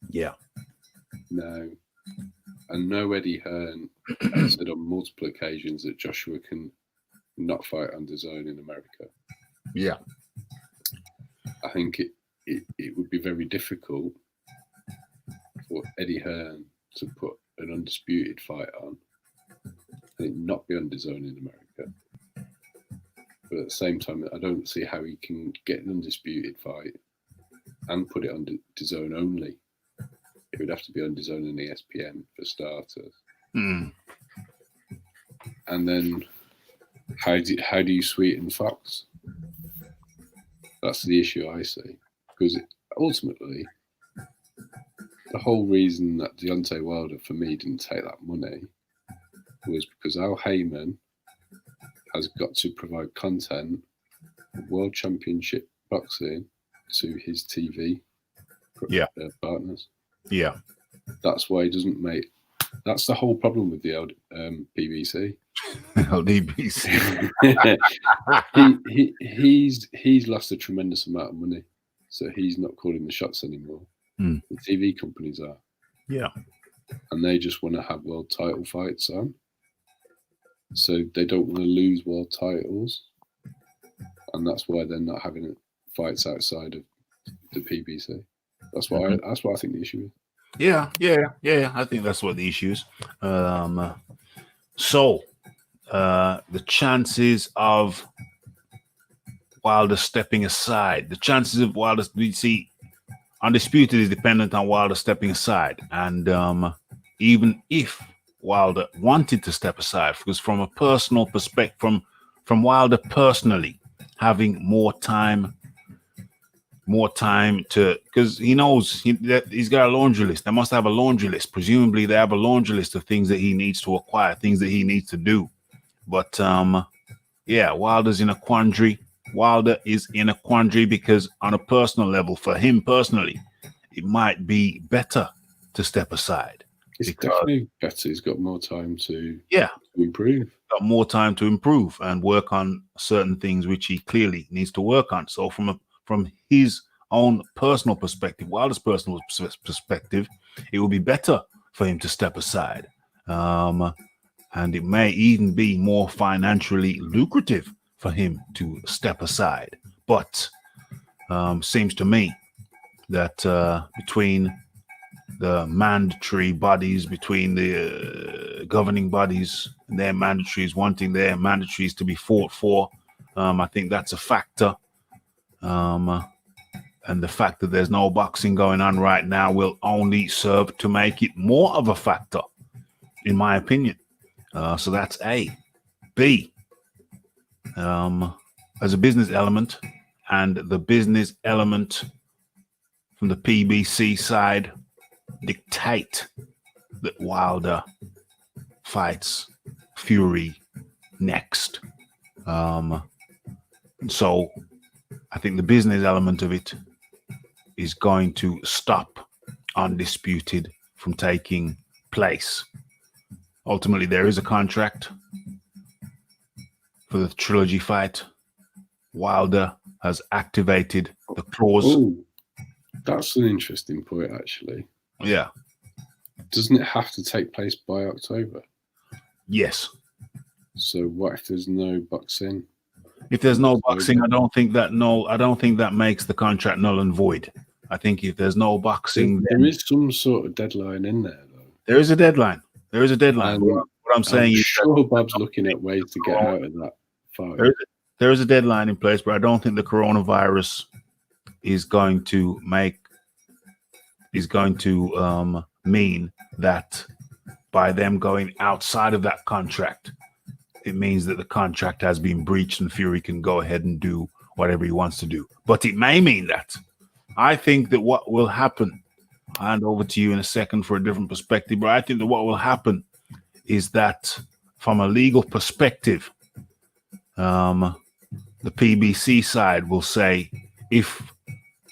Yeah.
No. And no, Eddie Hearn has said on multiple occasions that Joshua can not fight on DAZN in America.
Yeah.
I think it would be very difficult for Eddie Hearn to put an undisputed fight on and it not be on DAZN in America. But at the same time, I don't see how he can get an undisputed fight and put it on DAZN only. It would have to be on DAZN and ESPN for starters. And then how do you sweeten Fox? That's the issue I see. Because ultimately, the whole reason that Deontay Wilder, for me, didn't take that money was because Al Heyman has got to provide content for World Championship boxing to his TV partners. Yeah. That's why he doesn't make... That's the whole problem with the BBC.
LDBC.
He's lost a tremendous amount of money, so he's not calling the shots anymore. The TV companies are.
Yeah.
And they just want to have world title fights on. So they don't want to lose world titles. And that's why they're not having fights outside of the PBC. That's what I think the issue is.
Yeah. I think that's what the issue is. So the chances of Wilder stepping aside, we see Undisputed is dependent on Wilder stepping aside. And even if Wilder wanted to step aside, because from a personal perspective, from Wilder personally having more time to, because he knows that he's got a laundry list. They must have a laundry list. Presumably they have a laundry list of things that he needs to acquire, things that he needs to do. But Wilder's in a quandary. Wilder is in a quandary because on a personal level, for him personally, it might be better to step aside.
It's definitely better. He's got more time to improve.
Got more time to improve and work on certain things which he clearly needs to work on. So from his own personal perspective, Wilder's personal perspective, it would be better for him to step aside. And it may even be more financially lucrative for him to step aside. But seems to me that between the mandatory bodies, between the governing bodies and their mandatories, wanting their mandatories to be fought for, I think that's a factor. And the fact that there's no boxing going on right now will only serve to make it more of a factor, in my opinion. So that's A. B. As a business element, and the business element from the PBC side dictate that Wilder fights Fury next. So I think the business element of it is going to stop Undisputed from taking place. Ultimately, there is a contract for the trilogy fight. Wilder has activated the clause.
Ooh, that's an interesting point, actually.
Yeah.
Doesn't it have to take place by October?
Yes.
So what if there's no boxing?
If there's no boxing, I don't think that makes the contract null and void. I think if there's no boxing,
there is some sort of deadline in there, though.
There is a deadline. There is a deadline. What I'm saying is,
sure Bob's looking at ways to get out of that fight.
There is a deadline in place, but I don't think the coronavirus is going to mean that by them going outside of that contract, it means that the contract has been breached and Fury can go ahead and do whatever he wants to do. But it may mean that. I think that what will happen, I'll hand over to you in a second for a different perspective, but I think that what will happen is that from a legal perspective, the PBC side will say, if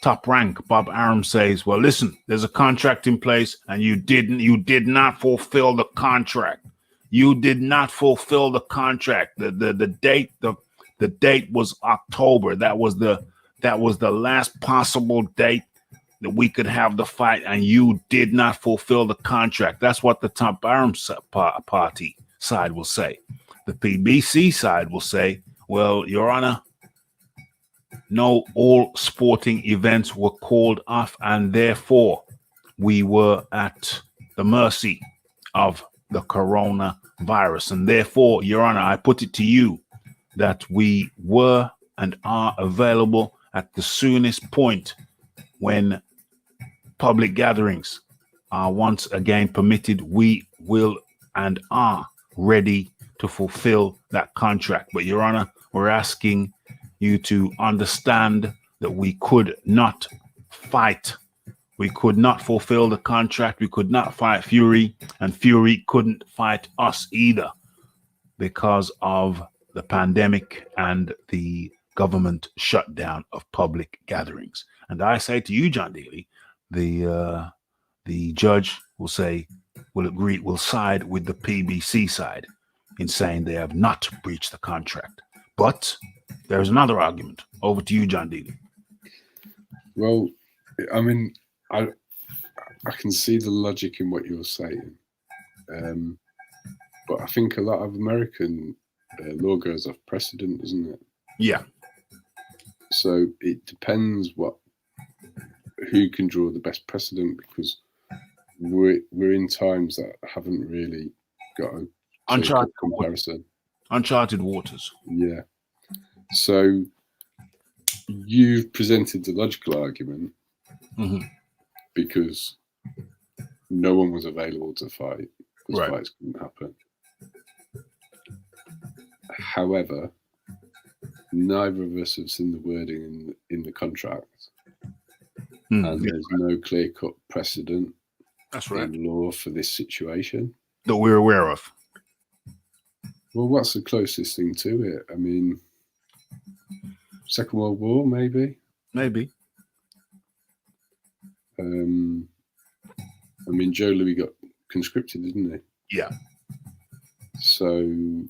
Top Rank Bob Arum says, well, listen, there's a contract in place and you did not fulfill the contract. You did not fulfill the contract. The date was October. That was the last possible date that we could have the fight, and you did not fulfill the contract. That's what the Top Arum party side will say. The PBC side will say, well, Your Honor, no, all sporting events were called off, and therefore we were at the mercy of the coronavirus. And therefore, Your Honor, I put it to you that we were and are available at the soonest point when public gatherings are once again permitted. We will and are ready to fulfill that contract. But Your Honor, we're asking you to understand that we could not fight. We could not fulfill the contract. We could not fight Fury, and Fury couldn't fight us either because of the pandemic and the government shutdown of public gatherings. And I say to you, John Daly, the judge will side with the PBC side in saying they have not breached the contract. But there's another argument. Over to you, John Daly.
Well, I mean, I can see the logic in what you're saying, but I think a lot of American law goes off precedent, doesn't it?
Yeah.
So it depends who can draw the best precedent, because we're in times that haven't really got a
uncharted
comparison.
Uncharted waters.
Yeah. So you've presented the logical argument because no one was available to fight because fights couldn't happen. However, neither of us have seen the wording in the contract, and there's no clear-cut precedent in law for this situation
that we're aware of.
Well, what's the closest thing to it? I mean, Second World War, maybe.
Maybe.
I mean, Joe Louis got conscripted, didn't he?
Yeah.
So,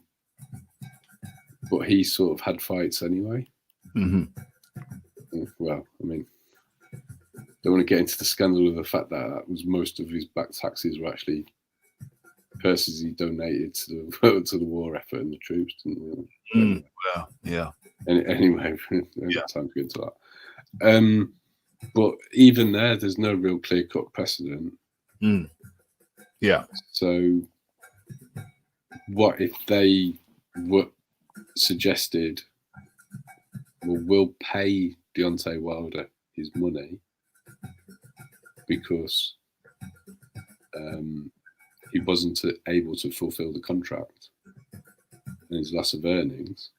but he sort of had fights anyway. Well, I mean, don't want to get into the scandal of the fact that was most of his back taxes were actually purses he donated to the war effort and the troops.
Well, yeah.
Anyway, I don't have time to get into that. But even there's no real clear-cut precedent.
Yeah.
So what if they were suggested, well, we'll pay Deontay Wilder his money because he wasn't able to fulfill the contract and his loss of earnings.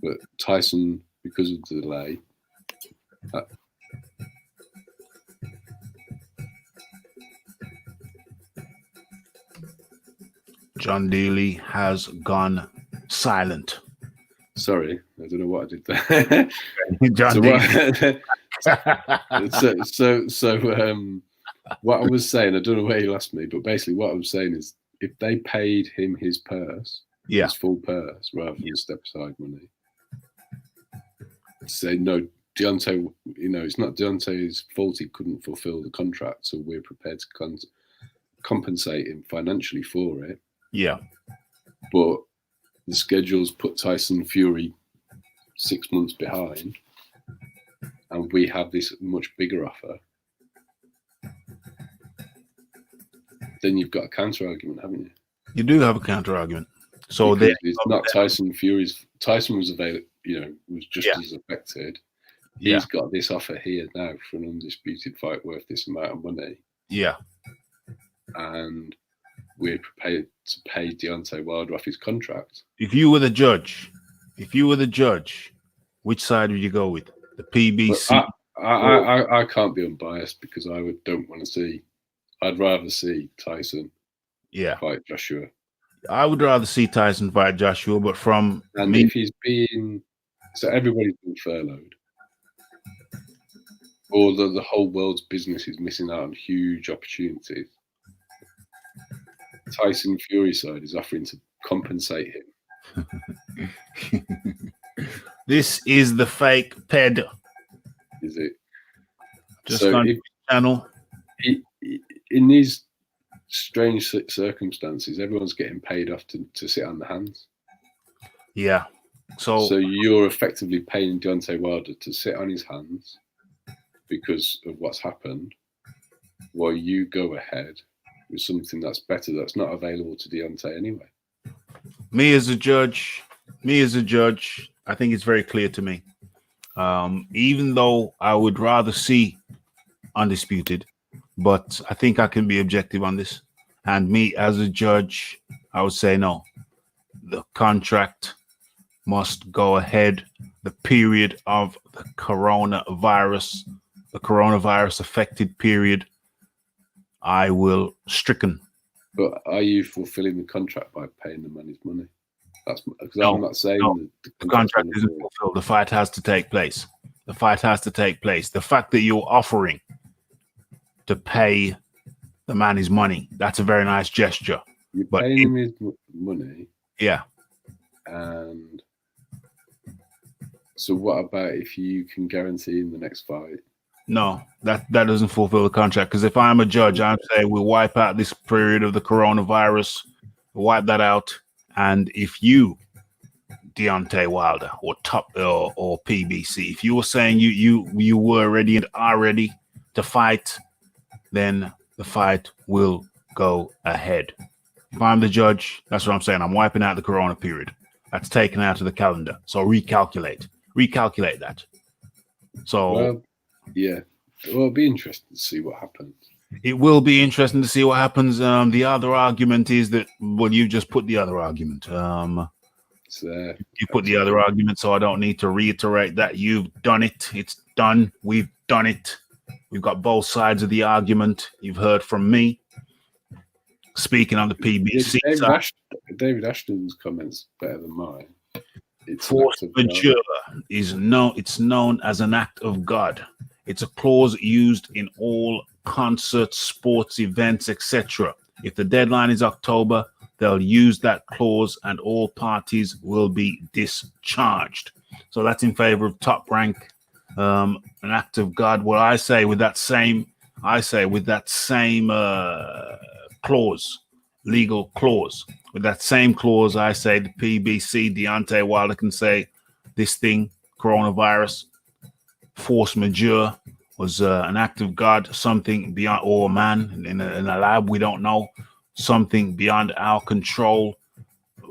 But Tyson, because of the delay,
John Daly has gone silent.
Sorry, I don't know what I did there.
John Daly.
What I was saying, I don't know where you lost me, but basically what I was saying is if they paid him his purse, his full purse, rather than step aside money, say, no, Deontay, it's not Deontay's fault he couldn't fulfill the contract, so we're prepared to compensate him financially for it.
Yeah.
But the schedules put Tyson Fury 6 months behind, and we have this much bigger offer. Then you've got a counter argument, haven't you?
You do have a counter argument. So
it's not Tyson Fury's. Tyson was available, was just as affected. He's got this offer here now for an undisputed fight worth this amount of money.
Yeah.
And we're prepared to pay Deontay Wilder off his contract.
If you were the judge, which side would you go with? The PBC?
I can't be unbiased because I don't want to see. I'd rather see Tyson fight Joshua. I
would rather see Tyson fight Joshua, but
if he's being everybody's been furloughed, or the whole world's business is missing out on huge opportunities. Tyson Fury side is offering to compensate him.
This is the fake ped.
Is it?
Just on the channel.
In these strange circumstances, everyone's getting paid off to sit on the hands.
Yeah. So
you're effectively paying Deontay Wilder to sit on his hands because of what's happened, while you go ahead with something that's better, that's not available to Deontay anyway.
Me as a judge, I think it's very clear to me. Even though I would rather see undisputed, but I think I can be objective on this. And me as a judge, I would say no. The contract must go ahead. The period of the coronavirus affected period, I will stricken.
But are you fulfilling the contract by paying the man his money? That's because I'm not saying
the contract isn't fulfilled. The fight has to take place. The fact that you're offering to pay the man his money, that's a very nice gesture.
You're paying him his money.
Yeah.
And so what about if you can guarantee in the next fight?
No, that doesn't fulfill the contract. Because if I'm a judge, I'm saying we'll wipe out this period of the coronavirus, wipe that out. And if you, Deontay Wilder or PBC, if you were saying you were ready and are ready to fight, then the fight will go ahead. If I'm the judge, that's what I'm saying. I'm wiping out the corona period. That's taken out of the calendar. So recalculate that. So
it'll be interesting to see what happens.
It will be interesting to see what happens. The other argument is that, well, you just put the other argument. You put the other argument, so I don't need to reiterate that. You've done it. It's done. We've done it. We've got both sides of the argument. You've heard from me. Speaking on the PBC side.
David Ashton's comments better than mine.
Force majeure is known as an act of God. It's a clause used in all concerts, sports, events, etc. If the deadline is October, they'll use that clause and all parties will be discharged. So that's in favor of Top Rank, an act of God. What I say with that same clause, legal clause, with that same clause, I say the PBC, Deontay Wilder can say this thing, coronavirus, force majeure was an act of God, something beyond, or man in a lab, we don't know, something beyond our control.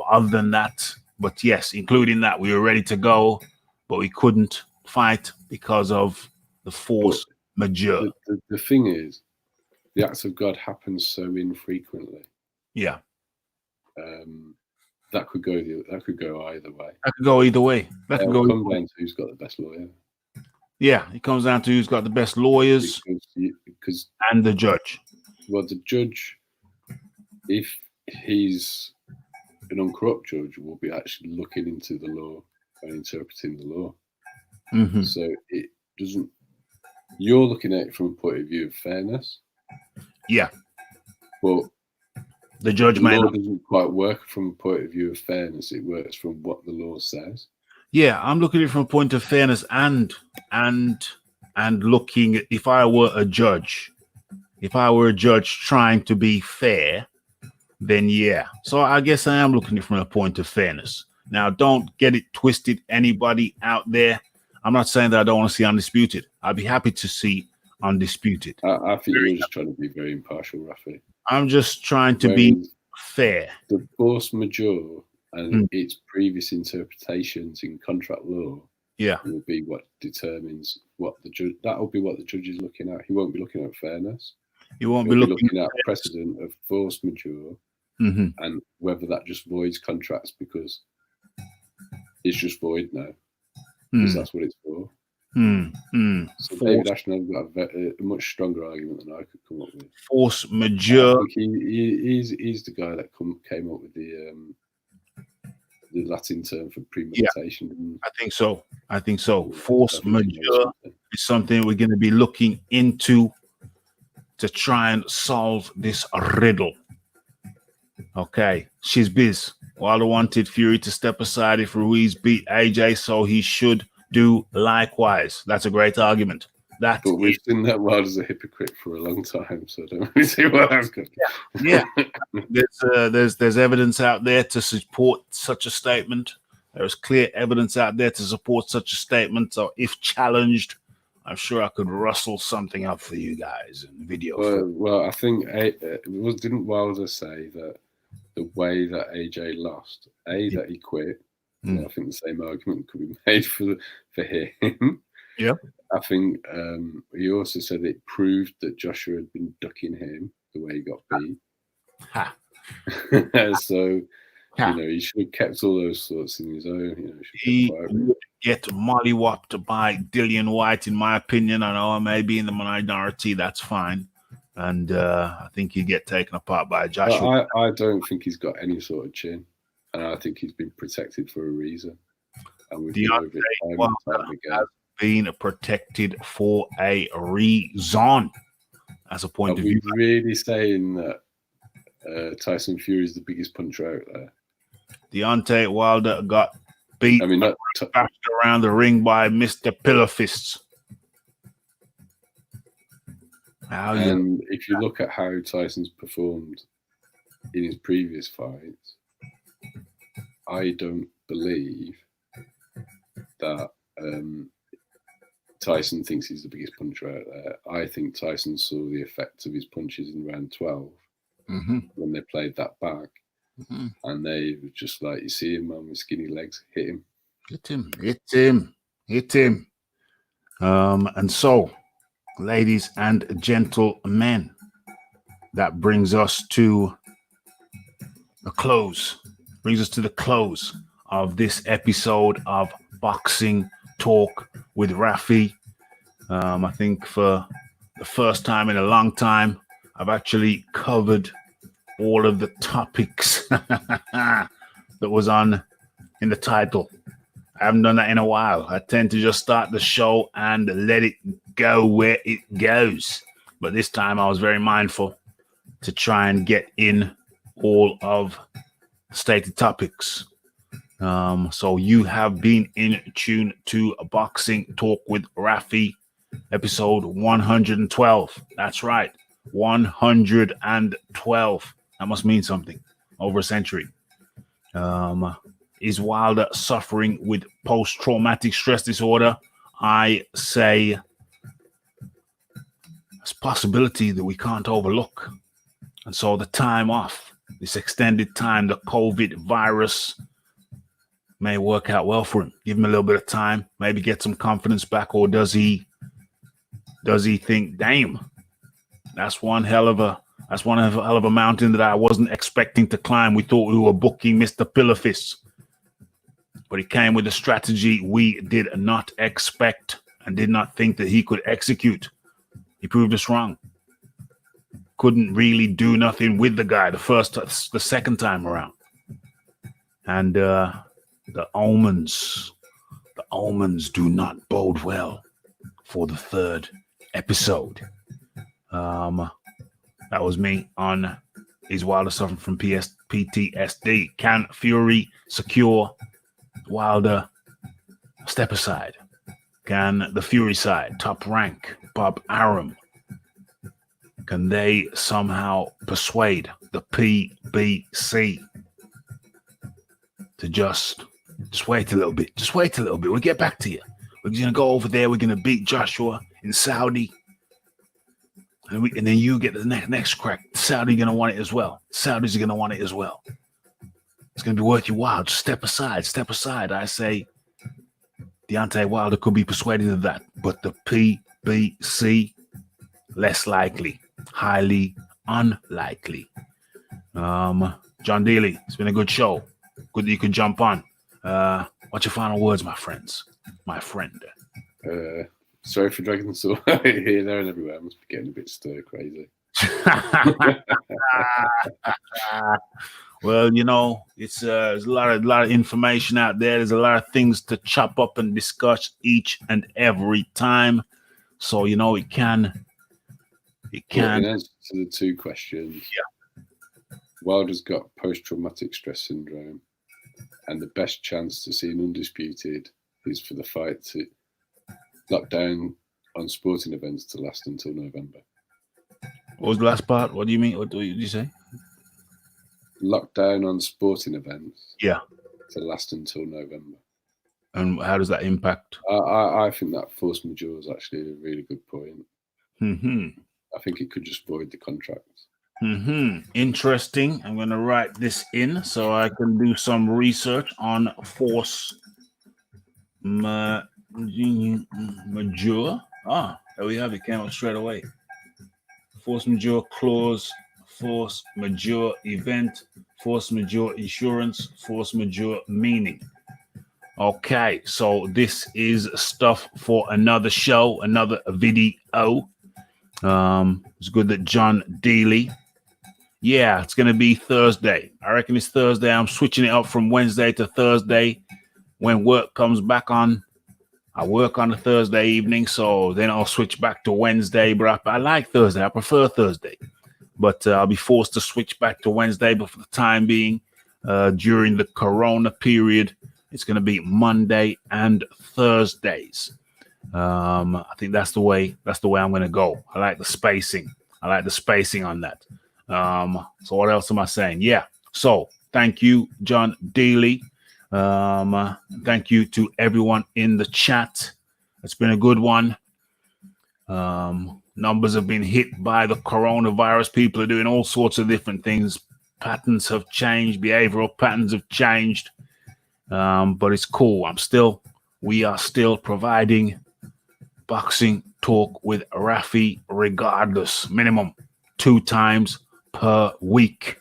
Other than that, but yes, including that, we were ready to go, but we couldn't fight because of the force majeure.
The thing is, the acts of God happen so infrequently.
Yeah.
That could go either way.
That could go either way. That could go
come down to who's got the best lawyer.
Yeah, it comes down to who's got the best lawyers
because
and the judge.
Well, the judge, if he's an uncorrupt judge, will be actually looking into the law and interpreting the law.
Mm-hmm.
So it doesn't. You're looking at it from a point of view of fairness.
Yeah.
But
the judge
the law doesn't quite work from a point of view of fairness. It works from what the law says.
Yeah, I'm looking at it from a point of fairness and looking at if I were a judge trying to be fair, then yeah. So I guess I am looking at it from a point of fairness. Now, don't get it twisted, anybody out there. I'm not saying that I don't want to see Undisputed. I'd be happy to see Undisputed.
I think you're just trying to be very impartial, Raphie.
I'm just trying to be fair.
The force majeure and its previous interpretations in contract law will be what determines what the judge. That will be what the judge is looking at. He won't be looking at fairness.
He won't be looking
at precedent of force majeure and whether that just voids contracts because it's just void now. Because that's what it's for. So David Ashton's got a much stronger argument than I could come up with.
Force majeure.
I think he's the guy that came up with the Latin term for premeditation.
Yeah, I think so. Force majeure is something we're going to be looking into to try and solve this riddle. Okay, she's biz. Wilder wanted Fury to step aside if Ruiz beat AJ, so he should do likewise. That's a great argument. But
we've seen that Wilder's a hypocrite for a long time, so I don't really see what that's good.
Yeah. There's evidence out there to support such a statement. There is clear evidence out there to support such a statement. So if challenged, I'm sure I could rustle something up for you guys in video.
Well, I think didn't Wilder say that the way that AJ lost, that he quit. I think the same argument could be made for him.
Yeah.
I think he also said it proved that Joshua had been ducking him the way he got beat. So, he should have kept all those thoughts in his own.
He would get mollywopped by Dillian White, in my opinion. I know I may be in the minority. That's fine. And I think he'd get taken apart by Joshua.
I don't think he's got any sort of chin. And I think he's been protected for a reason. And we've been over it time and time again.
Been protected for a reason. As a point of view.
Are we really saying that Tyson Fury is the biggest puncher out there?
Deontay Wilder got beat around the ring by Mr. Pillow Fists.
And if you look at how Tyson's performed in his previous fights, I don't believe that Tyson thinks he's the biggest puncher out there. I think Tyson saw the effect of his punches in round 12 when they played that back. And they were just like, you see him, man, with skinny legs, hit him.
Hit him. And so, ladies and gentlemen, that brings us to the close. Of this episode of Boxing Talk with Raphie. I think for the first time in a long time, I've actually covered all of the topics that was in the title. I haven't done that in a while. I tend to just start the show and let it go where it goes. But this time I was very mindful to try and get in all of stated topics. So you have been in tune to Boxing Talk with Raphie, episode 112. That's right, 112. That must mean something. Over a century. Is Wilder suffering with post-traumatic stress disorder? I say it's a possibility that we can't overlook. And so the time off, this extended time, the COVID virus may work out well for him. Give him a little bit of time, maybe get some confidence back, or does he think, damn, that's one hell of a mountain that I wasn't expecting to climb. We thought we were booking Mr. Pillarfist, but he came with a strategy we did not expect and did not think that he could execute. He proved us wrong. Couldn't really do nothing with the guy the second time around. And the omens do not bode well for the third episode. That was me on Is Wilder suffering from PTSD? Can Fury secure Wilder step aside? Can the Fury side, Top Rank, Bob Arum, can they somehow persuade the PBC to just wait a little bit? Just wait a little bit. We'll get back to you. We're going to go over there. We're going to beat Joshua in Saudi. And then you get the next crack. Saudi going to want it as well. Saudis are going to want it as well. It's going to be worth your while. Just step aside. Step aside. I say Deontay Wilder could be persuaded of that. But the PBC, less likely. Highly unlikely. John Dealey, it's been a good show. Good that you could jump on. What's your final words, my friends? My friend.
Sorry for dragging the sword here, there, and everywhere. I must be getting a bit stir crazy.
Well, you know, it's there's a lot of information out there. There's a lot of things to chop up and discuss each and every time. So you know, it can.
Well, in answer to the two questions, yeah. Wilder's got post-traumatic stress syndrome, and the best chance to see an undisputed is for the fight to lock down on sporting events to last until November.
What was the last part? What do you mean? What did you say?
Lockdown on sporting events.
Yeah.
To last until November.
And how does that impact?
I think that force majeure is actually a really good point.
Mm-hmm.
I think it could just void the contract.
Mm-hmm. Interesting. I'm going to write this in so I can do some research on force majeure. Ah, there we have it. Came out straight away. Force majeure clause, force majeure event, force majeure insurance, force majeure meaning. Okay, so this is stuff for another show, another video. It's good that John Dealey. Yeah, it's going to be Thursday. I reckon it's Thursday. I'm switching it up from Wednesday to Thursday. When work comes back on, I work on a Thursday evening, so then I'll switch back to Wednesday. But I like Thursday. I prefer Thursday. But I'll be forced to switch back to Wednesday. But for the time being, during the Corona period, it's going to be Monday and Thursdays. I think that's the way I'm going to go. I like the spacing. On that. So what else am I saying? Yeah. So thank you, John Dealey. Thank you to everyone in the chat. It's been a good one. Numbers have been hit by the coronavirus. People are doing all sorts of different things. Patterns have changed. Behavioral patterns have changed. But it's cool. We are still providing boxing talk with Raphie regardless. Minimum 2 times per week.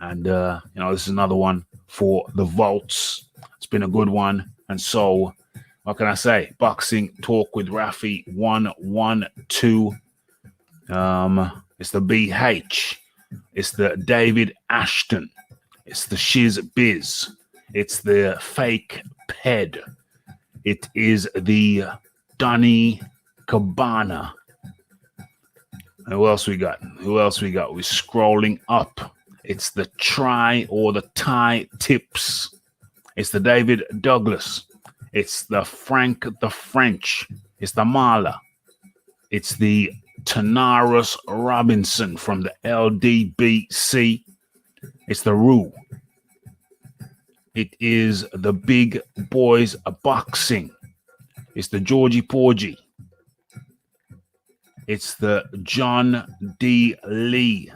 And, this is another one for the vaults. It's been a good one. And so, what can I say? Boxing talk with Raphie 112. It's the BH. It's the David Ashton. It's the Shiz Biz. It's the fake Ped. It is the Donny Cabana. Who else we got? We're scrolling up. It's the Try or the Tie Tips. It's the David Douglas. It's the Frank the French. It's the Marla. It's the Tanaris Robinson from the LDBC. It's the Rue. It is the Big Boys Boxing. It's the Georgie Porgy. It's the John D. Lee.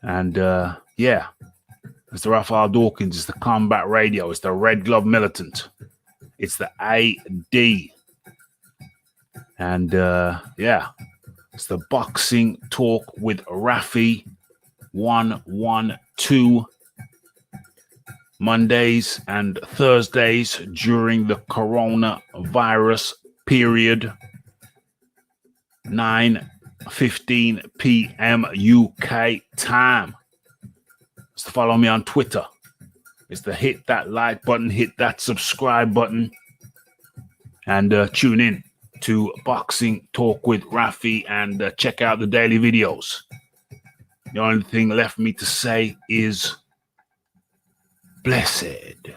And yeah, it's the Raphael Dawkins. It's the Combat Radio. It's the Red Glove Militant. It's the AD. And yeah, it's the Boxing Talk with Raphie 112. Mondays and Thursdays during the coronavirus period. 9:15 p.m. UK time. It's to follow me on Twitter. It's to hit that like button, hit that subscribe button, and tune in to Boxing Talk with Raphie and check out the daily videos. The only thing left me to say is blessed.